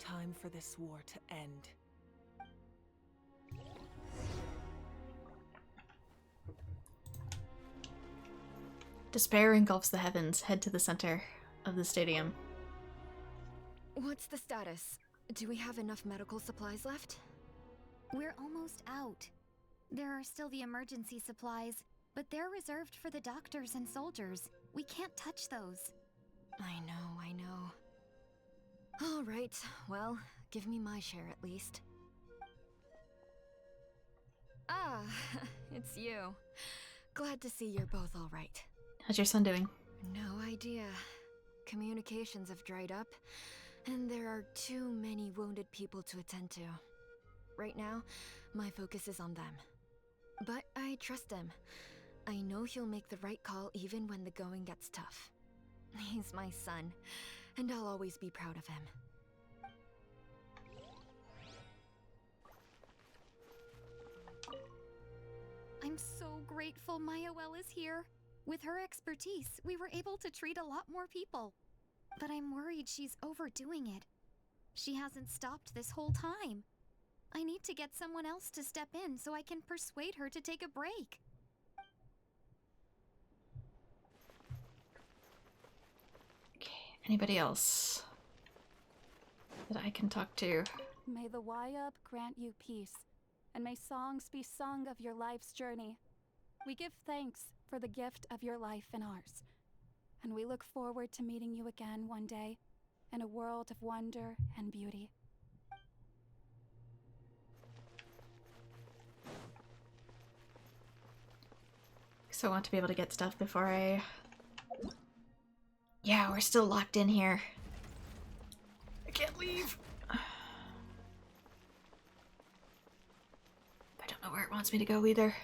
Time for this war to end. Despair engulfs the heavens. Head to the center of the stadium. What's the status? Do we have enough medical supplies left? We're almost out. There are still the emergency supplies, but they're reserved for the doctors and soldiers. We can't touch those. I know. All right, well, give me my share at least. Ah, it's you. Glad to see you're both all right. How's your son doing? No idea. Communications have dried up, and there are too many wounded people to attend to. Right now, my focus is on them. But I trust him. I know he'll make the right call even when the going gets tough. He's my son, and I'll always be proud of him. I'm so grateful miHoYo is here. With her expertise, we were able to treat a lot more people. But I'm worried she's overdoing it. She hasn't stopped this whole time. I need to get someone else to step in so I can persuade her to take a break. Okay, anybody else that I can talk to? May the Wayub grant you peace, and may songs be sung of your life's journey. We give thanks for the gift of your life and ours, and we look forward to meeting you again one day in a world of wonder and beauty. So I want to be able to get stuff before I... Yeah, we're still locked in here. I can't leave. I don't know where it wants me to go either.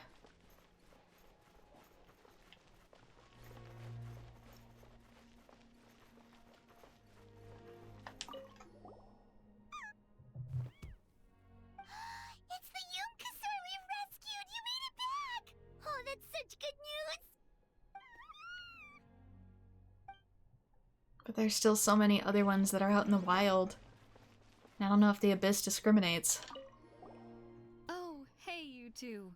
It's the Yonkasur we rescued! You made it back! Oh, that's such good news! But there's still so many other ones that are out in the wild. I don't know if the Abyss discriminates. Oh, hey you two.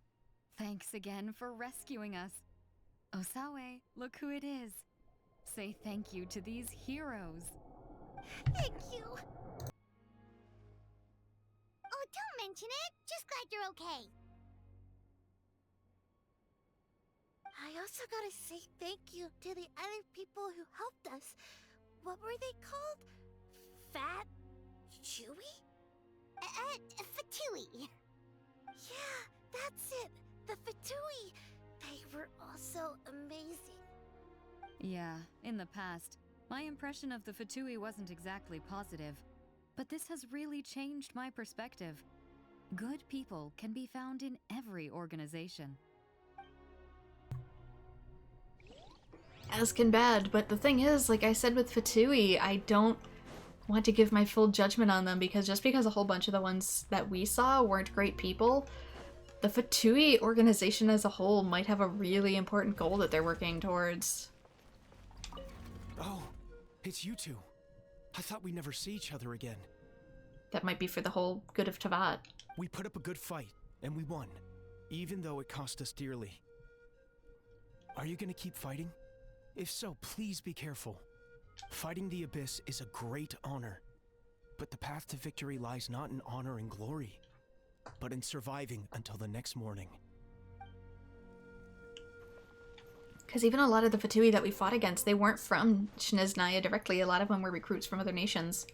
Thanks again for rescuing us. Osawe, look who it is. Say thank you to these heroes. Thank you! Oh, don't mention it! Just glad you're okay. I also gotta say thank you to the other people who helped us. What were they called? Fat? Chewy? Fatui. Yeah, that's it. The Fatui. They were also amazing. Yeah, in the past, my impression of the Fatui wasn't exactly positive. But this has really changed my perspective. Good people can be found in every organization. As can bad, but the thing is, like I said with Fatui, I don't want to give my full judgment on them because just because a whole bunch of the ones that we saw weren't great people, the Fatui organization as a whole might have a really important goal that they're working towards. Oh, it's you two. I thought we'd never see each other again. That might be for the whole good of Tavat. We put up a good fight, and we won, even though it cost us dearly. Are you gonna keep fighting? If so, please be careful. Fighting the Abyss is a great honor, but the path to victory lies not in honor and glory, but in surviving until the next morning. Because even a lot of the Fatui that we fought against, they weren't from Shiniznaya directly. A lot of them were recruits from other nations.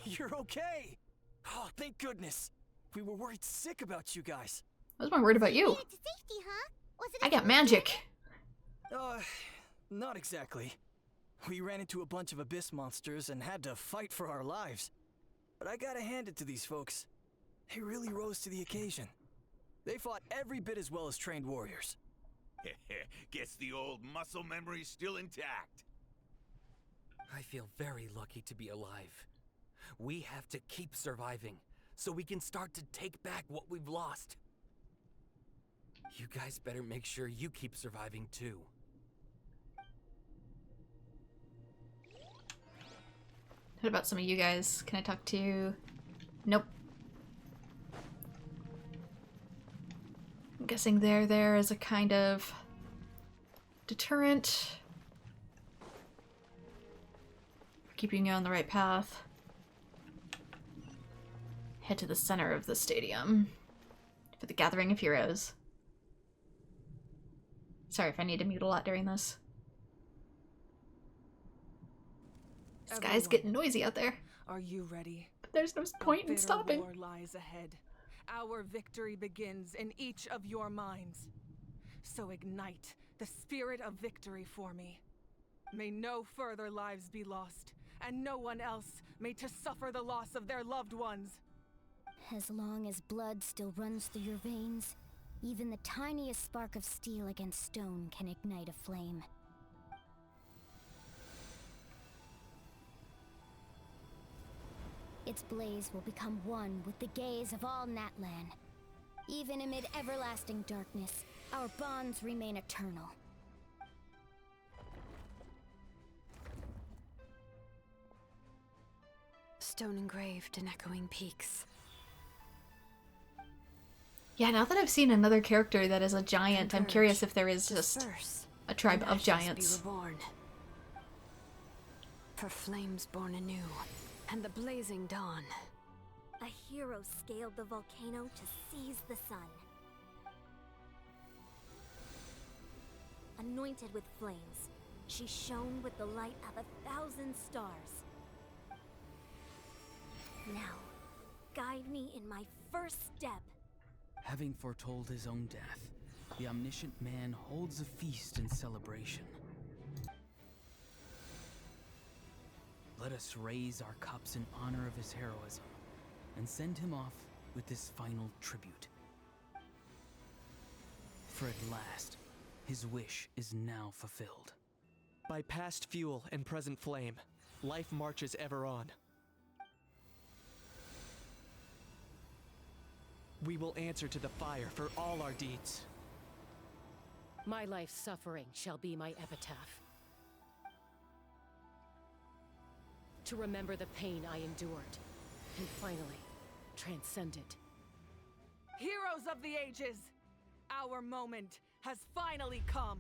You're okay! Oh, thank goodness! We were worried sick about you guys. I was more worried about you. To safety, huh? Was it I got magic. Not exactly. We ran into a bunch of Abyss monsters and had to fight for our lives. But I gotta hand it to these folks. They really rose to the occasion. They fought every bit as well as trained warriors. Guess the old muscle memory's still intact. I feel very lucky to be alive. We have to keep surviving, so we can start to take back what we've lost. You guys better make sure you keep surviving too. What about some of you guys? Can I talk to you? Nope. I'm guessing they're there as a kind of deterrent. Keeping you on the right path. Head to the center of the stadium for the Gathering of Heroes. Sorry if I need to mute a lot during this. This guy's getting noisy out there. Are you ready? But there's no point in stopping. War lies ahead. Our victory begins in each of your minds. So ignite the spirit of victory for me. May no further lives be lost, and no one else may to suffer the loss of their loved ones. As long as blood still runs through your veins, even the tiniest spark of steel against stone can ignite a flame. Its blaze will become one with the gaze of all Natlan. Even amid everlasting darkness, our bonds remain eternal. stone engraved in echoing peaks. Yeah, now that I've seen another character that is a giant, I'm curious if there is just a tribe of giants. Be reborn. For flames born anew, and the blazing dawn. A hero scaled the volcano to seize the sun. Anointed with flames, she shone with the light of 1,000 stars. Now, guide me in my first step. Having foretold his own death, the omniscient man holds a feast in celebration. Let us raise our cups in honor of his heroism and send him off with this final tribute. For at last, his wish is now fulfilled. By past fuel and present flame, life marches ever on. We will answer to the fire for all our deeds. My life's suffering shall be my epitaph. To remember the pain I endured, and finally, transcend it. Heroes of the ages! Our moment has finally come!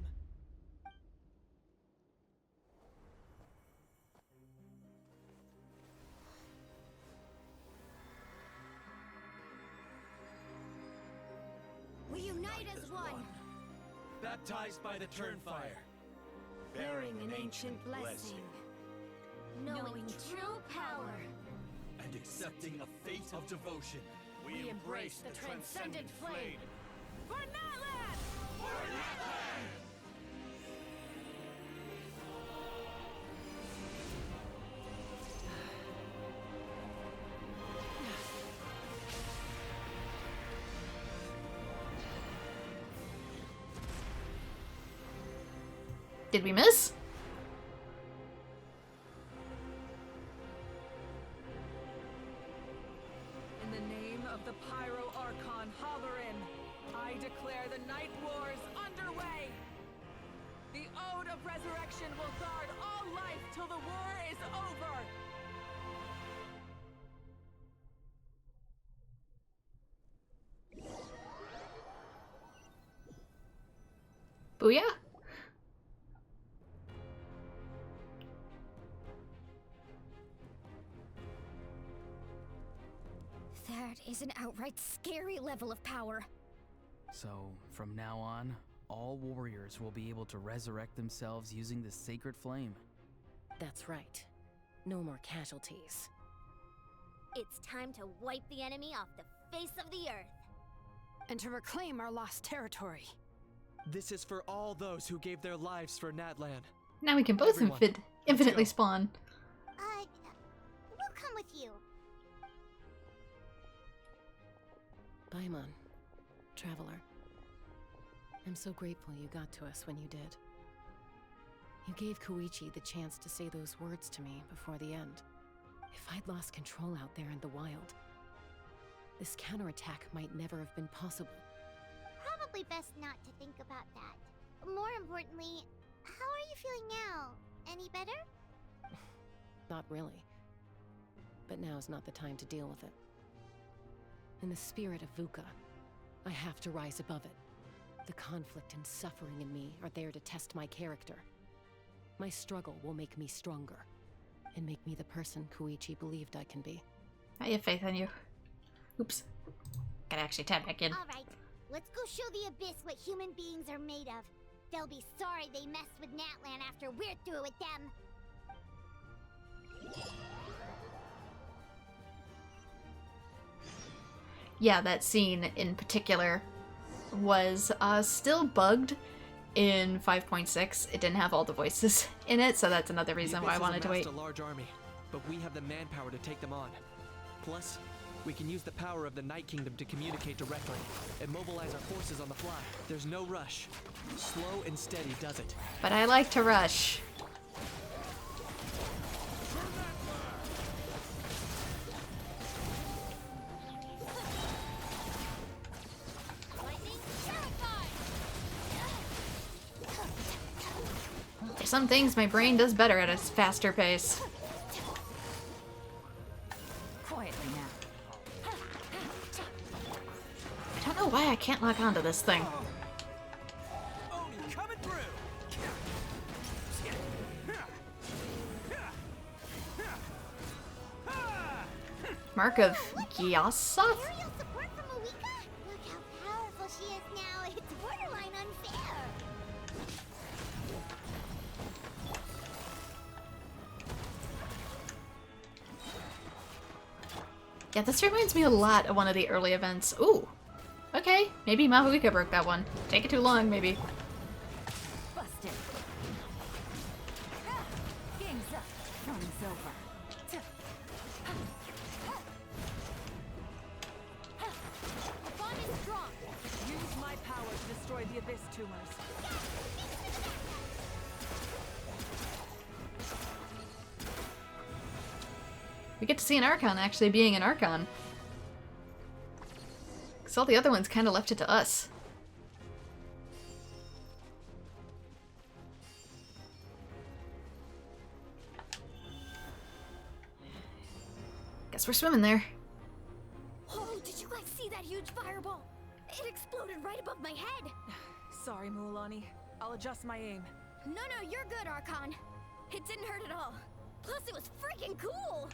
We unite as one! Baptized by the Turnfire, Bearing an ancient blessing. Knowing true power. and accepting a fate of devotion, we embrace the transcendent flame. For Natlan! For Natlan! Did we miss? In the name of the Pyro Archon Halloran, I declare the Night Wars underway! The Ode of Resurrection will guard all life till the war is over! Booyah! That is an outright scary level of power. So, from now on, all warriors will be able to resurrect themselves using the sacred flame. That's right. No more casualties. It's time to wipe the enemy off the face of the earth. And to reclaim our lost territory. This is for all those who gave their lives for Natlan. Now we can both Everyone, infinitely let's go. spawn. We'll come with you. Paimon, traveler. I'm so grateful you got to us when you did. You gave Koichi the chance to say those words to me before the end. If I'd lost control out there in the wild, this counterattack might never have been possible. Probably best not to think about that. More importantly, how are you feeling now? Any better? Not really. But now's not the time to deal with it. In the spirit of VUCA, I have to rise above it. The conflict and suffering in me are there to test my character. My struggle will make me stronger, and make me the person Koichi believed I can be. I have faith in you. Oops. Gotta actually tap back in. Alright, let's go show the Abyss what human beings are made of. They'll be sorry they messed with Natlan after we're through with them. Yeah, that scene in particular was still bugged in 5.6. It didn't have all the voices in it, so that's another reason why I wanted to wait. A large army, but we have the manpower to take them on. Plus, we can use the power of the Night Kingdom to communicate directly and mobilize our forces on the fly. There's no rush. Slow and steady does it. But I like to rush. For some things, my brain does better at a faster pace. why I can't lock onto this thing. Coming through. Mark of Gyasoth? Aerial support from Moika? Look how powerful she is now. It's borderline unfair. Yeah, this reminds me a lot of one of the early events. Ooh. Okay, maybe miHoYo broke that one. Take it too long, maybe. Busted. Game's up. Fun's over. The bond is strong. Use my power to destroy the abyss tumors. We get to see an Archon actually being an Archon. Because all the other ones kind of left it to us. Guess we're swimming there. Oh, did you guys see that huge fireball? It exploded right above my head. Sorry, Mualani. I'll adjust my aim. No, you're good, Archon. It didn't hurt at all. Plus, it was freaking cool.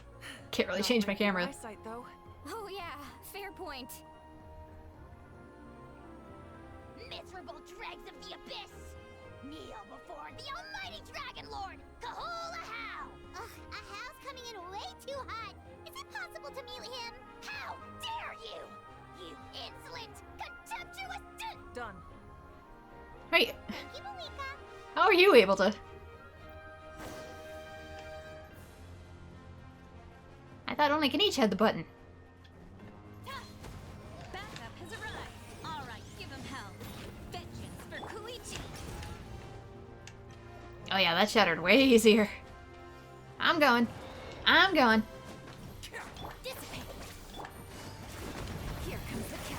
Can't really change my camera. Eyesight, though. Oh yeah, fair point. Miserable dregs of the abyss! Kneel before the almighty Dragon Lord, Kahula How! Ugh, Ahow's coming in way too hot. Is it possible to mute him? How dare you! You insolent, contemptuous Done. Hey, Thank you, Moika. how are you able to? I thought only Kanichi had the button. Backup has arrived. Alright, give him hell. Vengeance for Koichi. Oh yeah, that shattered way easier. I'm going. I'm going. Dissipate. Here comes the cash.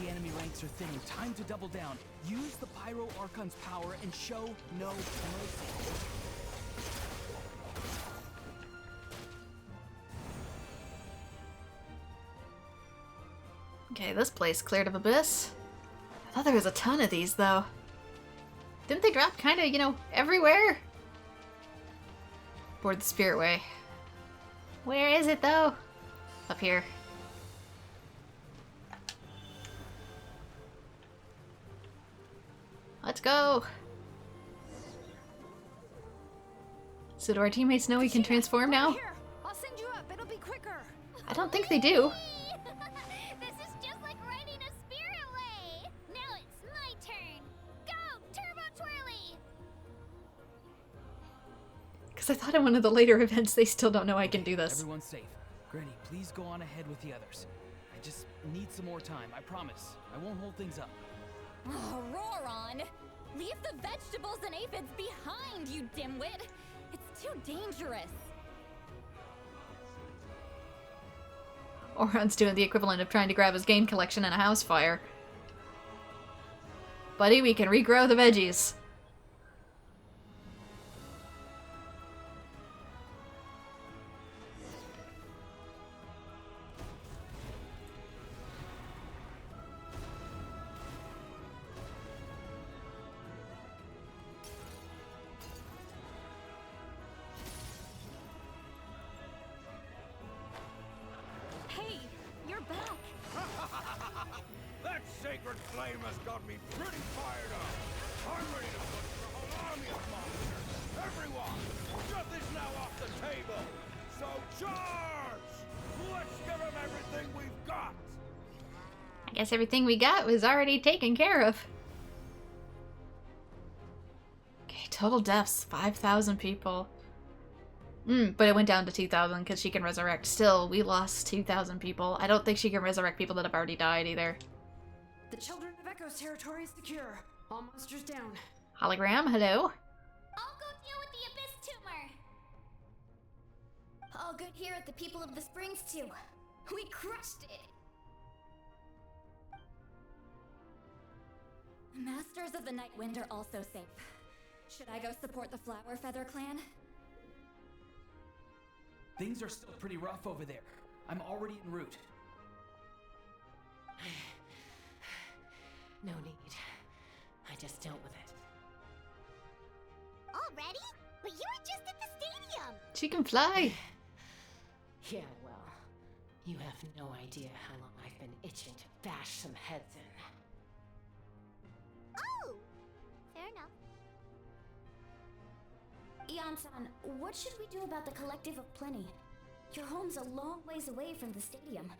The enemy ranks are thinning. Time to double down. Use the Pyro Archon's power and show no mercy. Okay, this place cleared of abyss. I thought there was a ton of these, though. Didn't they drop kind of, you know, everywhere? Board the Spirit Way. Where is it, though? Up here. Let's go! So do our teammates know we can transform now? Here, I'll send you up. It'll be quicker. I don't think they do. This is just like riding a spirit way. Now it's my turn. Go, Turbo Twirly! Because I thought in one of the later events they still don't know I can do this. Everyone's safe. Granny, please go on ahead with the others. I just need some more time, I promise. I won't hold things up. Oh, Roron! Leave the vegetables and aphids behind, you dimwit! It's too dangerous. Oron's doing the equivalent of trying to grab his game collection in a house fire. Buddy, we can regrow the veggies. Hey, you're back. That sacred flame has got me pretty fired up. I'm ready to put a whole army of monsters. Everyone, death is now off the table. So charge! Let's give them everything we've got. I guess everything we got was already taken care of. Okay, total deaths, 5,000 people. But it went down to 2,000 because she can resurrect. Still, we lost 2,000 people. I don't think she can resurrect people that have already died either. The Children of Echo's territory is secure. All monsters down. Hologram, hello? I'll go deal with the abyss tumor. All good here at the People of the Springs too. We crushed it. Masters of the Night Wind are also safe. Should I go support the Flower Feather clan? Things are still pretty rough over there. I'm already en route. No need. I just dealt with it. Already? But you were just at the stadium! She can fly! Yeah, well, you have no idea how long I've been itching to bash some heads in. Oh! Fair enough. Ian-san, what should we do about the Collective of Plenty? Your home's a long ways away from the stadium.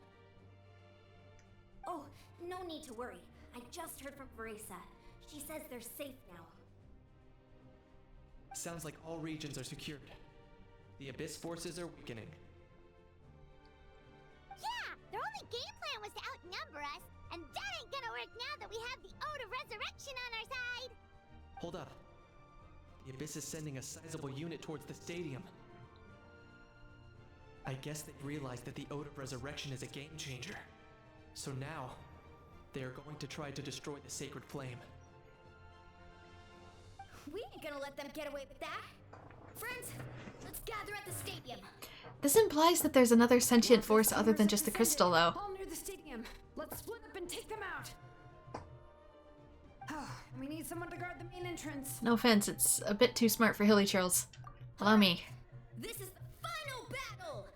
Oh, no need to worry. I just heard from Veresa. She says they're safe now. Sounds like all regions are secured. The Abyss forces are weakening. Yeah! Their only game plan was to outnumber us, and that ain't gonna work now that we have the Ode of Resurrection on our side! Hold up. The Abyss is sending a sizable unit towards the stadium. I guess they realized that the Ode of Resurrection is a game changer. So now, they are going to try to destroy the Sacred Flame. We ain't gonna let them get away with that! Friends, let's gather at the stadium! This implies that there's another sentient force other than just the crystal, though. All near the stadium. Let's split up and take them out. We need someone to guard the main entrance. No offense, it's a bit too smart for Hilly Churls. Allow me. This is the final battle!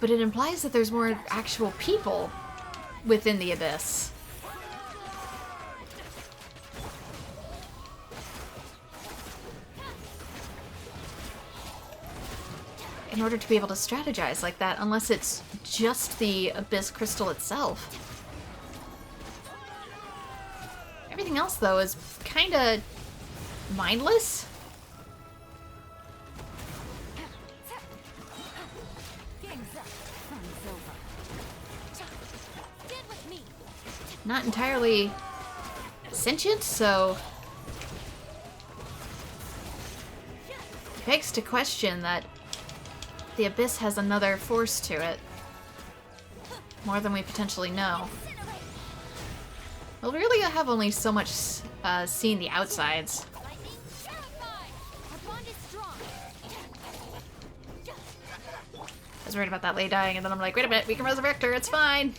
But it implies that there's more actual people within the Abyss. In order to be able to strategize like that, unless it's just the Abyss Crystal itself. Everything else, though, is kinda mindless. Not entirely sentient, so it begs to question that the Abyss has another force to it. More than we potentially know. Well, really, I have only so much seen the outsides. I was worried about that Lay dying, and then I'm like, wait a minute, we can resurrect her, it's fine.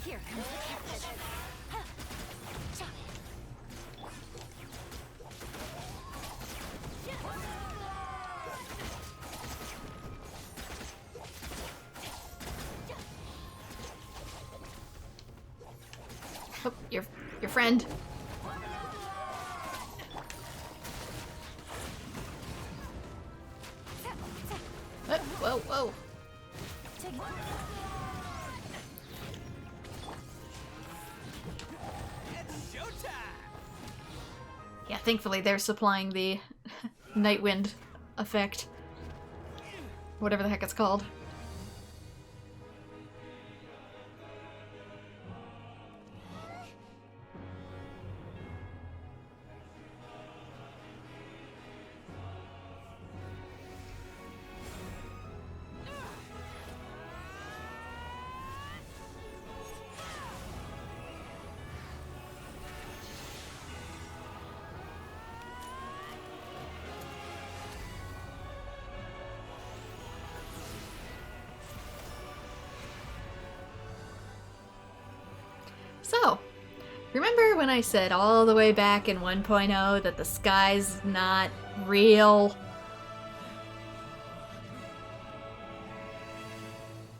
Here comes the captain. Oh, your friend. Whoa, whoa. Yeah, thankfully they're supplying the Nightwind effect. Whatever the heck it's called. So, remember when I said all the way back in 1.0 that the sky's not real?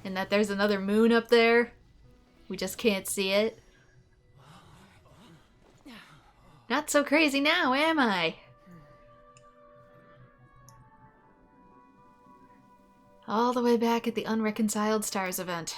And that there's another moon up there? We just can't see it? Not so crazy now, am I? All the way back at the Unreconciled Stars event.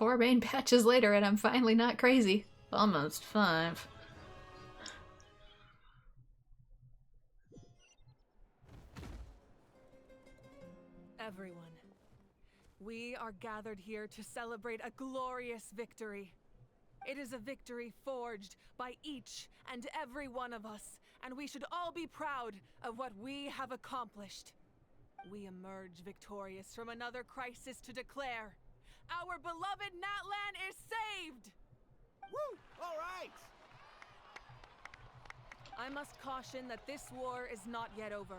4 main patches later and I'm finally not crazy. Almost 5. Everyone, we are gathered here to celebrate a glorious victory. It is a victory forged by each and every one of us, and we should all be proud of what we have accomplished. We emerge victorious from another crisis to declare, our beloved Natlan is saved! Woo! All right! I must caution that this war is not yet over.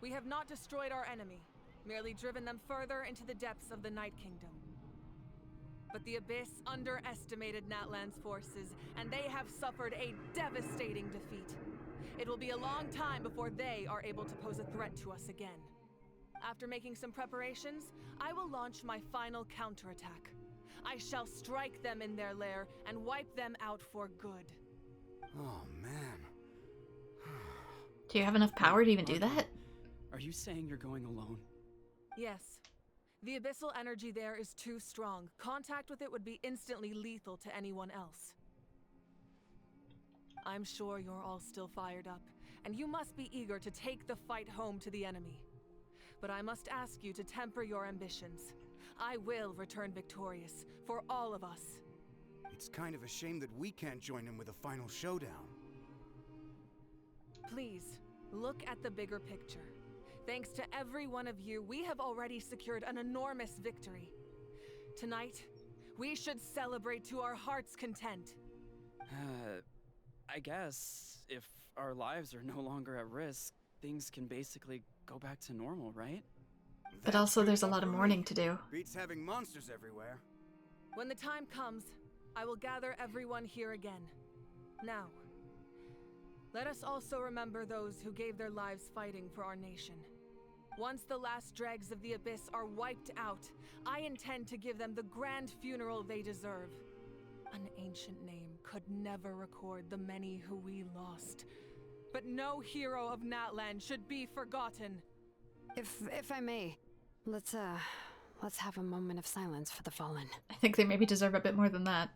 We have not destroyed our enemy, merely driven them further into the depths of the Night Kingdom. But the Abyss underestimated Natlan's forces, and they have suffered a devastating defeat. It will be a long time before they are able to pose a threat to us again. After making some preparations, I will launch my final counterattack. I shall strike them in their lair and wipe them out for good. Oh, man. Do you have enough power to even do that? Are you saying you're going alone? Yes. The abyssal energy there is too strong. Contact with it would be instantly lethal to anyone else. I'm sure you're all still fired up, and you must be eager to take the fight home to the enemy. But I must ask you to temper your ambitions. I will return victorious, for all of us. It's kind of a shame that we can't join him with a final showdown. Please, look at the bigger picture. Thanks to every one of you, we have already secured an enormous victory. Tonight, we should celebrate to our heart's content. I guess if our lives are no longer at risk, things can basically go back to normal, right? But also there's a lot of mourning to do. Beats having monsters everywhere. When the time comes, I will gather everyone here again. Now, let us also remember those who gave their lives fighting for our nation. Once the last dregs of the Abyss are wiped out, I intend to give them the grand funeral they deserve. An ancient name could never record the many who we lost. But no hero of Natlan should be forgotten. If I may, let's have a moment of silence for the fallen. I think they maybe deserve a bit more than that.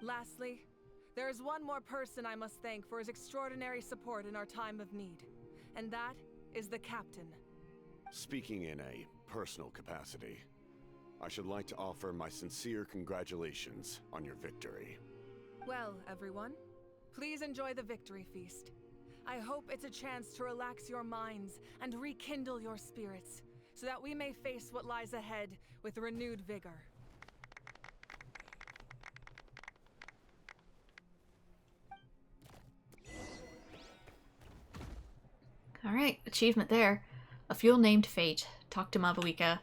Lastly, there is one more person I must thank for his extraordinary support in our time of need, and that is the Captain. Speaking in a personal capacity, I should like to offer my sincere congratulations on your victory. Well, everyone, please enjoy the victory feast. I hope it's a chance to relax your minds and rekindle your spirits, so that we may face what lies ahead with renewed vigor. Alright, achievement there. A fuel named Fate. Talk to Mabuika.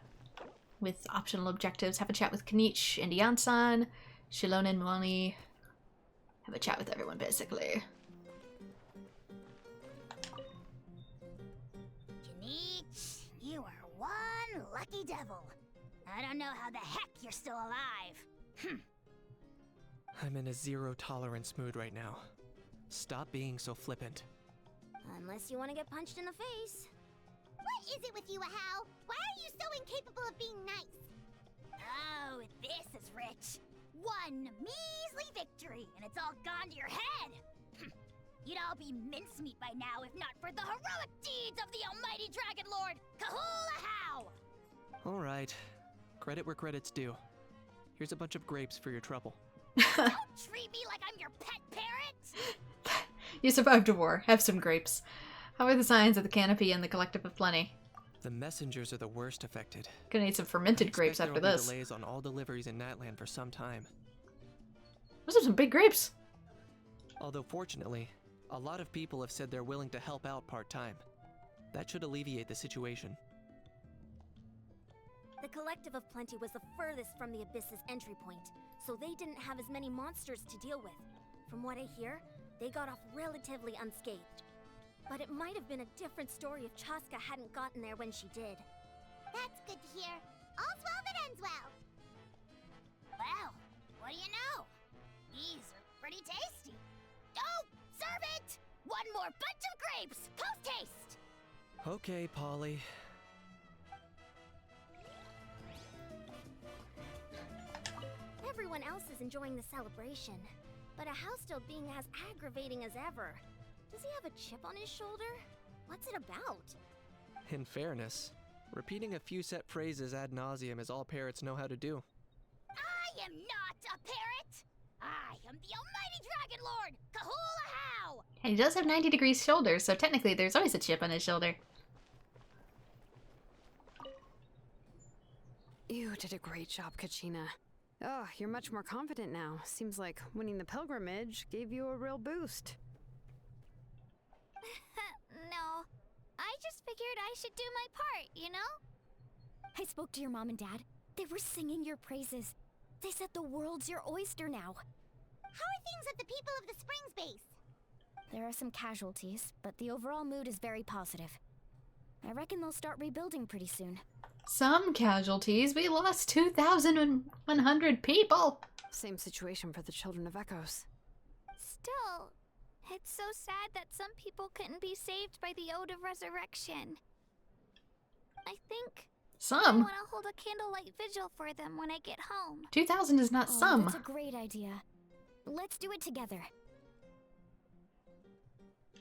With optional objectives, have a chat with Kanich and Yansan, Shilon and Mwani. Have a chat with everyone, basically. Kanich, you are one lucky devil. I don't know how the heck you're still alive. I'm in a zero-tolerance mood right now. Stop being so flippant. Unless you want to get punched in the face. What is it with you, Ahau? Why are you so incapable of being nice? Oh, this is rich. One measly victory, and it's all gone to your head. You'd all be mincemeat by now if not for the heroic deeds of the almighty Dragon Lord, Ahau! All right. Credit where credit's due. Here's a bunch of grapes for your trouble. Don't treat me like I'm your pet parrot! You survived a war. Have some grapes. How are the signs of the Canopy and the Collective of Plenty? The messengers are the worst affected. Gonna need some fermented grapes after There will this. be delays on all deliveries in Natlan for some time. Those are some big grapes. Although fortunately, a lot of people have said they're willing to help out part-time. That should alleviate the situation. The Collective of Plenty was the furthest from the Abyss's entry point, so they didn't have as many monsters to deal with. From what I hear, they got off relatively unscathed. But it might have been a different story if Chaska hadn't gotten there when she did. That's good to hear. All's well that ends well. Well, what do you know? These are pretty tasty. Oh, serve it! One more bunch of grapes, post-haste! Okay, Polly. Everyone else is enjoying the celebration, but a house still being as aggravating as ever. Does he have a chip on his shoulder? What's it about? In fairness, repeating a few set phrases ad nauseum is all parrots know how to do. I am not a parrot! I am the almighty Dragon Lord, Kahula-How! And he does have 90 degrees shoulders, so technically there's always a chip on his shoulder. You did a great job, Kachina. Oh, you're much more confident now. Seems like winning the pilgrimage gave you a real boost. No, I just figured I should do my part, you know? I spoke to your mom and dad. They were singing your praises. They said the world's your oyster now. How are things at the People of the Springs base? There are some casualties, but the overall mood is very positive. I reckon they'll start rebuilding pretty soon. Some casualties. We lost 2,100 people. Same situation for the Children of Echoes. Still, it's so sad that some people couldn't be saved by the Ode of Resurrection. I think I Some. want to hold a candlelight vigil for them when I get home. 2,000 is not some. That's a great idea. Let's do it together.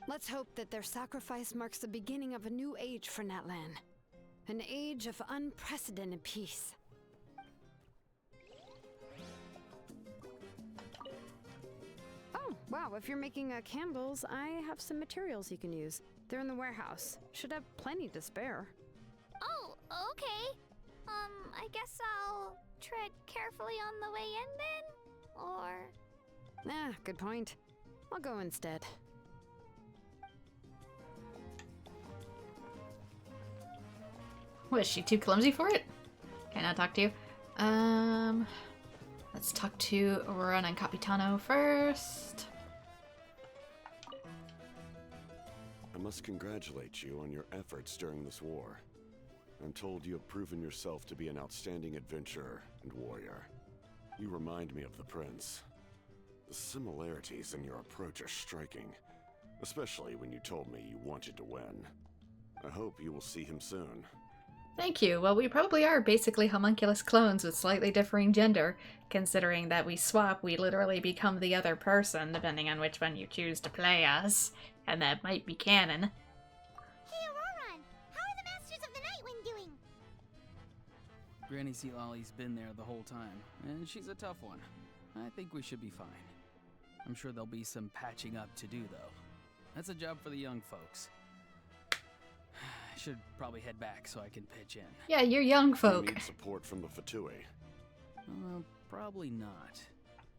Let's hope that their sacrifice marks the beginning of a new age for Natlan. An age of unprecedented peace. Oh, wow, if you're making candles, I have some materials you can use. They're in the warehouse. Should have plenty to spare. Oh, okay. I guess I'll tread carefully on the way in then? Or... Good point. I'll go instead. What, is she too clumsy for it? Can I talk to you? Let's talk to Aurora and Capitano first. I must congratulate you on your efforts during this war. I'm told you have proven yourself to be an outstanding adventurer and warrior. You remind me of the prince. The similarities in your approach are striking, especially when you told me you wanted to win. I hope you will see him soon. Thank you. Well, we probably are basically homunculus clones with slightly differing gender. Considering that we swap, we literally become the other person, depending on which one you choose to play as. And that might be canon. Hey, Auroran! How are the Masters of the Night Wind doing? Granny Sealolly's been there the whole time, and she's a tough one. I think we should be fine. I'm sure there'll be some patching up to do, though. That's a job for the young folks. I should probably head back so I can pitch in. Yeah, you're young You folk. need support from the Fatui. Probably not.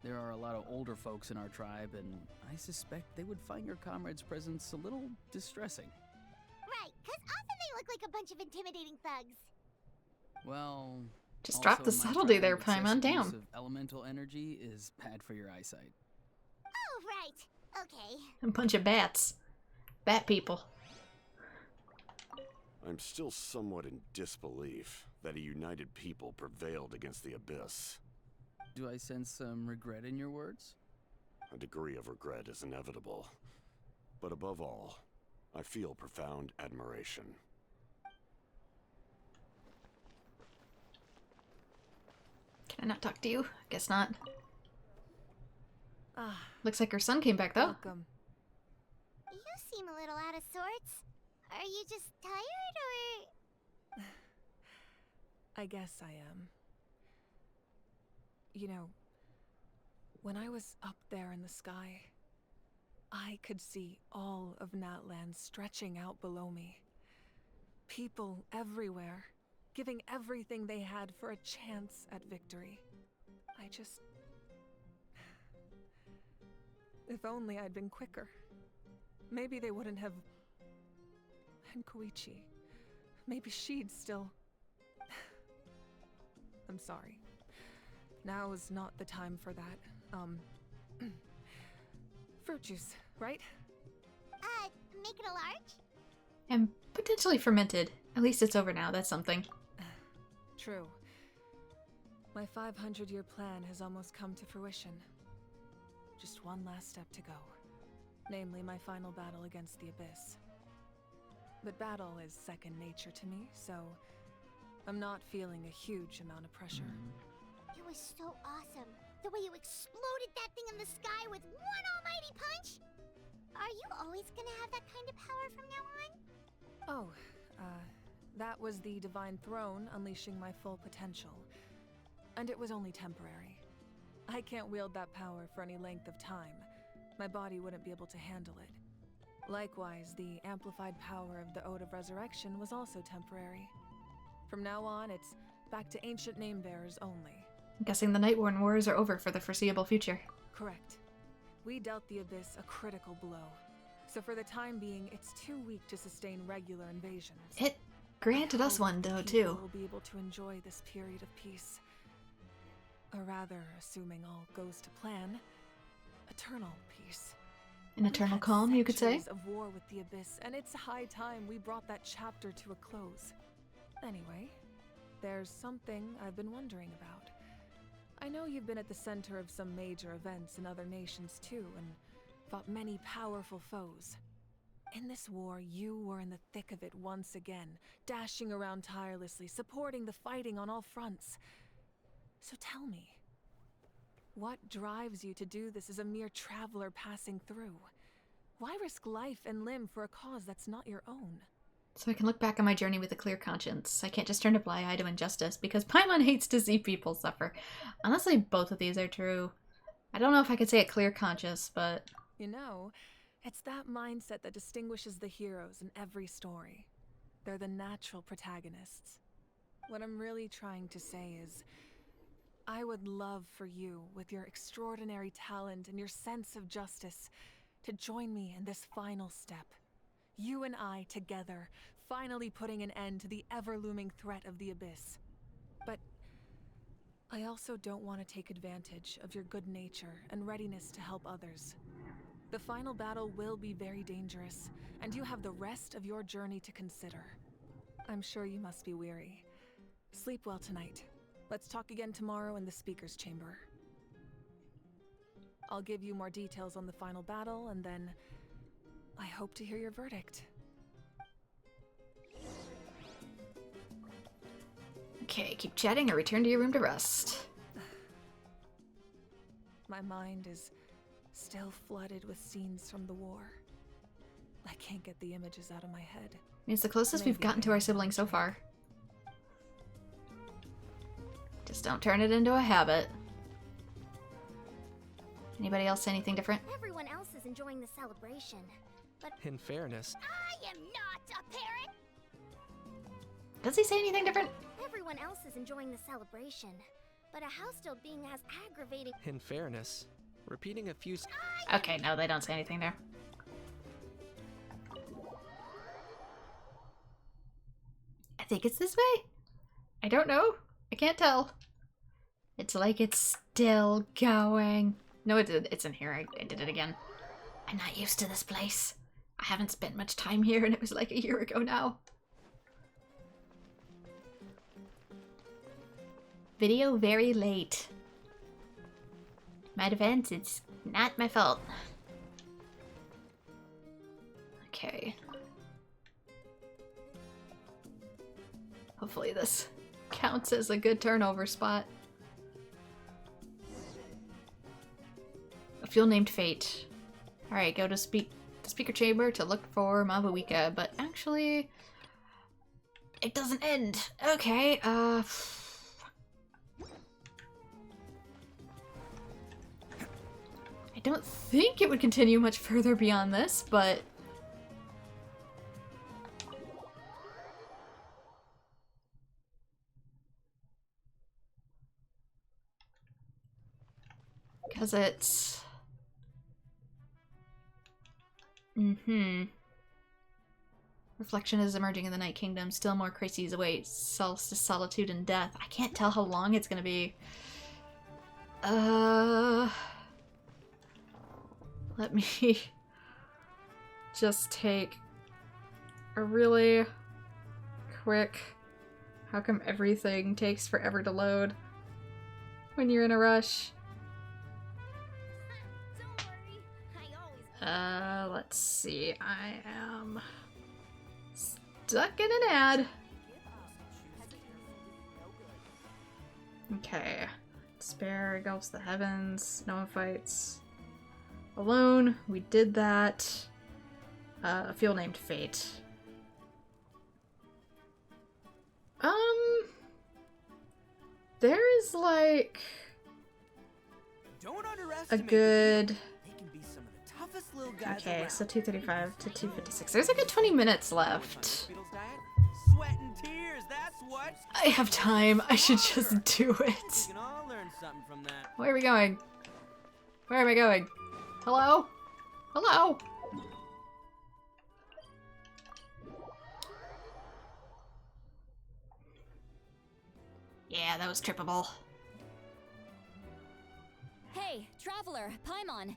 There are a lot of older folks in our tribe, and I suspect they would find your comrade's presence a little distressing. Right, because often they look like a bunch of intimidating thugs. Well, Just drop the also in my subtlety tribe, there, Paimon. excessive use Damn. of elemental energy is bad for your eyesight. Oh, right. Okay. A bunch of bats. Bat people. I'm still somewhat in disbelief that a united people prevailed against the Abyss. Do I sense some regret in your words? A degree of regret is inevitable. But above all, I feel profound admiration. Can I not talk to you? Guess not. Ah, Looks like her son came back, though. welcome. You seem a little out of sorts. Are you just tired, or...? I guess I am. You know, when I was up there in the sky, I could see all of Natlan stretching out below me. People everywhere, giving everything they had for a chance at victory. I just... If only I'd been quicker. Maybe they wouldn't have... And Koichi. Maybe she'd still... I'm sorry. Now is not the time for that. Fruit juice, right? Make it a large? And potentially fermented. At least it's over now. That's something. True. My 500-year plan has almost come to fruition. Just one last step to go. Namely, my final battle against the Abyss. but battle is second nature to me, so I'm not feeling a huge amount of pressure. It was so awesome. The way you exploded that thing in the sky with one almighty punch. Are you always gonna have that kind of power from now on? Oh, that was the Divine Throne unleashing my full potential. And it was only temporary. I can't wield that power for any length of time. My body wouldn't be able to handle it. Likewise, the amplified power of the Ode of Resurrection was also temporary. From now on, it's back to ancient name-bearers only. I'm guessing the Nightborn Wars are over for the foreseeable future. Correct. We dealt the Abyss a critical blow. So for the time being, it's too weak to sustain regular invasions. It granted us one, though, too. We'll be able to enjoy this period of peace. Or rather, assuming all goes to plan, eternal peace. An eternal calm, you could say? Of war with the Abyss, and it's high time we brought that chapter to a close. Anyway, there's something I've been wondering about. I know you've been at the center of some major events in other nations too, and fought many powerful foes. In this war, you were in the thick of it once again, dashing around tirelessly, supporting the fighting on all fronts. So tell me, what drives you to do this as a mere traveler passing through? Why risk life and limb for a cause that's not your own? So I can look back on my journey with a clear conscience. I can't just turn a blind eye to injustice, because Paimon hates to see people suffer. Honestly, both of these are true. I don't know if I could say a clear conscience, but... You know, it's that mindset that distinguishes the heroes in every story. They're the natural protagonists. What I'm really trying to say is, I would love for you, with your extraordinary talent and your sense of justice, to join me in this final step. You and I together, finally putting an end to the ever-looming threat of the Abyss. But I also don't want to take advantage of your good nature and readiness to help others. The final battle will be very dangerous, and you have the rest of your journey to consider. I'm sure you must be weary. Sleep well tonight. Let's talk again tomorrow in the speaker's chamber. I'll give you more details on the final battle, and then I hope to hear your verdict. Okay, keep chatting or return to your room to rest. My mind is still flooded with scenes from the war. I can't get the images out of my head. It's the closest we've gotten to our siblings so far. Just don't turn it into a habit. Anybody else say anything different? Everyone else is enjoying the celebration, but In fairness, I am not a parrot! Does he say anything different? everyone else is enjoying the celebration. But a house-still being as aggravating. in fairness, repeating a few Okay, no, they don't say anything there. I think it's this way. I don't know. I can't tell. It's like it's still going. No, it's in here. I did it again. I'm not used to this place. I haven't spent much time here, and it was like a year ago now. Video very late. My defense, it's not my fault. Okay. Hopefully this counts as a good turnover spot. A fuel named Fate. Alright, go to the speaker chamber to look for Mavuika, but actually it doesn't end. Okay, I don't think it would continue much further beyond this, but because it's reflection is emerging in the Night Kingdom. Still more crises await. Solstice, solitude, and death. I can't tell how long it's gonna be. Let me just take a really quick... How come everything takes forever to load when you're in a rush? Let's see. I am stuck in an ad. Okay. Despair engulfs the heavens. No one fights alone. We did that. A field named Fate. There is like Don't a underestimate good. They can be some of the toughest little guys Okay, around. so 235 to 256. There's like a 20 minutes left. Sweat and tears, that's what. I have time. I should just do We it. can all learn something from that. Where are we going? Where am I going? Hello? Hello? Yeah, that was trippable. Hey, traveler, Paimon.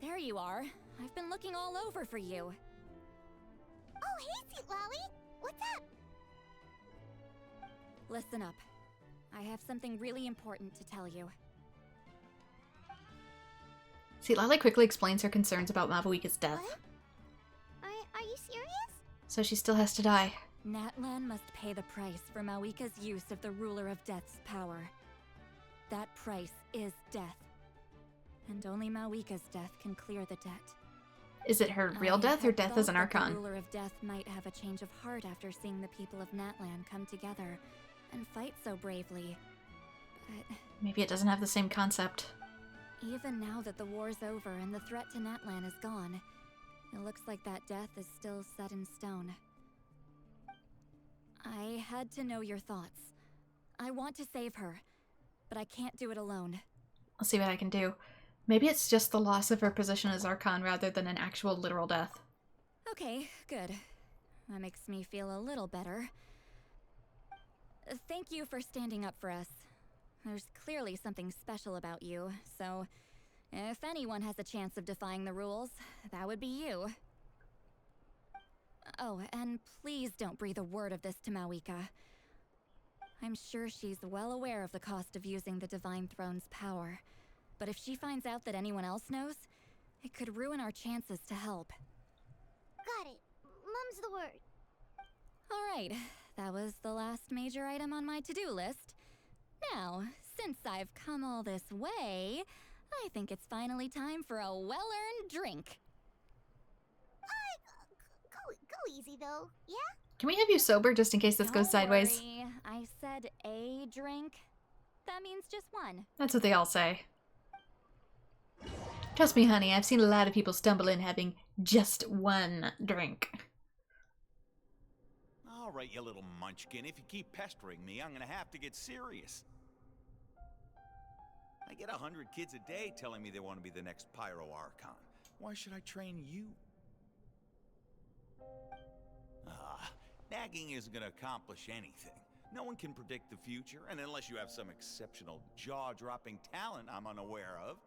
There you are. I've been looking all over for you. Oh, hey, Sweet Lolly. What's up? Listen up. I have something really important to tell you. See, Lily quickly explains her concerns about Mavuika's death. Are you serious? So she still has to die. Natlan must pay the price for Mawika's use of the Ruler of Death's power. That price is death. And only Mawika's death can clear the debt. Is it her real death or death as an The Archon? Ruler of Death might have a change of heart after seeing the people of Natlan come together and fight so bravely. But Maybe it doesn't have the same concept. even now that the war's over and the threat to Natlan is gone, it looks like that death is still set in stone. I had to know your thoughts. I want to save her, but I can't do it alone. I'll see what I can do. Maybe it's just the loss of her position as Archon rather than an actual literal death. Okay, good. That makes me feel a little better. Thank you for standing up for us. There's clearly something special about you, so if anyone has a chance of defying the rules, that would be you. Oh, and please don't breathe a word of this to Mawika. I'm sure she's well aware of the cost of using the Divine Throne's power, but if she finds out that anyone else knows, it could ruin our chances to help. Got it. Mum's the word. Alright, that was the last major item on my to-do list. Now, since I've come all this way, I think it's finally time for a well-earned drink. Go easy though, yeah? Can we have you sober just in case this goes sideways? Don't worry, I said a drink. That means just one. That's what they all say. Trust me, honey, I've seen a lot of people stumble in having just one drink. All right, you little munchkin. If you keep pestering me, I'm gonna have to get serious. I get 100 kids a day telling me they want to be the next Pyro Archon. Why should I train you? Nagging isn't gonna accomplish anything. No one can predict the future, and unless you have some exceptional jaw-dropping talent I'm unaware of.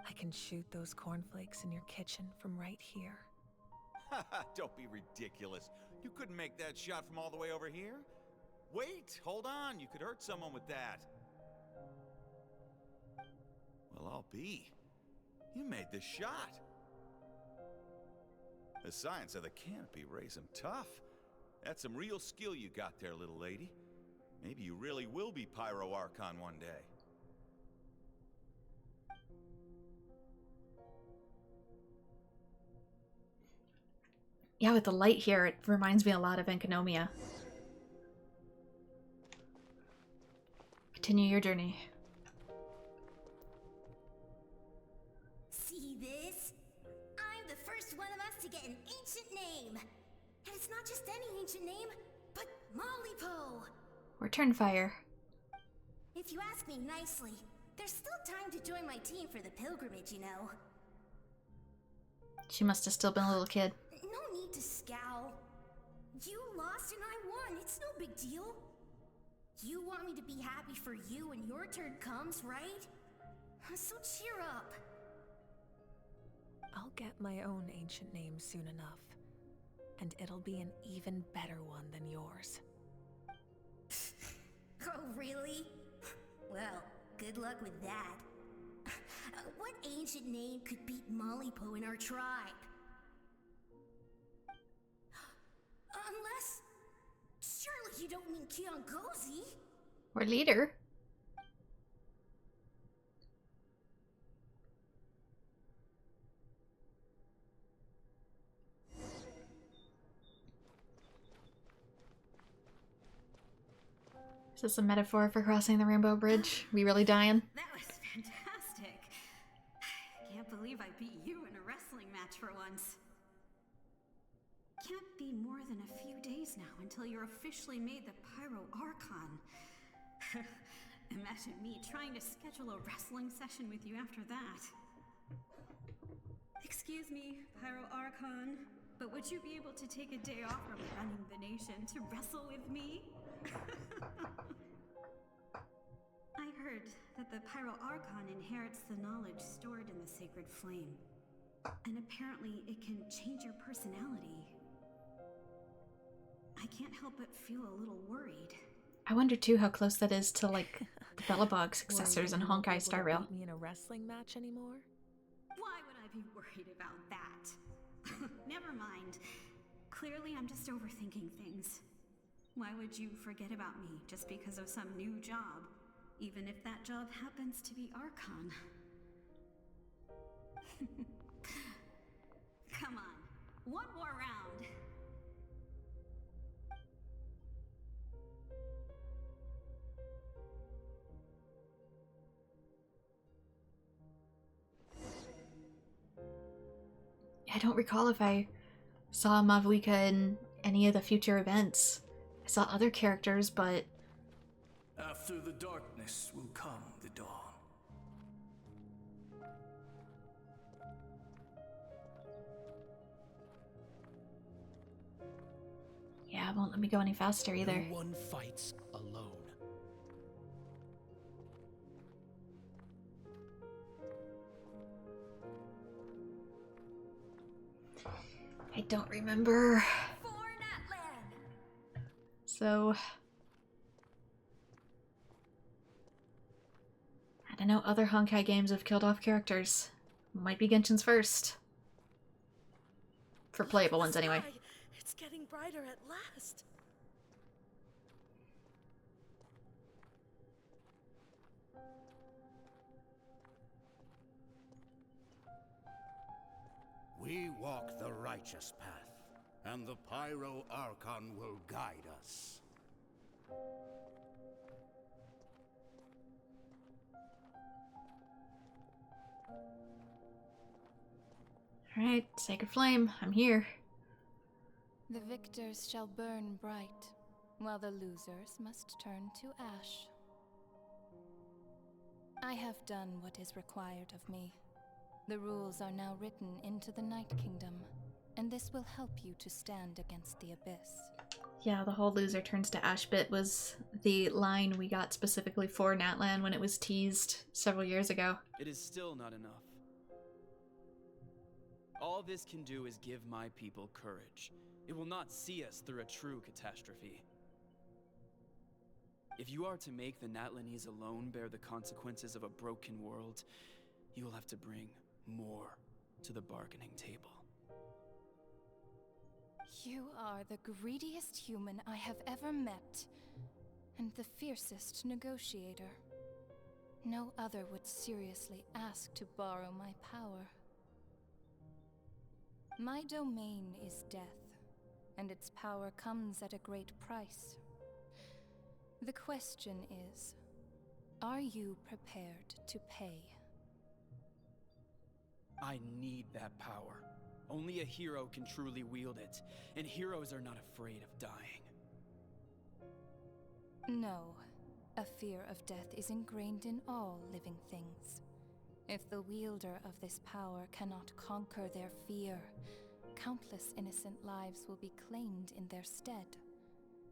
I can shoot those cornflakes in your kitchen from right here. Don't be ridiculous. You couldn't make that shot from all the way over here? Wait, hold on. You could hurt someone with that. Well, I'll be. You made the shot. The science of the canopy raised him tough. That's some real skill you got there, little lady. Maybe you really will be Pyro Archon one day. Yeah, with the light here, it reminds me a lot of Enkanomiya. Continue your journey. See this? I'm the first one of us to get an ancient name. And it's not just any ancient name, but Malipo. Return fire. If you ask me nicely, there's still time to join my team for the pilgrimage, you know. She must have still been a little kid. No need to scowl. You lost and I won. It's no big deal. You want me to be happy for you when your turn comes, right? So cheer up. I'll get my own ancient name soon enough. And it'll be an even better one than yours. Oh, really? Well, good luck with that. What ancient name could beat Malipo in our tribe? you don't mean Kiangozi. Or leader. Is this a metaphor for crossing the Rainbow Bridge? We really dying? That was fantastic. I can't believe I beat you in a wrestling match for once. Can't be more than a few days now until you're officially made the Pyro Archon. Imagine me trying to schedule a wrestling session with you after that. Excuse me, Pyro Archon, but would you be able to take a day off from running the nation to wrestle with me? I heard that the Pyro Archon inherits the knowledge stored in the sacred flame. And apparently it can change your personality. I can't help but feel a little worried. I wonder too how close that is to like the Bellabog successors and Honkai Star Rail. Beat me in a wrestling match anymore? Why would I be worried about that? Never mind. Clearly I'm just overthinking things. Why would you forget about me just because of some new job? Even if that job happens to be Archon. Come on, one more round. I don't recall if I saw Mavuika in any of the future events. I saw other characters, but... After the darkness will come the dawn. Yeah, it won't let me go any faster either. No one fights alone. I don't remember. So... I don't know, other Honkai games have killed off characters. Might be Genshin's first. For playable ones, anyway. It's getting brighter at last. We walk the righteous path, and the Pyro Archon will guide us. Alright, Sacred Flame, I'm here. The victors shall burn bright, while the losers must turn to ash. I have done what is required of me. The rules are now written into the Night Kingdom, and this will help you to stand against the Abyss. Yeah, the whole loser turns to ash bit was the line we got specifically for Natlan when it was teased several years ago. It is still not enough. All this can do is give my people courage. It will not see us through a true catastrophe. If you are to make the Natlanese alone bear the consequences of a broken world, you will have to bring more to the bargaining table. You are the greediest human I have ever met, and the fiercest negotiator. No other would seriously ask to borrow my power. My domain is death, and its power comes at a great price. The question is, are you prepared to pay? I need that power. Only a hero can truly wield it, and heroes are not afraid of dying. No, a fear of death is ingrained in all living things. If the wielder of this power cannot conquer their fear, countless innocent lives will be claimed in their stead.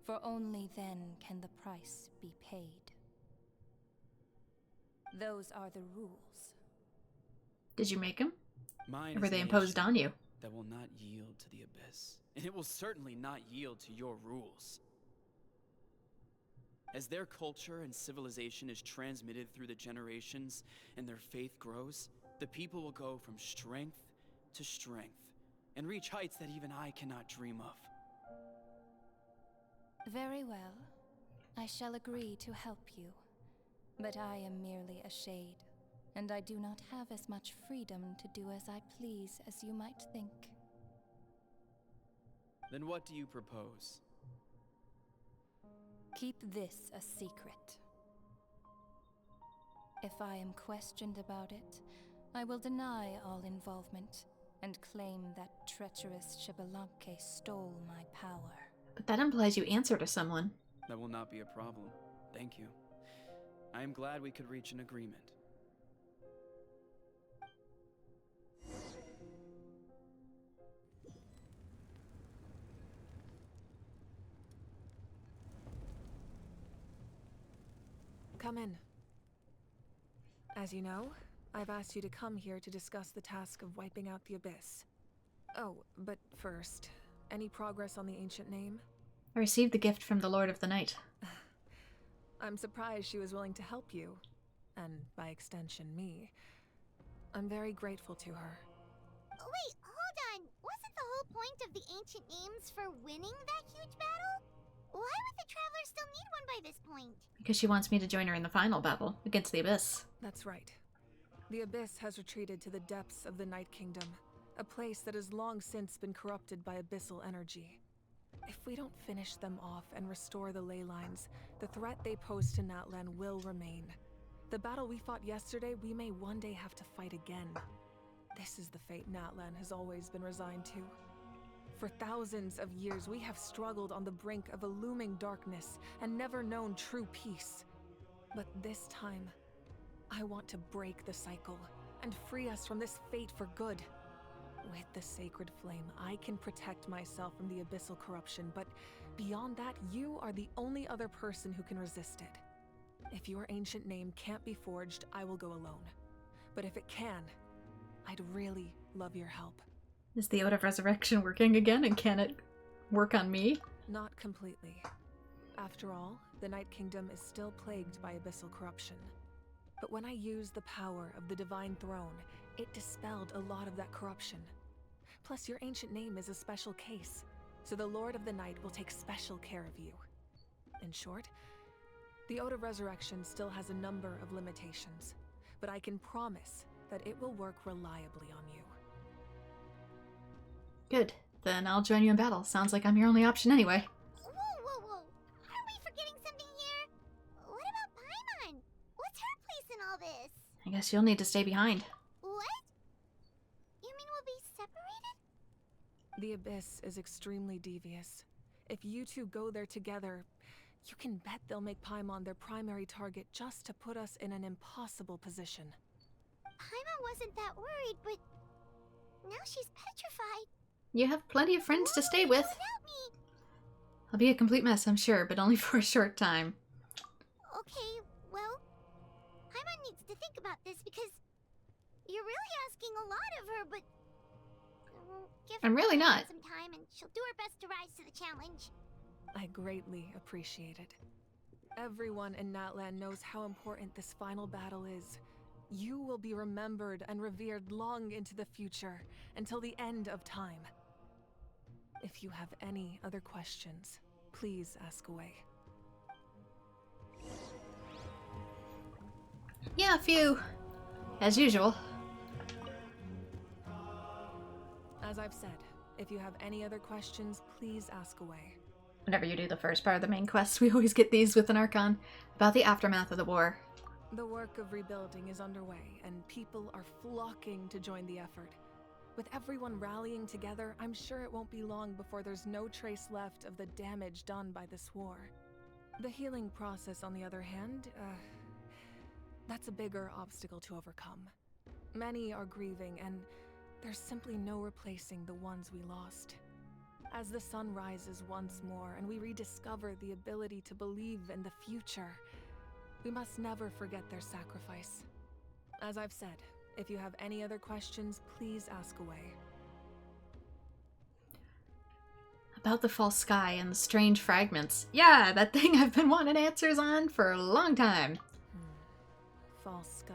For only then can the price be paid. Those are the rules. Did you make them? Mine Or were is they an imposed ancient on you? that will not yield to the Abyss, and it will certainly not yield to your rules. As their culture and civilization is transmitted through the generations and their faith grows, the people will go from strength to strength and reach heights that even I cannot dream of. Very well. I shall agree to help you. But I am merely a shade, and I do not have as much freedom to do as I please as you might think. Then what do you propose? Keep this a secret. If I am questioned about it, I will deny all involvement and claim that treacherous Xbalanque stole my power. But that implies you answer to someone. That will not be a problem. Thank you. I am glad we could reach an agreement. Come in. As you know, I've asked you to come here to discuss the task of wiping out the Abyss. Oh, but first, any progress on the ancient name? I received the gift from the Lord of the Night. I'm surprised she was willing to help you, and by extension me. I'm very grateful to her. Wait, hold on. Wasn't the whole point of the ancient names for winning that huge battle? Why would the Traveler still need one by this point? Because she wants me to join her in the final battle against the Abyss. That's right. The Abyss has retreated to the depths of the Night Kingdom, a place that has long since been corrupted by abyssal energy. If we don't finish them off and restore the ley lines, the threat they pose to Natlan will remain. The battle we fought yesterday, we may one day have to fight again. This is the fate Natlan has always been resigned to. For thousands of years, we have struggled on the brink of a looming darkness and never known true peace. But this time, I want to break the cycle and free us from this fate for good. With the sacred flame, I can protect myself from the abyssal corruption, but beyond that, you are the only other person who can resist it. If your ancient name can't be forged, I will go alone. But if it can, I'd really love your help. Is the Ode of Resurrection working again, and can it work on me? Not completely. After all, the Night Kingdom is still plagued by abyssal corruption. But when I used the power of the Divine Throne, it dispelled a lot of that corruption. Plus, your ancient name is a special case, so the Lord of the Night will take special care of you. In short, the Ode of Resurrection still has a number of limitations, but I can promise that it will work reliably on you. Good. Then I'll join you in battle. Sounds like I'm your only option anyway. Whoa. Are we forgetting something here? What about Paimon? What's her place in all this? I guess you'll need to stay behind. What? You mean we'll be separated? The Abyss is extremely devious. If you two go there together, you can bet they'll make Paimon their primary target just to put us in an impossible position. Paimon wasn't that worried, but now she's petrified. You have plenty of friends to stay with. Without me? I'll be a complete mess, I'm sure, but only for a short time. Okay, well, Paimon needs to think about this because you're really asking a lot of her, but give her I'm really not. some time and she'll do her best to rise to the challenge. I greatly appreciate it. Everyone in Natlan knows how important this final battle is. You will be remembered and revered long into the future, until the end of time. If you have any other questions, please ask away. Yeah, a few. As usual. As I've said, if you have any other questions, please ask away. Whenever you do the first part of the main quest, we always get these with an Archon about the aftermath of the war. The work of rebuilding is underway, and people are flocking to join the effort. With everyone rallying together, I'm sure it won't be long before there's no trace left of the damage done by this war. The healing process, on the other hand, that's a bigger obstacle to overcome. Many are grieving, and there's simply no replacing the ones we lost. As the sun rises once more, and we rediscover the ability to believe in the future, we must never forget their sacrifice. As I've said, if you have any other questions, please ask away. About the false sky and the strange fragments. Yeah, that thing I've been wanting answers on for a long time. False sky.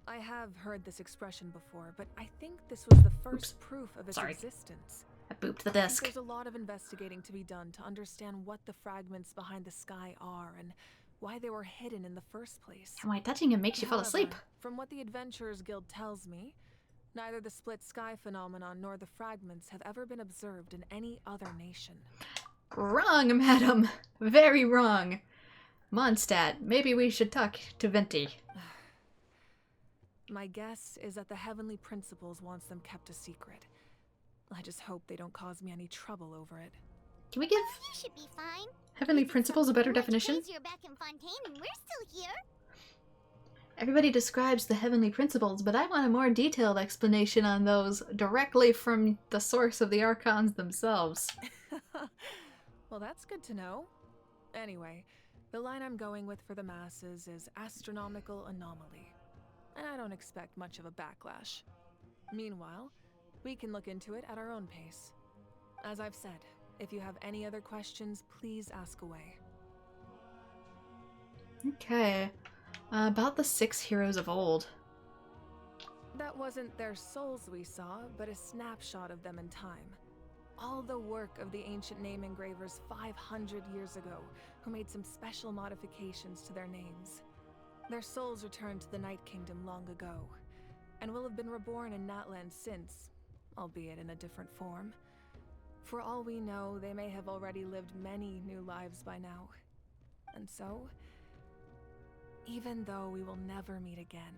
I have heard this expression before, but I think this was the first proof of its existence. I booped the I think disc. there's a lot of investigating to be done to understand what the fragments behind the sky are and why they were hidden in the first place. And why touching him makes you fall asleep. However, from what the Adventurers Guild tells me, neither the split sky phenomenon nor the fragments have ever been observed in any other nation. Wrong, madam. Very wrong. Mondstadt, maybe we should talk to Venti. My guess is that the Heavenly Principles wants them kept a secret. I just hope they don't cause me any trouble over it. Can we give You should be fine. Heavenly Principles a better definition? Crazier back in Fontaine and we're still here. Everybody describes the Heavenly Principles, but I want a more detailed explanation on those directly from the source of the Archons themselves. Well, that's good to know. Anyway, the line I'm going with for the masses is astronomical anomaly. And I don't expect much of a backlash. Meanwhile, we can look into it at our own pace. As I've said, if you have any other questions, please ask away. Okay. About the 6 heroes of old. That wasn't their souls we saw, but a snapshot of them in time. All the work of the ancient name engravers 500 years ago, who made some special modifications to their names. Their souls returned to the Night Kingdom long ago, and will have been reborn in Natland since, albeit in a different form. For all we know, they may have already lived many new lives by now. And so, even though we will never meet again,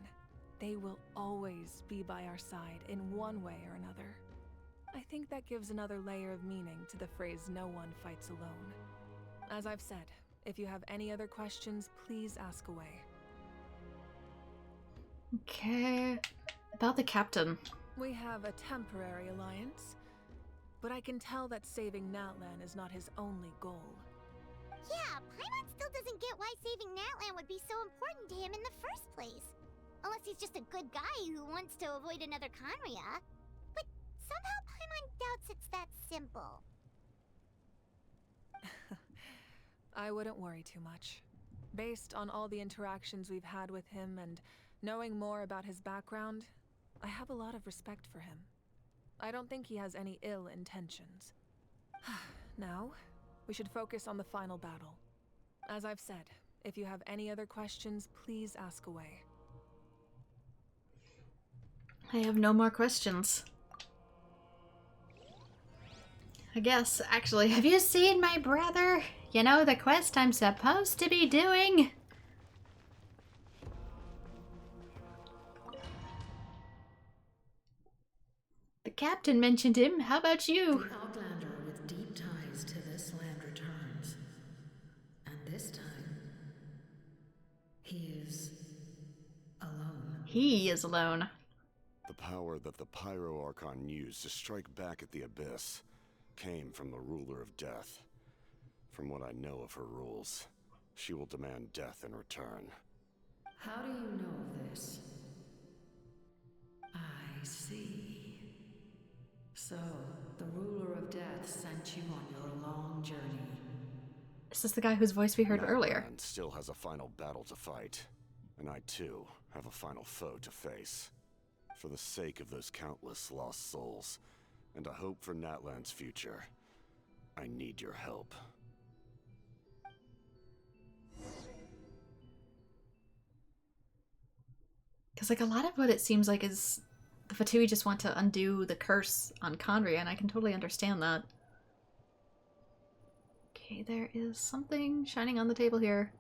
they will always be by our side in one way or another. I think that gives another layer of meaning to the phrase "no one fights alone." As I've said, if you have any other questions, please ask away. Okay. About the captain. We have a temporary alliance, but I can tell that saving Natlan is not his only goal. Yeah, Paimon still doesn't get why saving Natlan would be so important to him in the first place. Unless he's just a good guy who wants to avoid another Conria. But somehow Paimon doubts it's that simple. I wouldn't worry too much. Based on all the interactions we've had with him and knowing more about his background, I have a lot of respect for him. I don't think he has any ill intentions. Now, we should focus on the final battle. As I've said, if you have any other questions, please ask away. I have no more questions. I guess, actually, have you seen my brother? You know, the quest I'm supposed to be doing? The captain mentioned him. How about you? The outlander with deep ties to this land returns. And this time, he is alone. He is alone. The power that the Pyro Archon used to strike back at the Abyss came from the Ruler of Death. From what I know of her rules, she will demand death in return. How do you know of this? I see. So, the Ruler of Death sent you on your long journey. Is this the guy whose voice we heard earlier? Natlan still has a final battle to fight, and I too have a final foe to face. For the sake of those countless lost souls, and a hope for Natlan's future, I need your help. Because, like, a lot of what it seems like is the Fatui just want to undo the curse on Conria, and I can totally understand that. Okay, there is something shining on the table here.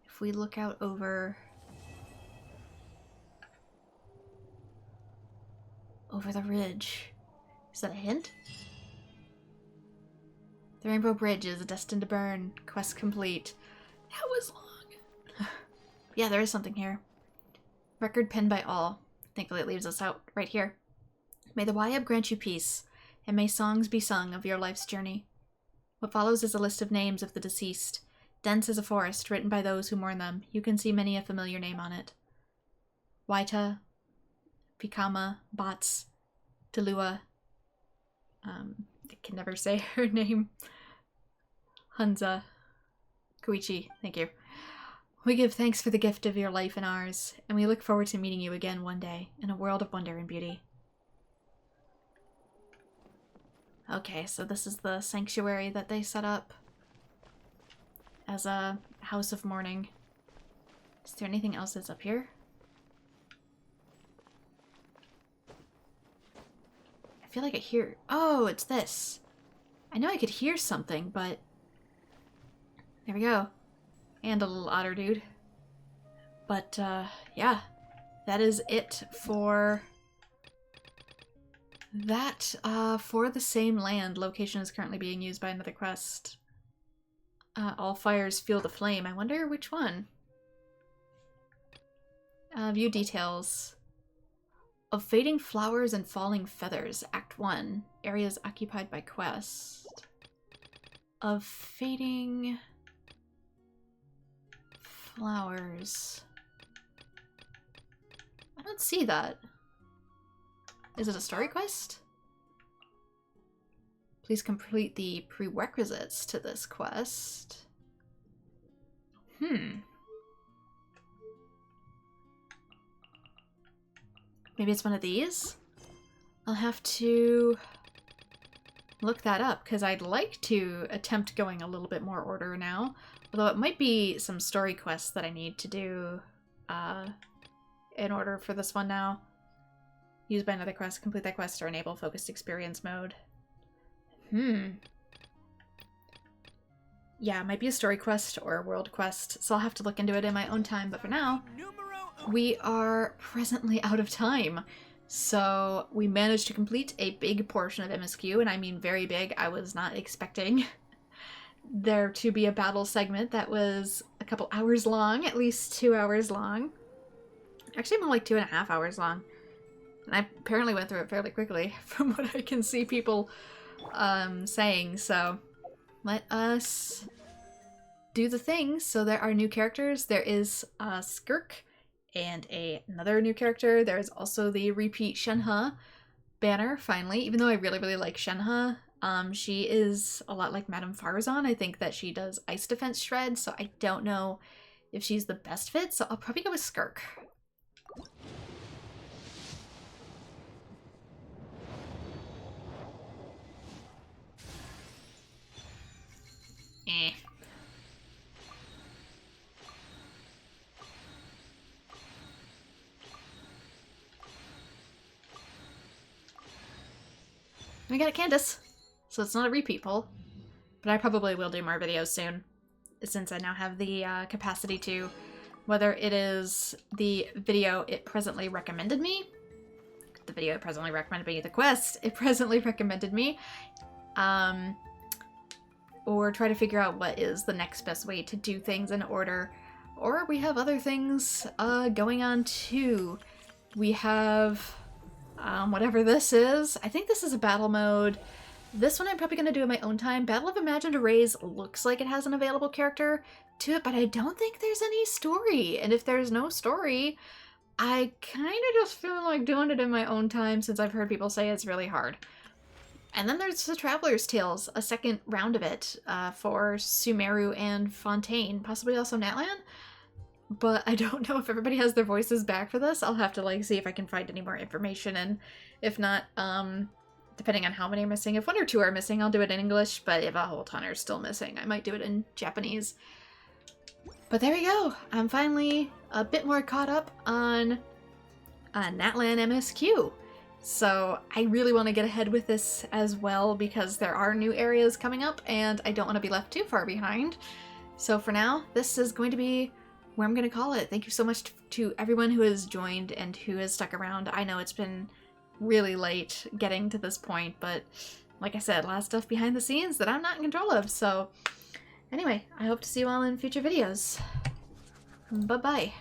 If we look out over the ridge. Is that a hint? The Rainbow Bridge is destined to burn. Quest complete. That was long. Yeah, there is something here. Record penned by all. Thankfully it leaves us out right here. May the Wayab grant you peace, and may songs be sung of your life's journey. What follows is a list of names of the deceased, dense as a forest, written by those who mourn them. You can see many a familiar name on it. Waita, Pikama, Bots, Delua, I can never say her name, Hunza, Koichi, thank you. We give thanks for the gift of your life and ours, and we look forward to meeting you again one day in a world of wonder and beauty. Okay, so this is the sanctuary that they set up as a house of mourning. Is there anything else that's up here? I feel like I hear... Oh, it's this. I know I could hear something, but... There we go. And a little otter dude. But, yeah. That is it for... that, for the same land. Location is currently being used by another quest. All fires fuel the flame. I wonder which one. View details. Of fading flowers and falling feathers. Act 1. Areas occupied by quest. Of fading... flowers. I don't see that. Is it a story quest? Please complete the prerequisites to this quest. Maybe it's one of these? I'll have to look that up, because I'd like to attempt going a little bit more order now. Although it might be some story quests that I need to do in order for this one now. Used by another quest, complete that quest or enable focused experience mode. Yeah, it might be a story quest or a world quest, so I'll have to look into it in my own time, but for now, we are presently out of time. So we managed to complete a big portion of MSQ, and I mean very big. I was not expecting there to be a battle segment that was a couple hours long, at least 2 hours long. Actually, more like 2.5 hours long. And I apparently went through it fairly quickly from what I can see people saying, so let us do the things. So there are new characters. There is Skirk and another new character. There's also the repeat Shenhe banner, finally, even though I really, really like Shenhe. She is a lot like Madame Farazan. I think that she does ice defense shred, so I don't know if she's the best fit, so I'll probably go with Skirk. We got a Candace, so it's not a repeat pull, but I probably will do more videos soon, since I now have the capacity to, whether it is the video it presently recommended me, the quest it presently recommended me, or try to figure out what is the next best way to do things in order, or we have other things going on too. We have whatever this is. I think this is a battle mode. This one I'm probably going to do in my own time. Battle of Imagined Arrays looks like it has an available character to it, but I don't think there's any story. And if there's no story, I kind of just feel like doing it in my own time, since I've heard people say it's really hard. And then there's the Traveler's Tales, a second round of it for Sumeru and Fontaine, possibly also Natlan. But I don't know if everybody has their voices back for this. I'll have to like see if I can find any more information, and if not, depending on how many are missing. If 1 or 2 are missing, I'll do it in English, but if a whole ton are still missing, I might do it in Japanese. But there we go. I'm finally a bit more caught up on Natlan MSQ. So I really want to get ahead with this as well, because there are new areas coming up and I don't want to be left too far behind. So for now, this is going to be where I'm going to call it. Thank you so much to everyone who has joined and who has stuck around. I know it's been really late getting to this point, but like I said, a lot of stuff behind the scenes that I'm not in control of. So anyway, I hope to see you all in future videos. Bye-bye.